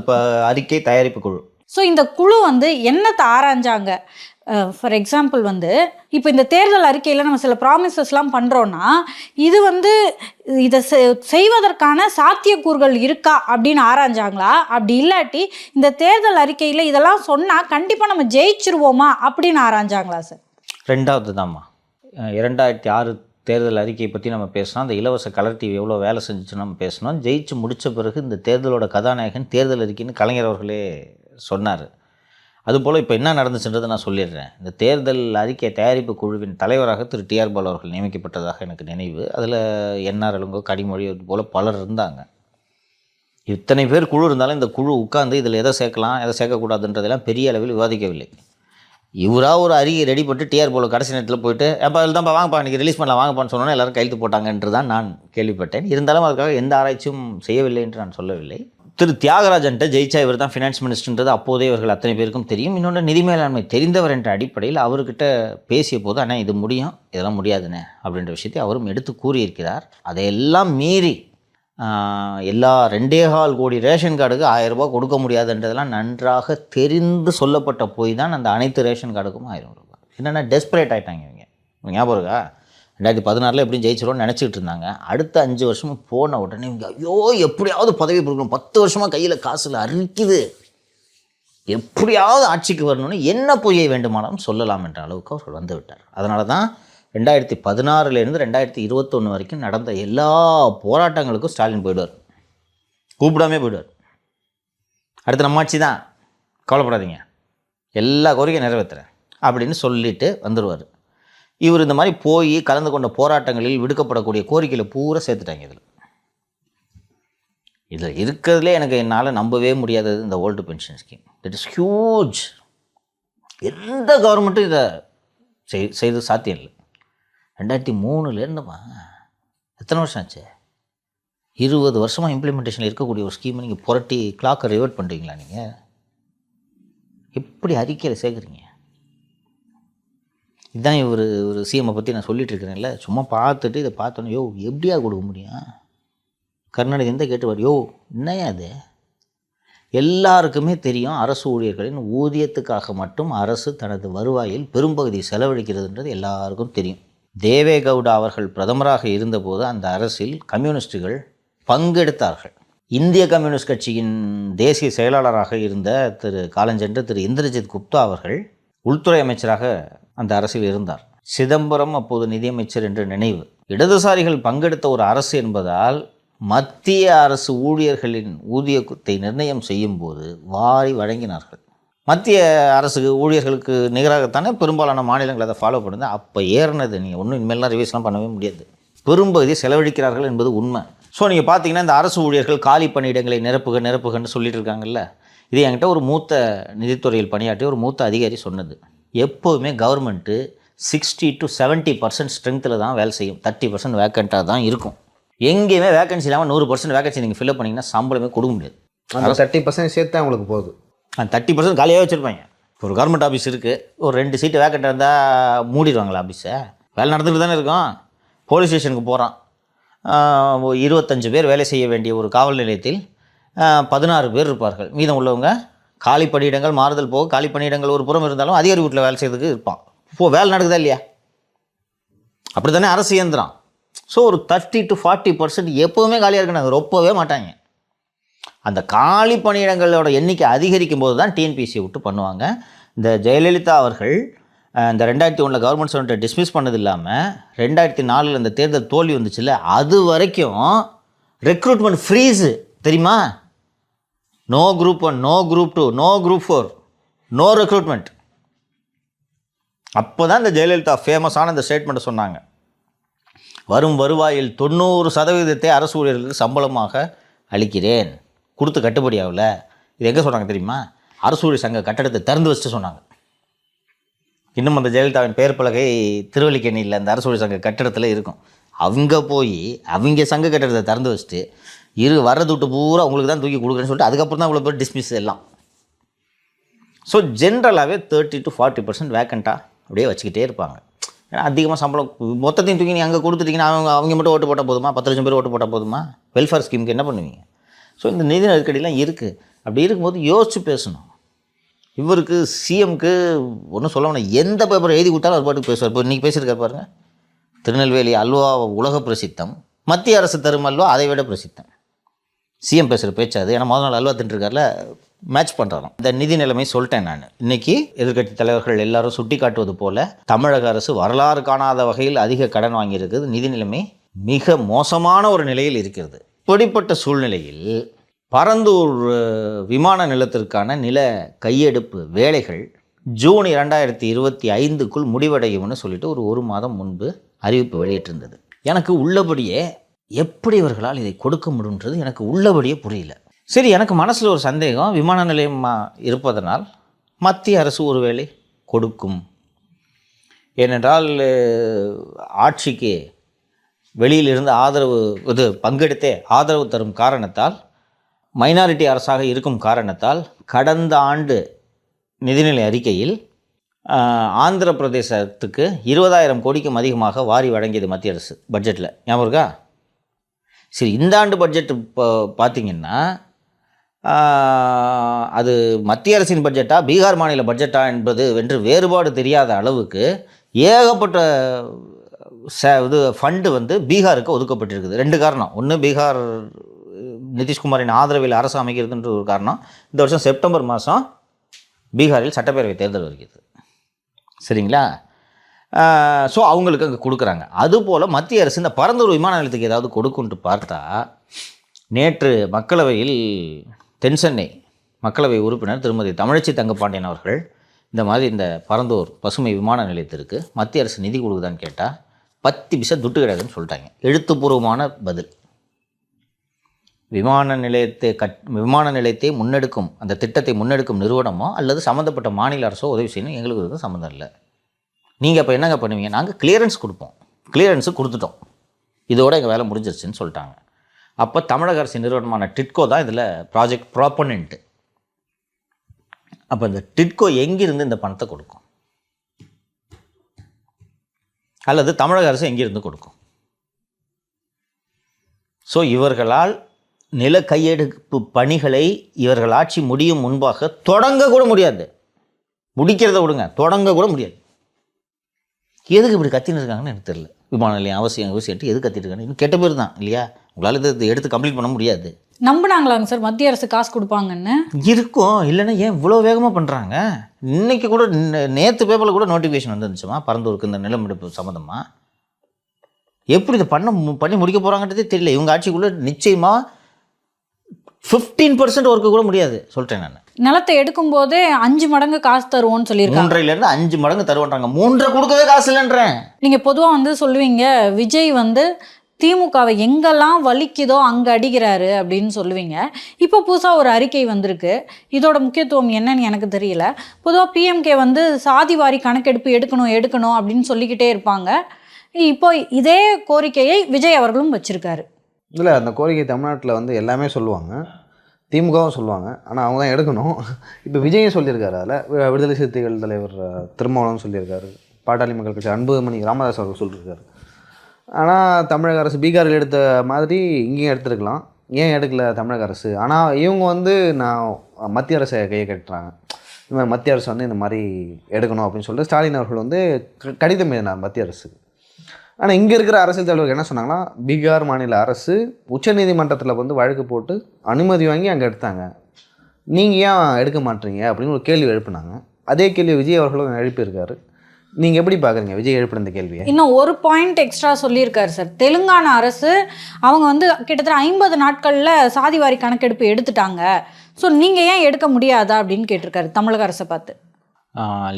அறிக்கை தயாரிப்பு குழு. ஸோ இந்த குழு வந்து என்னத்தை ஆராய்ஞ்சாங்க? ஃபார் எக்ஸாம்பிள் வந்து இப்போ இந்த தேர்தல் அறிக்கையில் நம்ம சில ப்ராமிசஸ்லாம் பண்ணுறோன்னா இது வந்து இதை செய்வதற்கான சாத்தியக்கூறுகள் இருக்கா அப்படின்னு ஆராய்ஞ்சாங்களா? அப்படி இல்லாட்டி இந்த தேர்தல் அறிக்கையில் இதெல்லாம் சொன்னால் கண்டிப்பாக நம்ம ஜெயிச்சிருவோமா அப்படின்னு ஆராய்ஞ்சாங்களா சார்? ரெண்டாவது தான்மா. 2006 தேர்தல் அறிக்கையை பற்றி நம்ம பேசணும். அந்த இலவச கலர் டிவி எவ்வளோ வேலை செஞ்சுச்சு நம்ம பேசணும். ஜெயிச்சு முடித்த பிறகு இந்த தேர்தலோட கதாநாயகன் தேர்தல் அறிக்கைன்னு கலைஞர் அவர்களே சொன்னார். அதுபோல் இப்போ என்ன நடந்துச்சுன்றதை நான் சொல்லிடுறேன். இந்த தேர்தல் அறிக்கை தயாரிப்பு குழுவின் தலைவராக திரு டிஆர் பாலு அவர்கள் நியமிக்கப்பட்டதாக எனக்கு நினைவு. அதில் என்ஆர் இளங்கோ, கனிமொழி போல் பலர் இருந்தாங்க. இத்தனை பேர் குழு இருந்தாலும் இந்த குழு உட்கார்ந்து இதில் எதை சேர்க்கலாம் எதை சேர்க்கக்கூடாதுன்றதெல்லாம் பெரிய அளவில் விவாதிக்கவில்லை. இவராக ஒரு அறிக்கை ரெடி பண்ணிட்டு டிஆர் பாலு கடைசி நேரத்தில் போயிட்டு அப்போ அதில் தான்ப்பா வாங்கப்பா இன்றைக்கி ரிலீஸ் பண்ணலாம் வாங்கப்பான்னு சொன்னோன்னே எல்லோரும் கையெழுத்து போட்டாங்கன்று தான் நான் கேள்விப்பட்டேன். இருந்தாலும் அதுக்காக எந்த ஆராய்ச்சியும் செய்யவில்லை என்று நான் சொல்லவில்லை. திரு தியாகராஜன்ட்ட ஜெயிச்சா இவர் தான் ஃபினான்ஸ் மினிஸ்டர்ன்றது அப்போதே இவர்கள் அத்தனை பேருக்கும் தெரியும். இன்னொன்று நிதி மேலாண்மை தெரிந்தவர் என்ற அடிப்படையில் அவர்கிட்ட பேசிய போது அண்ணா இது முடியும் இதெல்லாம் முடியாதுண்ணே அப்படின்ற விஷயத்தை அவரும் எடுத்து கூறியிருக்கிறார். அதையெல்லாம் மீறி எல்லா 2.25 கோடி ரேஷன் கார்டுக்கு 1000 ரூபாய் கொடுக்க முடியாதுன்றதெல்லாம் நன்றாக தெரிந்து சொல்லப்பட்ட போய் தான் அந்த அனைத்து ரேஷன் கார்டுக்கும் 1000 ரூபாய். என்னென்னா டெஸ்பரேட் ஆகிட்டாங்க இவங்க. ஞாபகம் இருக்கா? 2016 எப்படியும் ஜெயிச்சிரும்னு நினச்சிக்கிட்டு இருந்தாங்க. அடுத்த 5 வருஷமும் போன உடனே இவங்க ஐயோ எப்படியாவது பதவி கொடுக்கணும், 10 வருஷமாக கையில் காசில் அரிக்குது, எப்படியாவது ஆட்சிக்கு வரணும்னு என்ன பொய்யை வேண்டுமானாலும் சொல்லலாம் என்ற அளவுக்கு அவர் வந்து விட்டார். அதனால தான் 2016 2021 வரைக்கும் நடந்த எல்லா போராட்டங்களுக்கும் ஸ்டாலின் போயிடுவார், கூப்பிடாமே போயிடுவார். அடுத்து நம்ம ஆட்சி தான், கவலைப்படாதீங்க, எல்லா கோரிக்கையும் நிறைவேற்றுறேன் அப்படின்னு சொல்லிட்டு வந்துடுவார். இவர் இந்த மாதிரி போய் கலந்து கொண்ட போராட்டங்களில் விடுக்கப்படக்கூடிய கோரிக்கையில் பூரா சேர்த்துட்டாங்க. இதில் இருக்கிறதுலே எனக்கு என்னால் நம்பவே முடியாதது இந்த old pension scheme. That is huge. எந்த கவர்மெண்ட்டும் இதை செய்து சாத்தியம் இல்லை. 2003 எத்தனை வருஷம் ஆச்சு? 20 வருஷமாக இம்ப்ளிமெண்டேஷனில் இருக்கக்கூடிய ஒரு ஸ்கீமை நீங்கள் புரட்டி கிளாக்கை ரிவர்ட் பண்ணுறீங்களா? நீங்கள் எப்படி அறிக்கையில் சேர்க்குறீங்க? இதுதான் இவர் ஒரு சிஎம்மை பற்றி நான் சொல்லிட்டு இருக்கிறேன்ல. சும்மா பார்த்துட்டு இதை பார்த்தோன்னே யோ எப்படியா கொடுக்க முடியும்? கர்நாடக எந்த கேட்டுவார் யோ என்னையா அது? எல்லாருக்குமே தெரியும் அரசு ஊழியர்களின் ஊதியத்துக்காக மட்டும் அரசு தனது வருவாயில் பெரும்பகுதி செலவழிக்கிறதுன்றது எல்லாருக்கும் தெரியும். தேவேகவுடா அவர்கள் பிரதமராக இருந்தபோது அந்த அரசில் கம்யூனிஸ்டுகள் பங்கெடுத்தார்கள். இந்திய கம்யூனிஸ்ட் கட்சியின் தேசிய செயலாளராக இருந்த காலஞ்சென்ற திரு இந்திரஜித் குப்தா அவர்கள் உள்துறை அமைச்சராக அந்த அரசில் இருந்தார். சிதம்பரம் அப்போது நிதியமைச்சர் என்று நினைவு. இடதுசாரிகள் பங்கெடுத்த ஒரு அரசு என்பதால் மத்திய அரசு ஊழியர்களின் ஊதியத்தை நிர்ணயம் செய்யும் போது வாரி வழங்கினார்கள். மத்திய அரசு ஊழியர்களுக்கு நிகராகத்தானே பெரும்பாலான மாநிலங்கள் அதை ஃபாலோ பண்ணுது. அப்போ ஏறினது நீங்கள் ஒன்றும் இனிமேலாம் ரிவைஸ்லாம் பண்ணவே முடியாது. பெரும்பகுதியை செலவழிக்கிறார்கள் என்பது உண்மை. ஸோ நீங்கள் பார்த்தீங்கன்னா இந்த அரசு ஊழியர்கள் காலி பணியிடங்களை நிரப்புகன்னு சொல்லிட்டு இருக்காங்கல்ல. இது என்கிட்ட ஒரு மூத்த நிதித்துறையில் பணியாற்றிய ஒரு மூத்த அதிகாரி சொன்னது. எப்போதுமே கவர்மெண்ட்டு 60 to 70% ஸ்ட்ரென்த்தில் தான் வேலை செய்யும், 30% வேக்கண்ட்டாக தான் இருக்கும். எங்கேயுமே வேக்கன்சி இல்லாமல் 100% வேக்கன்சி நீங்கள் ஃபில்அப் பண்ணிங்கன்னா சம்பளமே கொடுக்க முடியாது. 30% சேர்த்து அவங்களுக்கு போகுது. 30% காலியாக வச்சுருப்பாங்க. இப்போ ஒரு கவர்மெண்ட் ஆஃபீஸ் இருக்குது, ஒரு 2 சீட்டு வேக்கண்ட்டாக இருந்தால் மூடிடுவாங்களா ஆஃபீஸை? வேலை நடந்துட்டு தானே இருக்கும். போலீஸ் ஸ்டேஷனுக்கு போகிறான், 25 பேர் வேலை செய்ய வேண்டிய ஒரு காவல் நிலையத்தில் 16 பேர் இருப்பார்கள். மீதம் உள்ளவங்க காலி பணியிடங்கள் மாறுதல் போக காலி பணியிடங்கள் ஒரு புறம் இருந்தாலும் அதிகாரி வீட்டில் வேலை செய்யறதுக்கு இருப்பான். இப்போது வேலை நடக்குதா இல்லையா? அப்படி தானே அரசு இயந்திரம். ஸோ ஒரு 30 to 40% எப்போவுமே காலியாக இருக்குன்னு ரொப்பவே மாட்டாங்க. அந்த காலி பணியிடங்களோட எண்ணிக்கை அதிகரிக்கும் போது தான் டிஎன்பிஎஸ்சியை விட்டு பண்ணுவாங்க. இந்த ஜெயலலிதா அவர்கள் இந்த 2001 கவர்மெண்ட் சர்வெண்ட்டை டிஸ்மிஸ் பண்ணது இல்லாமல் 2004 அந்த தேர்தல் தோல்வி வந்துச்சுல்ல, அது வரைக்கும் ரெக்ரூட்மெண்ட் ஃப்ரீஸு தெரியுமா? No group 1, no group 2, no group 4, no recruitment. அப்போ தான் இந்த ஜெயலலிதா ஃபேமஸான இந்த ஸ்டேட்மெண்ட்டை சொன்னாங்க. வரும் வருவாயில் 90% அரசு ஊழியர்களுக்கு சம்பளமாக அளிக்கிறேன். கொடுத்து கட்டுப்படி ஆகல. இது எங்கே சொன்னாங்க தெரியுமா? அரசு ஊழியர் சங்க கட்டடத்தை திறந்து வச்சுட்டு சொன்னாங்க. இன்னும் அந்த ஜெயலலிதாவின் பெயர் பலகை திருவல்லிக்கேணியில் அந்த அரசு ஊழியர் சங்க கட்டடத்தில் இருக்கும். அவங்க போய் அவங்க சங்க கட்டடத்தை திறந்து வச்சுட்டு வர்றது விட்டு பூரா உங்களுக்கு தான் தூக்கி கொடுக்குறேன்னு சொல்லிட்டு அதுக்கப்புறம் தான் இவ்வளோ பேர் டிஸ்மிஸ் எல்லாம். ஸோ ஜென்ரலாகவே 30 to 40% வேக்கண்ட்டாக அப்படியே வச்சுக்கிட்டே இருப்பாங்க. ஏன்னா அதிகமாக சம்பளம் மொத்தத்தையும் தூக்கி நீங்கள் அங்கே கொடுத்துட்டிங்கன்னா அவங்க மட்டும் ஓட்டு போட்டால் போதுமா? 10 லட்சம் பேர் ஓட்டு போட்டால் போதுமா? வெல்ஃபேர் ஸ்கீமுக்கு என்ன பண்ணுவீங்க? ஸோ இந்த நிதி நெருக்கடிலாம் இருக்குது. அப்படி இருக்கும்போது யோசிச்சு பேசணும். இவருக்கு சிஎம்க்கு ஒன்றும் சொல்ல வேணாம், எந்த பேப்பர் எழுதி கொடுத்தாலும் அவர் பாட்டுக்கு பேசுவார். இப்போ இன்றைக்கி பேசியிருக்காரு பாருங்கள், திருநெல்வேலி அல்வா உலக பிரசித்தம், மத்திய அரசு தரும் அல்வா அதை விட பிரசித்தம். சிஎம் பேசுகிற பேச்சு அது. ஏன்னா முதல் நாள் அல்வா தின்ட்டுருக்காருல, மேட்ச் பண்ணுறோம். இந்த நிதி நிலைமை சொல்லிட்டேன் நான். இன்னைக்கு எதிர்க்கட்சி தலைவர்கள் எல்லாரும் சுட்டி காட்டுவது போல தமிழக அரசு வரலாறு காணாத வகையில் அதிக கடன் வாங்கியிருக்குது. நிதி நிலைமை மிக மோசமான ஒரு நிலையில் இருக்கிறது. இப்படிப்பட்ட சூழ்நிலையில் பரந்தூர் விமான நிலத்திற்கான நில கையெடுப்பு வேலைகள் ஜூன் 2025க்குள் முடிவடையும்னு சொல்லிட்டு ஒரு மாதம் முன்பு அறிவிப்பு வெளியிட்டிருந்தது. எனக்கு உள்ளபடியே எப்படி இவர்களால் இதை கொடுக்க முடியுன்றது எனக்கு உள்ளபடியே புரியல. சரி, எனக்கு மனசில் ஒரு சந்தேகம், விமான நிலையமாக இருப்பதனால் மத்திய அரசு ஒருவேளை கொடுக்கும். ஏனென்றால் ஆட்சிக்கு வெளியிலிருந்து பங்கெடுத்தே ஆதரவு தரும் காரணத்தால், மைனாரிட்டி அரசாக இருக்கும் காரணத்தால் கடந்த ஆண்டு நிதிநிலை அறிக்கையில் ஆந்திர பிரதேசத்துக்கு 20,000 கோடிக்கும் அதிகமாக வாரி வழங்கியது மத்திய அரசு பட்ஜெட்டில். ஞாபகம் இருக்கா? சரி, இந்த ஆண்டு பட்ஜெட் பார்த்திங்கன்னா அது மத்திய அரசின் பட்ஜெட்டா பீகார் மாநில பட்ஜெட்டா என்பது வென்று வேறுபாடு தெரியாத அளவுக்கு ஏகப்பட்ட ஃபண்டு பீகாருக்கு ஒதுக்கப்பட்டிருக்குது. 2 காரணம். ஒன்று, பீகார் நிதிஷ்குமாரின் ஆதரவில் அரசு அமைக்கிறதுன்ற ஒரு காரணம். இந்த வருஷம் செப்டம்பர் மாதம் பீகாரில் சட்டப்பேரவை தேர்தல் வருகிறது. சரிங்களா? ஸோ அவங்களுக்கு அங்கே கொடுக்குறாங்க. அதுபோல் மத்திய அரசு இந்த பரந்தூர் விமான நிலையத்துக்கு ஏதாவது கொடுக்குன்ட்டு பார்த்தா, நேற்று மக்களவையில் தென்சென்னை மக்களவை உறுப்பினர் திருமதி தமிழச்சி தங்கப்பாண்டியன் அவர்கள் இந்த மாதிரி இந்த பரந்தூர் பசுமை விமான நிலையத்திற்கு மத்திய அரசு நிதி கொடுக்குதான்னு கேட்டால் 10 பைசா துட்டு கிடையாதுன்னு சொல்லிட்டாங்க. எழுத்துப்பூர்வமான பதில். விமான நிலையத்தை முன்னெடுக்கும், அந்த திட்டத்தை முன்னெடுக்கும் நிறுவனமோ அல்லது சம்மந்தப்பட்ட மாநில அரசோ உதவி செய்யணும், எங்களுக்கு வந்து சம்மந்தம் இல்லை. நீங்கள் அப்போ என்னங்க பண்ணுவீங்க? நாங்கள் கிளியரன்ஸ் கொடுப்போம். கிளியரன்ஸு கொடுத்துட்டோம், இதோட எங்கள் வேலை முடிஞ்சிருச்சுன்னு சொல்லிட்டாங்க. அப்போ தமிழக அரசு நிறுவனமான டிட்கோ தான் இதில் ப்ராஜெக்ட் ப்ராப்பனண்ட்டு. அப்போ இந்த டிட்கோ எங்கிருந்து இந்த பணத்தை கொடுக்கும்? அல்லது தமிழக அரசு எங்கிருந்து கொடுக்கும்? ஸோ இவர்களால் நில கையெடுப்பு பணிகளை இவர்கள் ஆட்சி முடியும் முன்பாக தொடங்க கூட முடியாது. முடிக்கிறத விடுங்க, தொடங்க கூட முடியாது. எதுக்கு இப்படி கத்தின்னு இருக்காங்கன்னு எனக்கு தெரியல. விமான நிலையம் அவசியம் எது கத்திட்டு இருக்காங்க? இன்னும் கெட்ட பேர் தான் இல்லையா? உங்களால் இதை எடுத்து கம்ப்ளீட் பண்ண முடியாது. நம்பினாங்களாங்க சார் மத்திய அரசு காசு கொடுப்பாங்கன்னு? இருக்கும், இல்லைன்னா ஏன் இவ்வளோ வேகமாக பண்ணுறாங்க? இன்றைக்கி கூட நேற்று பேப்பரில் கூட நோட்டிஃபிகேஷன் வந்துருந்துச்சுமா பரந்தூருக்கு இந்த நிலமெடுப்பு சம்மந்தமாக. எப்படி இதை பண்ணி முடிக்க போகிறாங்கன்றதே தெரியல. இவங்க ஆட்சிக்குள்ளே நிச்சயமாக 15% ஒர்க்கு கூட முடியாது சொல்லிட்டேன் நான். நிலத்தை எடுக்கும் போதே 5 மடங்கு காசு தருவோம்னு சொல்லியிருக்காங்க. 3.5 5 மடங்கு தருவான்றாங்க. 3 கொடுக்கவே காசு இல்லைன்றேன். நீங்கள் பொதுவாக சொல்லுவீங்க விஜய் திமுகவை எங்கெல்லாம் வலிக்குதோ அங்கே அடிக்கிறாரு அப்படின்னு சொல்லுவீங்க. இப்போ புதுசாக ஒரு அறிக்கை வந்திருக்கு. இதோட முக்கியத்துவம் என்னன்னு எனக்கு தெரியல. பொதுவாக பிஎம்கே சாதிவாரி கணக்கெடுப்பு எடுக்கணும் அப்படின்னு சொல்லிக்கிட்டே இருப்பாங்க. இப்போ இதே கோரிக்கையை விஜய் அவர்களும் வச்சுருக்காரு. இல்லை, அந்த கோரிக்கை தமிழ்நாட்டில் எல்லாமே சொல்லுவாங்க, திமுகவும் சொல்லுவாங்க, ஆனால் அவங்க தான் எடுக்கணும். இப்போ விஜயும் சொல்லியிருக்காரு. அதில் விடுதலை சிறுத்தைகள் தலைவர் திருமாவளவன் சொல்லியிருக்காரு, பாட்டாளி மக்கள் கட்சி அன்புமணி ராமதாஸ் அவர்கள் சொல்லியிருக்காரு. ஆனால் தமிழக அரசு பீகாரில் எடுத்த மாதிரி இங்கேயும் எடுத்துருக்கலாம், ஏன் எடுக்கல தமிழக அரசு? ஆனால் இவங்க நான் மத்திய அரசை கையை கட்டுறாங்க. இந்த மாதிரி மத்திய அரசு இந்த மாதிரி எடுக்கணும் அப்படின்னு சொல்லிட்டு ஸ்டாலின் அவர்கள் கடிதம் எழுதினார் மத்திய அரசுக்கு. ஆனால் இங்கே இருக்கிற அரசியல் தலைவர்கள் என்ன சொன்னாங்கன்னா, பீகார் மாநில அரசு உச்சநீதிமன்றத்தில் வழக்கு போட்டு அனுமதி வாங்கி அங்கே எடுத்தாங்க, நீங்கள் ஏன் எடுக்க மாட்டீங்க அப்படின்னு ஒரு கேள்வி எழுப்பினாங்க. அதே கேள்வி விஜய் அவர்களும் எழுப்பியிருக்காரு. நீங்கள் எப்படி பார்க்குறீங்க விஜய் எழுப்பின இந்த கேள்வியை? இன்னும் ஒரு பாயிண்ட் எக்ஸ்ட்ரா சொல்லியிருக்காரு சார். தெலுங்கானா அரசு அவங்க கிட்டத்தட்ட 50 நாட்களில் சாதிவாரி கணக்கெடுப்பு எடுத்துட்டாங்க, ஸோ நீங்கள் ஏன் எடுக்க முடியாதா அப்படின்னு கேட்டிருக்காரு தமிழக அரசை பார்த்து.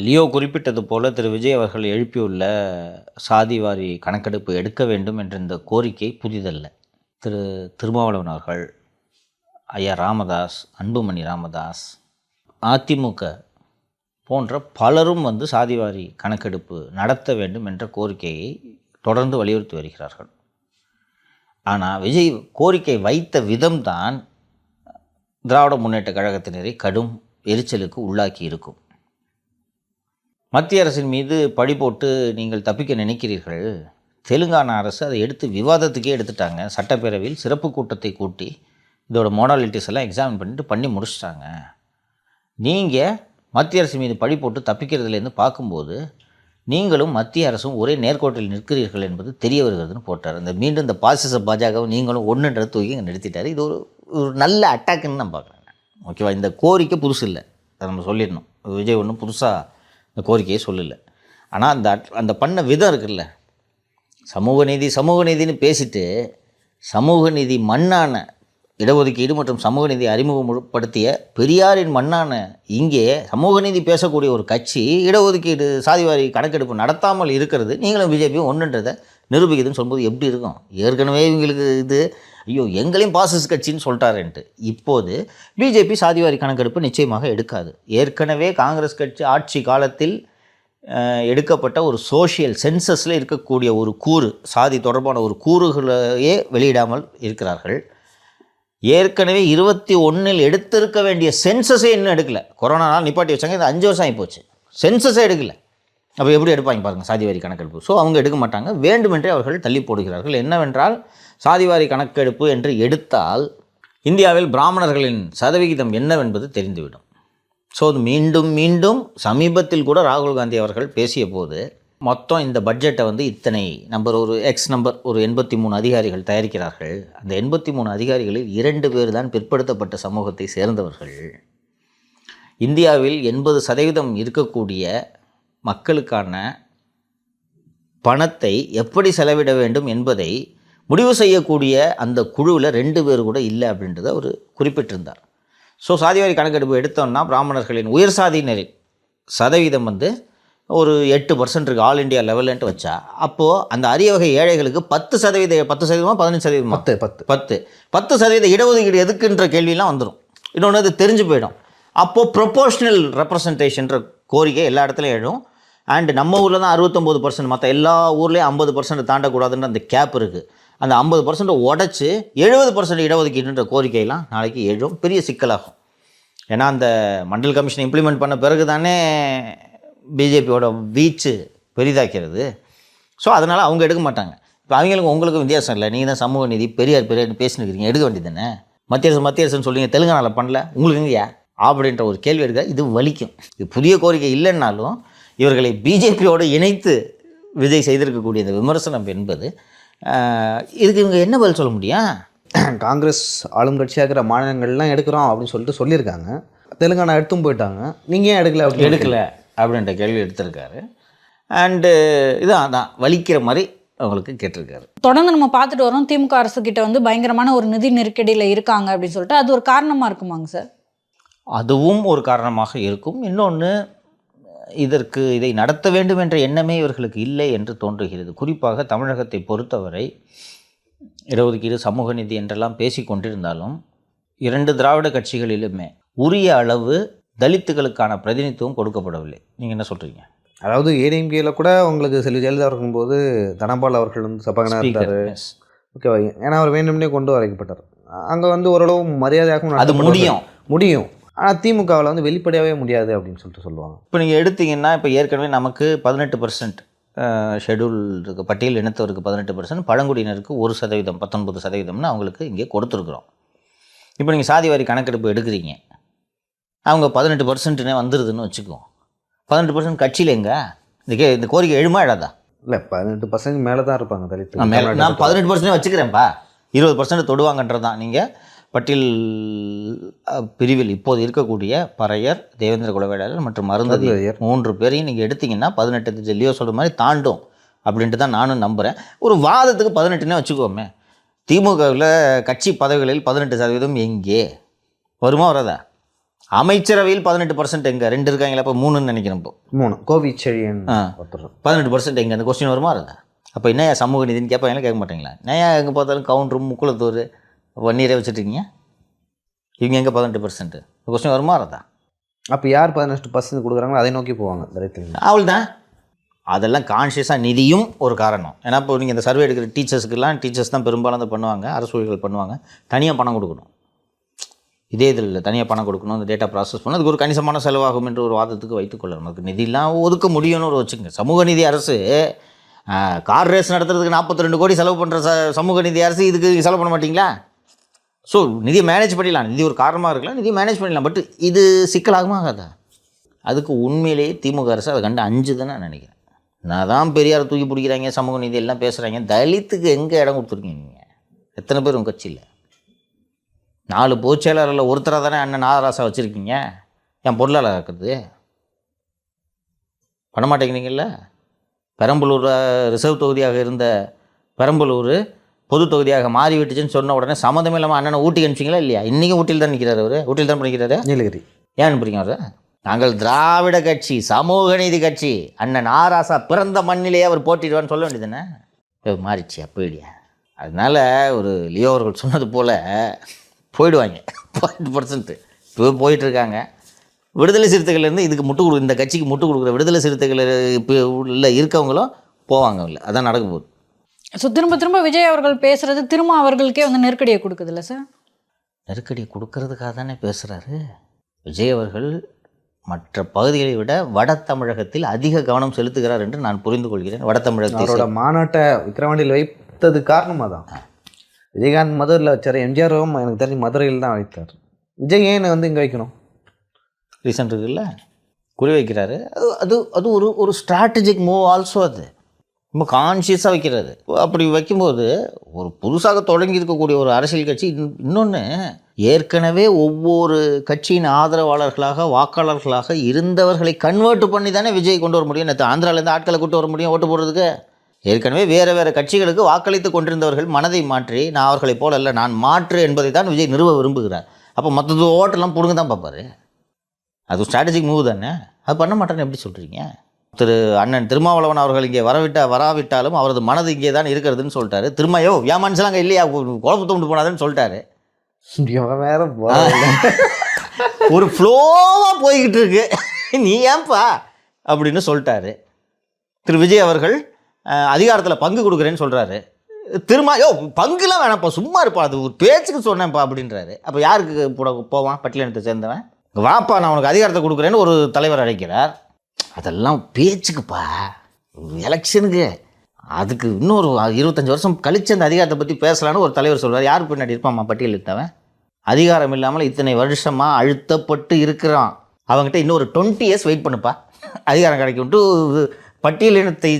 லியோ குறிப்பிட்டது போல் திரு விஜய் அவர்கள் எழுப்பியுள்ள சாதிவாரி கணக்கெடுப்பு எடுக்க வேண்டும் என்ற இந்த கோரிக்கை புதிதல்ல. திருமாவளவன் அவர்கள், ஐயா ராமதாஸ், அன்புமணி ராமதாஸ், அதிமுக போன்ற பலரும் சாதிவாரி கணக்கெடுப்பு நடத்த வேண்டும் என்ற கோரிக்கையை தொடர்ந்து வலியுறுத்தி வருகிறார்கள். ஆனால் விஜய் கோரிக்கை வைத்த விதம்தான் திராவிட முன்னேற்ற கழகத்தினரை கடும் எரிச்சலுக்கு உள்ளாக்கி இருக்கும். மத்திய அரசின் மீது பழி போட்டு நீங்கள் தப்பிக்க நினைக்கிறீர்கள். தெலுங்கானா அரசு அதை எடுத்து விவாதத்துக்கே எடுத்துட்டாங்க. சட்டப்பேரவையில் சிறப்பு கூட்டத்தை கூட்டி இதோட மோடாலிட்டிஸ் எல்லாம் எக்ஸாமின் பண்ணி முடிச்சிட்டாங்க. நீங்கள் மத்திய அரசு மீது பழி போட்டு தப்பிக்கிறதுலேருந்து பார்க்கும்போது நீங்களும் மத்திய அரசும் ஒரே நேர்கோட்டில் நிற்கிறீர்கள் என்பது தெரிய வருகிறதுன்னு போட்டார். மீண்டும் இந்த பாசிச பாஜகவும் நீங்களும் ஒன்றுன்றது தூக்கி இங்கே நிறுத்திட்டார். இது ஒரு நல்ல அட்டாக்குன்னு நான் பார்க்குறேன். ஓகேவா? இந்த கோரிக்கை புதுசு இல்லை, அதை நம்ம சொல்லிடணும். விஜய் ஒன்றும் புதுசாக இந்த கோரிக்கையை சொல்லலை. ஆனால் அந்த பண்ண விதம் இருக்குல்ல, சமூக நீதின்னு பேசிட்டு சமூக நீதி மண்ணான இடஒதுக்கீடு மற்றும் சமூக நீதி அறிமுகப்படுத்திய பெரியாரின் மண்ணான இங்கே சமூக நீதி பேசக்கூடிய ஒரு கட்சி இடஒதுக்கீடு சாதிவாரி கணக்கெடுப்பு நடத்தாமல் இருக்கிறது நீங்களும் பிஜேபியும் ஒன்றுன்றதை நிரூபிக்குதுன்னு சொல்லும்போது எப்படி இருக்கும்? ஏற்கனவே இவங்களுக்கு இது ஐயோ எங்களையும் பாசிஸ்ட் கட்சின்னு சொல்லிட்டாருன்ட்டு. இப்போது பிஜேபி சாதிவாரி கணக்கெடுப்பு நிச்சயமாக எடுக்காது. ஏற்கனவே காங்கிரஸ் கட்சி ஆட்சி காலத்தில் எடுக்கப்பட்ட ஒரு சோஷியல் சென்சஸில் இருக்கக்கூடிய ஒரு கூறு, சாதி தொடர்பான ஒரு கூறுகளையே வெளியிடாமல் இருக்கிறார்கள். ஏற்கனவே 21 எடுத்திருக்க வேண்டிய சென்சஸே இன்னும் எடுக்கலை. கொரோனானால் நிப்பாட்டி வச்சாங்க, இது 5 வருஷம் ஆகி போச்சு, சென்சஸே எடுக்கலை. அப்போ எப்படி எடுப்பாங்க பாருங்கள் சாதிவாரி கணக்கெடுப்பு? ஸோ அவங்க எடுக்க மாட்டாங்க, வேண்டுமென்றே அவர்கள் தள்ளி போடுகிறார்கள். என்னவென்றால் சாதிவாரி கணக்கெடுப்பு என்று எடுத்தால் இந்தியாவில் பிராமணர்களின் சதவிகிதம் என்னவென்பது தெரிந்துவிடும். ஸோ அது மீண்டும் சமீபத்தில் கூட ராகுல் காந்தி அவர்கள் பேசிய போது மொத்தம் இந்த பட்ஜெட்டை வந்து இத்தனை நம்பர் ஒரு எக்ஸ் நம்பர் ஒரு 83 அதிகாரிகள் தயாரிக்கிறார்கள். அந்த 83 அதிகாரிகளில் 2 பேர் தான் பிற்படுத்தப்பட்ட சமூகத்தை சேர்ந்தவர்கள். இந்தியாவில் 80% இருக்கக்கூடிய மக்களுக்கான பணத்தை எப்படி செலவிட வேண்டும் என்பதை முடிவு செய்யக்கூடிய அந்த குழுவில் 2 பேர் கூட இல்லை அப்படின்றத அவர் குறிப்பிட்டிருந்தார். ஸோ சாதிவாரி கணக்கெடுப்பு எடுத்தோம்னா பிராமணர்களின் உயர் சாதியினரின் சதவீதம் வந்து ஒரு 8% இருக்குது ஆல் இண்டியா லெவல்ன்ட்டு வச்சா, அப்போது அந்த அரிய வகை ஏழைகளுக்கு 10% 10% இடஒதுக்கீடு எதுக்குன்ற கேள்வியெல்லாம் வந்துடும். இன்னொன்று அது தெரிஞ்சு போயிடும். அப்போது ப்ரொபோஷ்னல் ரெப்ரசன்டேஷன்ற கோரிக்கை எல்லா இடத்துலையும் எழும். அண்டு நம்ம ஊரில் தான் 69%, மற்ற எல்லா ஊர்லேயும் 50% தாண்டக்கூடாதுன்ற அந்த கேப் இருக்குது. அந்த 50% உடச்சி 70% இடஒதுக்கீடுன்ற கோரிக்கையெல்லாம் நாளைக்கு எழும், பெரிய சிக்கலாகும். ஏன்னா அந்த மண்டல் கமிஷனை இம்ப்ளிமெண்ட் பண்ண பிறகு தானே பிஜேபியோட வீச்சு பெரிதாக்கிறது. ஸோ அதனால் அவங்க எடுக்க மாட்டாங்க. இப்போ அவங்களுக்கு உங்களுக்கும் வித்தியாசம் இல்லை. நீங்கள் தான் சமூக நீதி பெரியார் பேசினுக்கிறீங்க, எடுக்க வேண்டியது தானே. மத்திய அரசுன்னு சொல்லிங்க, தெலுங்கானாவில் பண்ணல, உங்களுக்கு எங்கேயா அப்படின்ற ஒரு கேள்வி எடுக்க இது வலிக்கும். இது புதிய கோரிக்கை இல்லைன்னாலும் இவர்களை பிஜேபியோடு இணைத்து விஜய் செய்திருக்கக்கூடிய இந்த விமர்சனம் என்பது இதுக்கு இவங்க என்ன பதில் சொல்ல முடியும்? காங்கிரஸ் ஆளும் கட்சியாக இருக்கிற மாநிலங்கள்லாம் எடுக்கிறோம் அப்படின்னு சொல்லிட்டு சொல்லியிருக்காங்க. தெலுங்கானா எடுத்தும் போயிட்டாங்க, நீங்கள் ஏன் எடுக்கலை அப்படின்ற கேள்வி எடுத்திருக்காரு. அண்டு இதான் வலிக்கிற மாதிரி அவங்களுக்கு கேட்டிருக்காரு. தொடர்ந்து நம்ம பார்த்துட்டு வரோம், திமுக அரசு கிட்ட வந்து பயங்கரமான ஒரு நிதி நெருக்கடியில் இருக்காங்க அப்படின்னு சொல்லிட்டு அது ஒரு காரணமாக இருக்குமாங்க சார்? அதுவும் ஒரு காரணமாக இருக்கும். இன்னொன்று, இதை நடத்த வேண்டும் என்ற எண்ணமே இவர்களுக்கு இல்லை என்று தோன்றுகிறது. குறிப்பாக தமிழகத்தை பொறுத்தவரை இடஒதுக்கீடு சமூக நீதி என்றெல்லாம் பேசி கொண்டிருந்தாலும் 2 திராவிட கட்சிகளிலுமே உரிய அளவு தலித்துகளுக்கான பிரதிநிதித்துவம் கொடுக்கப்படவில்லை. நீங்கள் என்ன சொல்கிறீங்க? அதாவது ஏடிஎம்கேல கூட உங்களுக்கு செல்வி ஜெயலலிதா இருக்கும்போது தனபால் அவர்கள் வந்து சபாகனா இருந்தார். ஓகேவா? ஏன்னா அவர் வேண்டும்னே கொண்டு வரைக்கப்பட்டார். அங்கே வந்து ஓரளவு மரியாதையாகவும் அது முடியும். ஆனால் திமுகவில் வந்து வெளிப்படையாகவே முடியாது அப்படின்னு சொல்லுவாங்க. இப்போ நீங்கள் எடுத்தீங்கன்னா, இப்போ ஏற்கனவே நமக்கு 18% ஷெட்யூல் இருக்குது, பட்டியல் இனத்தவருக்கு 18%, பழங்குடியினருக்கு 1%, 19%ன்னு அவங்களுக்கு இங்கே கொடுத்துருக்குறோம். இப்போ நீங்கள் சாதிவாரி கணக்கெடுப்பு எடுக்கிறீங்க, அவங்க 18% வந்துடுதுன்னு வச்சுக்குவோம். 18% கட்சியில் எங்க இந்த கோரிக்கை எழுமா எழாதா? இல்லை, 18% மேலே தான் இருப்பாங்க தலித்து. நான் 18% வச்சுக்கிறேன்ப்பா, 20% தொடுவாங்கன்றது தான். நீங்கள் பட்டியல் பிரிவில் இப்போது இருக்கக்கூடிய பறையர், தேவேந்திர குலவேளாளர் மற்றும் அருந்ததியர் 3 பேரையும் நீங்கள் எடுத்திங்கன்னா 18 ஜெல்லியோ சொல்கிற மாதிரி தாண்டும் அப்படின்ட்டு தான் நானும் நம்புகிறேன். ஒரு வாதத்துக்கு 18னே வச்சுக்கோமே. திமுகவில் கட்சி பதவிகளில் 18% எங்கே வருமா வராதா? அமைச்சரவையில் 18% எங்கே? 2 இருக்காங்களா? இப்போ 3ன்னு நினைக்கிறேன். இப்போ 3 கோவிச்செழியன் 18% எங்கே? அந்த கொஸ்டின் வருமா வரதா? அப்போ என்னையா சமூக நீதினு கேட்பாங்களா, கேட்க மாட்டீங்களா? என்னையா எங்கே பார்த்தாலும் கவுண்டரும் முக்குளத்தூர் வன்னீரே வச்சுருக்கீங்க, இவங்க எங்கே 18%? கொஸ்டின் வருமா வரதா? அப்போ யார் 18% கொடுக்குறாங்களோ அதை நோக்கி போவாங்க தலித்துகள். அவள் தான் அதெல்லாம் கான்ஷியஸாக. நிதியும் ஒரு காரணம். ஏன்னா இப்போ நீங்கள் இந்த சர்வே எடுக்கிற டீச்சர்ஸ் தான் பெரும்பாலும் அதை பண்ணுவாங்க, அரசு ஊழியர்கள் பண்ணுவாங்க. தனியாக பணம் கொடுக்கணும், இதே இதில் தனியாக பணம் கொடுக்கணும், அந்த டேட்டா ப்ராசஸ் பண்ணணும், அதுக்கு ஒரு கணிசமான செலவாகும் என்று ஒரு வாதத்துக்கு வைத்துக்கொள்ளணும். அதுக்கு நிதியெல்லாம் ஒதுக்க முடியும்னு ஒரு வச்சுங்க. சமூக நீதி அரசு கார் ரேஸ் நடத்துறதுக்கு 42 கோடி செலவு பண்ணுற சமூக நீதி அரசு இதுக்கு செலவு பண்ண மாட்டிங்களா? ஸோ நிதியை மேனேஜ் பண்ணிடலாம், நிதி ஒரு காரணமாக இருக்கலாம், நிதியை மேனேஜ் பண்ணிடலாம். பட் இது சிக்கலாகுமா ஆகாதா? அதுக்கு உண்மையிலேயே திமுக அரசு அதை கண்டு அஞ்சுதுன்னு நான் நினைக்கிறேன். நான் தான் பெரியாரை தூக்கி பிடிக்கிறாங்க, சமூக நீதி எல்லாம் பேசுகிறாங்க, தலித்துக்கு எங்கே இடம் கொடுத்துருக்கீங்க நீங்கள்? எத்தனை பேர் உங்கள் கட்சியில்? 4 பொதுச் செயலாளரில் ஒருத்தராக தானே அண்ணன் நாகராசா வச்சுருக்கீங்க. என் பொருளாளர் இருக்குது பண்ண மாட்டேங்கிறீங்கள. பெரம்பலூர் ரிசர்வ் தொகுதியாக இருந்த பெரம்பலூர் பொது தொகுதியாக மாறிவிட்டுச்சுன்னு சொன்ன உடனே சம்மந்தமே இல்லாமல் அண்ணனை ஊட்டி அனுப்பிச்சிங்களா இல்லையா? இன்றைக்கும் ஊட்டியில் தான் நிற்கிறார். அவர் ஊட்டியில் தான் பண்ணிக்கிறாரு. நீலகிரி. ஏன் அனுப்புறீங்க அவர்? நாங்கள் திராவிட கட்சி, சமூக நீதி கட்சி, அண்ணன் ஆராசா பிறந்த மண்ணிலேயே அவர் போட்டிடுவான்னு சொல்ல வேண்டியதுன்னு மாறிச்சு போயிடியா. அதனால் ஒரு லியோ அவர்கள் சொன்னது போல் போயிடுவாங்க 10% இப்போ போயிட்டுருக்காங்க. விடுதலை சிறுத்தைகள்லேருந்து இதுக்கு இந்த கட்சிக்கு முட்டு கொடுக்குற விடுதலை சிறுத்தைகள் இப்போ உள்ள இருக்கவங்களும் போவாங்க. இல்லை அதான் நடக்க போகுது. ஸோ திரும்ப திரும்ப விஜய் அவர்கள் பேசுகிறது திரும்ப அவர்களுக்கே வந்து நெருக்கடியை கொடுக்குதுல்ல சார்? நெருக்கடியை கொடுக்கறதுக்காக தானே பேசுகிறாரு விஜய் அவர்கள். மற்ற பகுதிகளை விட வட தமிழகத்தில் அதிக கவனம் செலுத்துகிறார் என்று நான் புரிந்து கொள்கிறேன். வட தமிழகத்தில் அவரோட மாநாட்டை விக்கிரவாண்டியில் வைத்தது காரணமாக தான். விஜயகாந்த் மதுரையில் வச்சார், எம்ஜிஆரும் எனக்கு தெரிஞ்சு மதுரையில் தான் வைத்தார். விஜய் ஏன் வந்து இங்கே வைக்கணும்? ரீசன் இருக்குல்ல, குறி வைக்கிறாரு. அது அது ஒரு ஸ்ட்ராட்டஜிக் மூவ் ஆல்சோ. அது ரொம்ப கான்ஷியஸாக வைக்கிறது. அப்படி வைக்கும்போது ஒரு புதுசாக தொடங்கி இருக்கக்கூடிய ஒரு அரசியல் கட்சி இன்னொன்று ஏற்கனவே ஒவ்வொரு கட்சியின் ஆதரவாளர்களாக வாக்காளர்களாக இருந்தவர்களை கன்வெர்ட் பண்ணி தானே விஜய் கொண்டு வர முடியும். நேற்று ஆந்திராவிலேருந்து ஆட்களை கூட்டு வர முடியும் ஓட்டு போடுறதுக்கு. ஏற்கனவே வேறு கட்சிகளுக்கு வாக்களித்து கொண்டிருந்தவர்கள் மனதை மாற்றி நான் அவர்களைப் போல இல்லை நான் மாற்று என்பதை தான் விஜய் நிறுவ விரும்புகிறார். அப்போ மற்றது ஓட்டெல்லாம் பிடுங்க தான் பார்ப்பார். அது ஸ்ட்ராட்டஜிக் மூவ் தானே. அது பண்ண மாட்டேன்னு எப்படி சொல்கிறீங்க? திரு அண்ணன் திருமாவளவன் அவர்கள் இங்கே வராவிட்டாலும் அவரது மனது இங்கே தான் இருக்கிறதுன்னு சொல்லிட்டாரு. திரும்பியோ ஏமான்ஸ்லாம் அங்கே இல்லையா குழப்பத்தை உண்டு போனாதுன்னு சொல்லிட்டாரு. வேற ஒரு ஃப்ளோவாக போய்கிட்டு இருக்கு, நீ ஏன்பா அப்படின்னு சொல்லிட்டாரு. திரு விஜய் அவர்கள் அதிகாரத்தில் பங்கு கொடுக்குறேன்னு சொல்கிறாரு. திரும்பியோ பங்குலாம் வேணாம்ப்பா சும்மா இருப்பா அது ஒரு பேச்சுக்கு சொன்னேன்ப்பா அப்படின்றாரு. அப்போ யாருக்கு போவான்? பட்டியலினத்தை சேர்ந்தவன். வாப்பா நான் உனக்கு அதிகாரத்தை கொடுக்குறேன்னு ஒரு தலைவர் அழைக்கிறார். அதெல்லாம் பேச்சுக்குப்பா, எலெக்ஷனுக்கு. அதுக்கு இன்னொரு 25 வருஷம் கழிச்சு அந்த அதிகாரத்தை பற்றி பேசலான்னு ஒரு தலைவர் சொல்வார். யார் பின்னாடி இருப்பாம்மா பட்டியலிட்டவன்? அதிகாரம் இல்லாமல் இத்தனை வருஷமாக அழுத்தப்பட்டு இருக்கிறான். அவங்ககிட்ட இன்னொரு 20 years வெயிட் பண்ணுப்பா அதிகாரம் கிடைக்கும்ட்டு பட்டியலினத்தை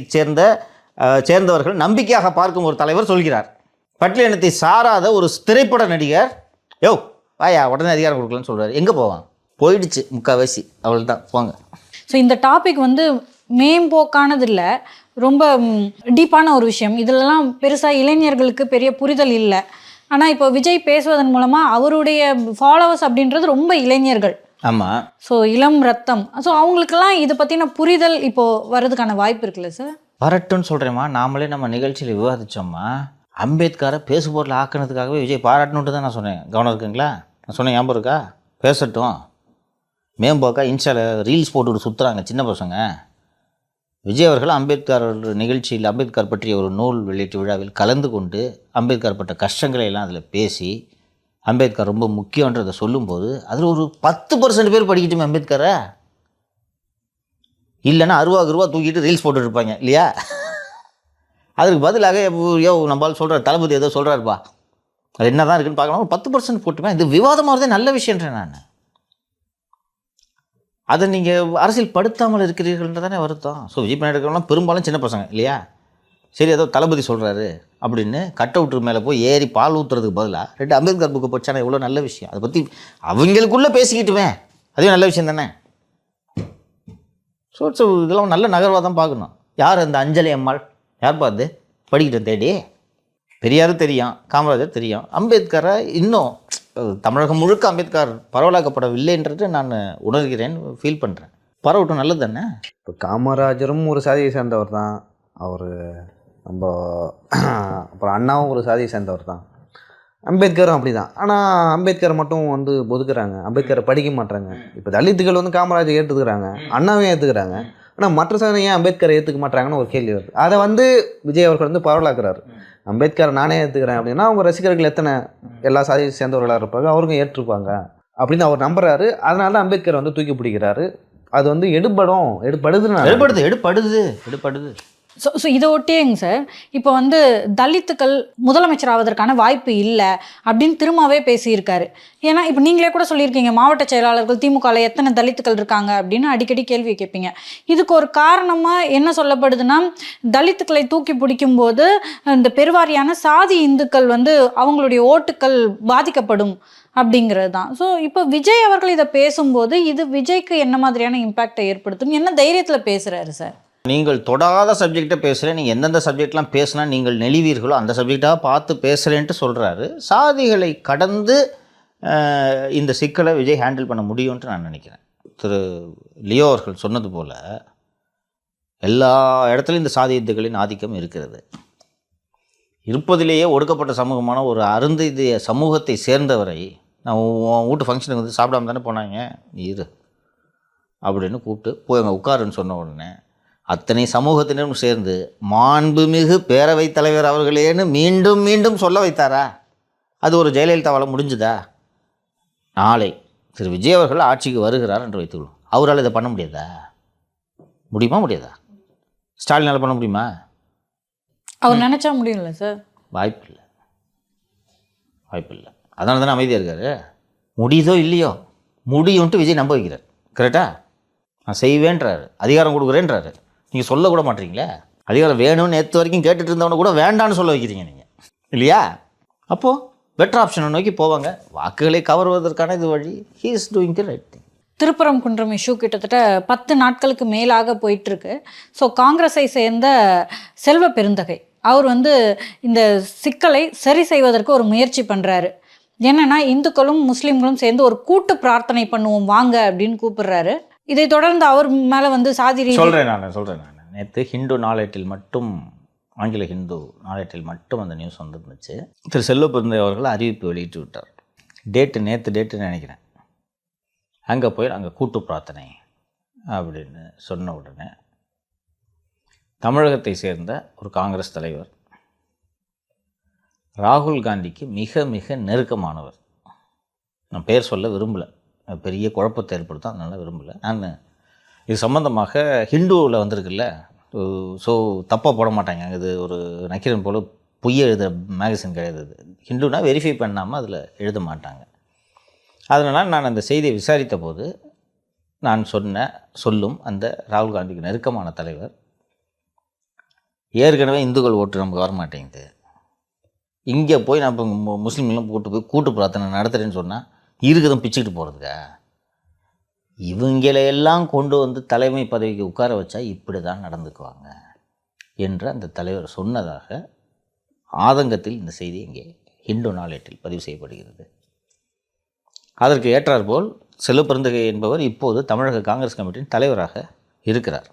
சேர்ந்தவர்கள் நம்பிக்கையாக பார்க்கும் ஒரு தலைவர் சொல்கிறார். பட்டியலினத்தை சாராத ஒரு திரைப்பட நடிகர் யோ வாயா உடனே அதிகாரம் கொடுக்கலன்னு சொல்கிறார். எங்கே போவான்? போயிடுச்சு முக்கால்வாசி, அவள் தான் போங்க. ஸோ இந்த டாபிக் வந்து மேம்போக்கானது இல்லை, ரொம்ப டீப்பான ஒரு விஷயம். இதிலலாம் பெருசாக இளைஞர்களுக்கு பெரிய புரிதல் இல்லை. ஆனால் இப்போ விஜய் பேசுவதன் மூலமாக அவருடைய ஃபாலோவர்ஸ் அப்படின்றது ரொம்ப இளைஞர்கள். ஆமாம். ஸோ இளம் ரத்தம். ஸோ அவங்களுக்கெல்லாம் இதை பற்றின புரிதல் இப்போது வர்றதுக்கான வாய்ப்பு இருக்குல்ல சார்? வரட்டும்னு சொல்கிறேம்மா. நாமளே நம்ம நிகழ்ச்சியில் விவாதித்தோம்மா. அம்பேத்கரை பேசுபொருள் ஆக்கினதுக்காகவே விஜய் பாராட்டணுன்ட்டு தான் நான் சொன்னேன். கவனம் இருக்குங்களா? நான் சொன்னேன் ஞாபகம் இருக்கா? பேசட்டும். மேம்போக்கா இன்ஸ்டாவில் ரீல்ஸ் போட்டுவிட்டு சுற்றுறாங்க சின்ன பசங்க. விஜய் அவர்கள் அம்பேத்கர் நிகழ்ச்சியில் அம்பேத்கர் பற்றிய ஒரு நூல் வெளியீட்டு விழாவில் கலந்து கொண்டு அம்பேத்கர் பட்ட கஷ்டங்களை எல்லாம் அதில் பேசி அம்பேத்கர் ரொம்ப முக்கியன்றதை சொல்லும்போது அதில் ஒரு 10% பேர் படிக்கட்டுமே அம்பேத்கரை. இல்லைன்னா 60 ரூபா தூக்கிட்டு ரீல்ஸ் போட்டுருப்பாங்க இல்லையா? அதுக்கு பதிலாக நம்மளால் சொல்கிறார் தளபதி ஏதோ சொல்கிறாருப்பா, அது என்ன தான் இருக்குன்னு பார்க்கலாம். ஒரு 10% போட்டுமே இது விவாதமாக வரதே நல்ல விஷயன்றேன் நான். அதை நீங்கள் அரசியல் படுத்தாமல் இருக்கிறீர்கள்ன்ற தானே வருத்தம். ஸோ விஜய் பண்ணி இருக்கிறவங்களாம் பெரும்பாலும் சின்ன பசங்க இல்லையா? சரி ஏதோ தளபதி சொல்கிறாரு அப்படின்னு கட் அவுட்ரு மேலே போய் ஏறி பால் ஊற்றுறதுக்கு பதிலாக 2 அம்பேத்கர் புக்கு படித்தானே எவ்வளோ நல்ல விஷயம். அதை பற்றி அவங்களுக்குள்ளே பேசிக்கிட்டுவேன், அதுவே நல்ல விஷயம் தானே. ஸோ இதெல்லாம் நல்ல நகர்வாக தான் பார்க்கணும். யார் அந்த அஞ்சலி அம்மாள்? யார் பார்த்து படிக்கிட்டேன் தேடி. பெரியாரும் தெரியும், காமராஜர் தெரியும். அம்பேத்கரை இன்னும் தமிழகம் முழுக்க அம்பேத்கர் பரவலாக்கப்படவில்லைன்றது நான் உணர்கிறேன், ஃபீல் பண்ணுறேன். பரவட்டும், நல்லது தானே. இப்போ காமராஜரும் ஒரு சாதியை சேர்ந்தவர் தான் அவர். நம்ம அப்புறம் அண்ணாவும் ஒரு சாதியை சேர்ந்தவர் தான். அம்பேத்கரும் அப்படி தான். ஆனால் அம்பேத்கரை மட்டும் வந்து ஒதுக்குறாங்க, அம்பேத்கரை படிக்க மாட்டாங்க. இப்போ தலித்துகள் வந்து காமராஜர் ஏற்றுக்கிறாங்க, அண்ணாவையும் ஏற்றுக்கிறாங்க. ஆனால் மற்ற சாதனை ஏன் அம்பேத்கரை ஏற்றுக்க மாட்டாங்கன்னு ஒரு கேள்வி வருது. அதை வந்து விஜய் அவர்கள் வந்து பரவலாக்குறாரு. அம்பேத்கரை நானே ஏற்றுக்கிறேன் அப்படின்னா அவங்க ரசிகர்கள் எத்தனை எல்லா சாதியை சேர்ந்தவர்களாக இருப்பாங்க, அவருக்கும் ஏற்றுப்பாங்க அப்படின்னு அவர் நம்புறாரு. அதனால தான் அம்பேத்கரை வந்து தூக்கி பிடிக்கிறாரு. அது வந்து எடுப்படுது. ஸோ இதை ஒட்டியேங்க சார், இப்போ வந்து தலித்துக்கள் முதலமைச்சர் ஆவதற்கான வாய்ப்பு இல்லை அப்படின்னு திரும்பவே பேசியிருக்காரு. ஏன்னா இப்போ நீங்களே கூட சொல்லியிருக்கீங்க, மாவட்ட செயலாளர்கள் திமுகவில் எத்தனை தலித்துக்கள் இருக்காங்க அப்படின்னு அடிக்கடி கேள்வி கேட்பீங்க. இதுக்கு ஒரு காரணமாக என்ன சொல்லப்படுதுன்னா, தலித்துக்களை தூக்கி பிடிக்கும்போது இந்த பெருவாரியான சாதி இந்துக்கள் வந்து அவங்களுடைய ஓட்டுக்கள் பாதிக்கப்படும் அப்படிங்கிறது தான். ஸோ இப்போ விஜய் அவர்கள் இதை பேசும்போது இது விஜய்க்கு என்ன மாதிரியான இம்பேக்டை ஏற்படுத்தும், என்ன தைரியத்தில் பேசுகிறாரு சார்? நீங்கள் தொடாத சப்ஜெக்டை பேசுகிறேன், நீங்கள் எந்தெந்த சப்ஜெக்ட்லாம் பேசினா நீங்கள் நெளிவீர்களோ அந்த சப்ஜெக்டாக பார்த்து பேசுகிறேன்ட்டு சொல்கிறாரு. சாதிகளை கடந்து இந்த சிக்கலை விஜய் ஹேண்டில் பண்ண முடியும்ன்ட்டு நான் நினைக்கிறேன். திரு லியோ அவர்கள் சொன்னது போல் எல்லா இடத்துலையும் இந்த சாதியத்துகளின் ஆதிக்கம் இருக்கிறது. இருப்பதிலேயே ஒடுக்கப்பட்ட சமூகமான ஒரு அருந்திய சமூகத்தை சேர்ந்தவரை நான் உன் வீட்டு ஃபங்க்ஷனுக்கு வந்து சாப்பிடாம தானே போனாங்க, இரு அப்படின்னு கூப்பிட்டு போய் அங்கே உட்காருன்னு சொன்ன உடனே அத்தனை சமூகத்தினரும் சேர்ந்து மாண்புமிகு பேரவைத் தலைவர் அவர்களேன்னு மீண்டும் மீண்டும் சொல்ல வைத்தாரா? அது ஒரு ஜெயலலிதாவால் முடிஞ்சுதா? நாளை திரு விஜய் அவர்கள் ஆட்சிக்கு வருகிறார் என்று வைத்துக்கொள்ளும், அவரால் இதை பண்ண முடியாதா? முடியுமா முடியாதா? ஸ்டாலினால் பண்ண முடியுமா? அவர் நினச்சா முடியும்ல சார்? வாய்ப்பில்லை, வாய்ப்பில்லை. அதனால தானே அமைதியாக இருக்காரு. முடியுதோ இல்லையோ முடியும்ன்ட்டு விஜய் நம்ப வைக்கிறார். கரெக்டா? நான் செய்வேன்றாரு, அதிகாரம் கொடுக்குறேன்றாரு. நீங்கள் சொல்லக்கூட மாட்டீங்களே. அதிகாரம் வேணும்னு நேற்று வரைக்கும் கேட்டுட்டு இருந்தவனை கூட வேண்டான்னு சொல்ல வைக்கிறீங்க நீங்கள், இல்லையா? அப்போது பெட்டர் ஆப்ஷனை நோக்கி போவாங்க. வாக்குகளை கவர்வதற்கான இது வழி. He is doing the right thing. Thiruparankundram issue கிட்டத்தட்ட 10 நாட்களுக்கு மேலாக போயிட்டுருக்கு. ஸோ காங்கிரஸை சேர்ந்த செல்வ பெருந்தகை அவர் வந்து இந்த சிக்கலை சரி செய்வதற்கு ஒரு முயற்சி பண்ணுறாரு. என்னென்னா, இந்துக்களும் முஸ்லீம்களும் சேர்ந்து ஒரு கூட்டு பிரார்த்தனை பண்ணுவோம் வாங்க அப்படின்னு கூப்பிடுறாரு. இதை தொடர்ந்து அவர் மேலே வந்து சாதி சொல்கிறேன் நான் நேற்று ஹிந்து நாளேட்டில் மட்டும், ஆங்கில ஹிந்து நாளேட்டில் மட்டும் அந்த நியூஸ் வந்துருந்துச்சு. திரு செல்வ பெருந்தகை அவர்கள் அறிவிப்பு வெளியிட்டு விட்டார். நேற்று டேட்டுன்னு நினைக்கிறேன். அங்கே போய் அங்கே கூட்டு பிரார்த்தனை அப்படின்னு சொன்ன உடனே தமிழகத்தை சேர்ந்த ஒரு காங்கிரஸ் தலைவர், ராகுல் காந்திக்கு மிக மிக நெருக்கமானவர், நான் பேர் சொல்ல விரும்பலை, பெரிய குழப்பத்தை ஏற்படுத்த அதனால் விரும்பலை. நான் இது சம்மந்தமாக ஹிந்துவில் வந்திருக்குல்ல, ஸோ தப்பாக போட மாட்டாங்க. இது ஒரு நக்கீரன் போல் பொய்யை எழுத மேகசின் கிடையாது. ஹிந்துனா வெரிஃபை பண்ணாமல் அதில் எழுத மாட்டாங்க. அதனால் நான் அந்த செய்தியை விசாரித்த போது நான் சொல்லும் அந்த ராகுல் காந்திக்கு நெருக்கமான தலைவர், ஏற்கனவே இந்துக்கள் ஓட்டு நமக்கு வரமாட்டேங்குது, இங்கே போய் நான் இப்போ முஸ்லீம்லாம் கூட்டு பிரார்த்தனை நடத்துகிறேன்னு சொன்னால் இருக்குதும் பிச்சுக்கிட்டு போகிறதுக்கா? இவங்களையெல்லாம் கொண்டு வந்து தலைமை பதவிக்கு உட்கார வச்சா இப்படி தான் நடந்துக்குவாங்க என்று அந்த தலைவர் சொன்னதாக ஆதங்கத்தில் இந்த செய்தி இங்கே ஹிந்து நாளேட்டில் பதிவு செய்யப்படுகிறது. அதற்கு ஏற்றாற்போல் செல்வ பெருந்தகை என்பவர் இப்போது தமிழக காங்கிரஸ் கமிட்டியின் தலைவராக இருக்கிறார்.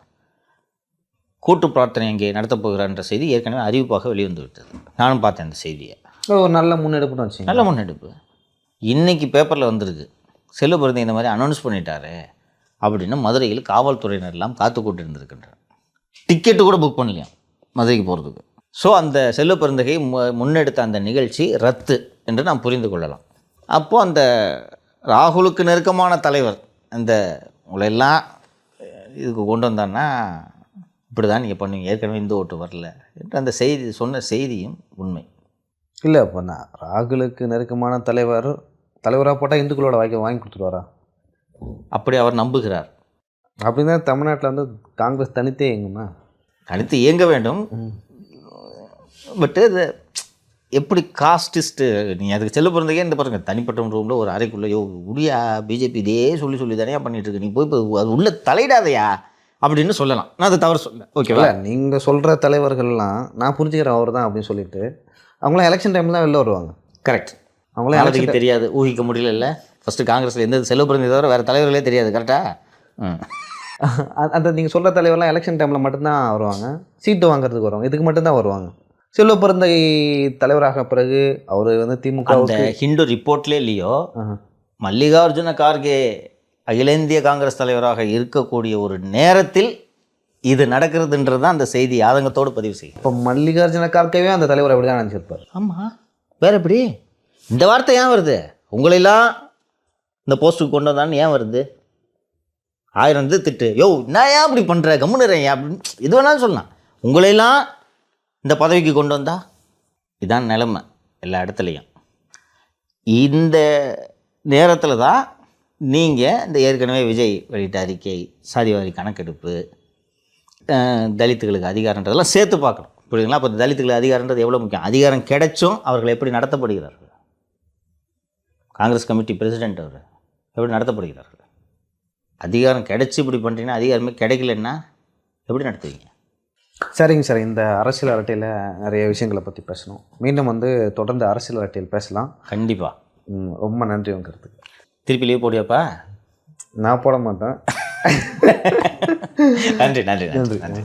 கூட்டு பிரார்த்தனை இங்கே நடத்தப் போகிறார் என்ற செய்தி ஏற்கனவே அறிவிப்பாக வெளிவந்துவிட்டது. நானும் பார்த்தேன் அந்த செய்தியை. ஒரு நல்ல முன்னெடுப்புன்னு வச்சு, நல்ல முன்னெடுப்பு. இன்றைக்கி பேப்பரில் வந்திருக்கு, செல்வ பெருந்தகை இந்த மாதிரி அனௌன்ஸ் பண்ணிட்டாரு அப்படின்னு மதுரையில் காவல்துறையினரெல்லாம் காத்து கூட்டு இருந்திருக்கின்றனர். டிக்கெட்டு கூட புக் பண்ணலையாம் மதுரைக்கு போகிறதுக்கு. ஸோ அந்த செல்வ பெருந்தகை முன்னெடுத்த அந்த நிகழ்ச்சி ரத்து என்று நாம் புரிந்து கொள்ளலாம். அப்போது அந்த ராகுலுக்கு நெருக்கமான தலைவர் அந்த உங்களெல்லாம் இதுக்கு கொண்டு வந்தான்னா இப்படி தான் நீங்கள் பண்ணுவீங்க, ஏற்கனவே இந்த ஓட்டு வரல என்று அந்த செய்தி சொன்ன செய்தியும் உண்மை இல்லை. இப்போ நான் ராகுலுக்கு நெருக்கமான தலைவராக போட்டால் இந்துக்களோட வாங்கி கொடுத்துருவாரா? அப்படி அவர் நம்புகிறார். அப்படின்னா தமிழ்நாட்டில் வந்து காங்கிரஸ் தனித்தே இயங்குமா? தனித்து இயங்க வேண்டும். பட்டு இது எப்படி காஸ்டிஸ்ட்டு, நீங்கள் அதுக்கு செல்ல பிறந்தகே இந்த பாருங்க, தனிப்பட்ட ரூமில் ஒரு அறைக்குள்ளே உடியா பிஜேபி இதே சொல்லி தானே பண்ணிகிட்டு இருக்கு, நீ போய் இப்போ அது உள்ளே தலையிடாதையா அப்படின்னு சொல்லலாம். நான் அதை தவறு சொல்ல. ஓகேவா? நீங்கள் சொல்கிற தலைவர்கள்லாம் நான் புரிஞ்சுக்கிறேன் அவர் தான் அப்படின்னு சொல்லிட்டு அவங்களாம் எலெக்ஷன் டைமில் தான் வெளில வருவாங்க. கரெக்ட். அவங்களாம் எலெக்ஷன் தெரியாது, ஊகிக்க முடியல. இல்லை, ஃபஸ்ட்டு காங்கிரஸில் எந்த செல்வ பிறந்ததை தவிர வேறு தலைவர்களே தெரியாது. கரெக்டாக? அந்த நீங்கள் சொல்கிற தலைவர்லாம் எலெக்ஷன் டைமில் மட்டும்தான் வருவாங்க, சீட்டு வாங்குறதுக்கு வருவாங்க, இதுக்கு மட்டும்தான் வருவாங்க. செல்வ பெருந்தகை தலைவராக பிறகு அவர் வந்து திமுக ஹிந்து ரிப்போர்ட்லேயே இல்லையோ, மல்லிகார்ஜுன கார்கே அகில இந்திய காங்கிரஸ் தலைவராக இருக்கக்கூடிய ஒரு நேரத்தில் இது நடக்கிறதுன்றது தான் அந்த செய்தி ஆதங்கத்தோடு பதிவு செய்யும். இப்போ மல்லிகார்ஜுன கார்கேவே அந்த தலைவர் அப்படி தான் நினச்சிருப்பார். ஆமாம், வேறு எப்படி இந்த வார்த்தை ஏன் வருது? உங்களெல்லாம் இந்த போஸ்ட்டுக்கு கொண்டு வந்தான்னு ஏன் வருது? 1000 இது திட்டு, நான் ஏன் அப்படி பண்ணுற, கம்முனுறேன் அப்படின்னு இது வேணாலும் சொல்லலாம். உங்களெல்லாம் இந்த பதவிக்கு கொண்டு வந்தா இதான் நிலைமை எல்லா இடத்துலையும். இந்த நேரத்தில் தான் நீங்கள் இந்த ஏற்கனவே விஜய் வெளியிட்ட அறிக்கை, சாதிவாரி கணக்கெடுப்பு, தலித்துகளுக்கு அதிகாரன்றதெல்லாம் சேர்த்து பார்க்கணும். புரியுதுங்களா? அப்போ தலித்துகளுக்கு அதிகாரன்றது எவ்வளோ முக்கியம். அதிகாரம் கிடைச்சும் அவர்கள் எப்படி நடத்தப்படுகிறார்கள், காங்கிரஸ் கமிட்டி பிரசிடென்ட் அவர் எப்படி நடத்தப்படுகிறார்கள்? அதிகாரம் கிடைச்சி இப்படி பண்ணுறீங்கன்னா, அதிகாரமே கிடைக்கலன்னா எப்படி நடத்துவீங்க? சரிங்க சார், இந்த அரசியல் அரட்டையில் நிறைய விஷயங்களை பற்றி பேசணும். மீண்டும் வந்து தொடர்ந்து அரசியல் அரட்டையில் பேசலாம். கண்டிப்பாக. ரொம்ப நன்றி உங்கள் கருத்துக்கு. திருப்பி லீவ் போடியாப்பா? நான் போட மாட்டேன். நன்றி நன்றி நன்றி நன்றி.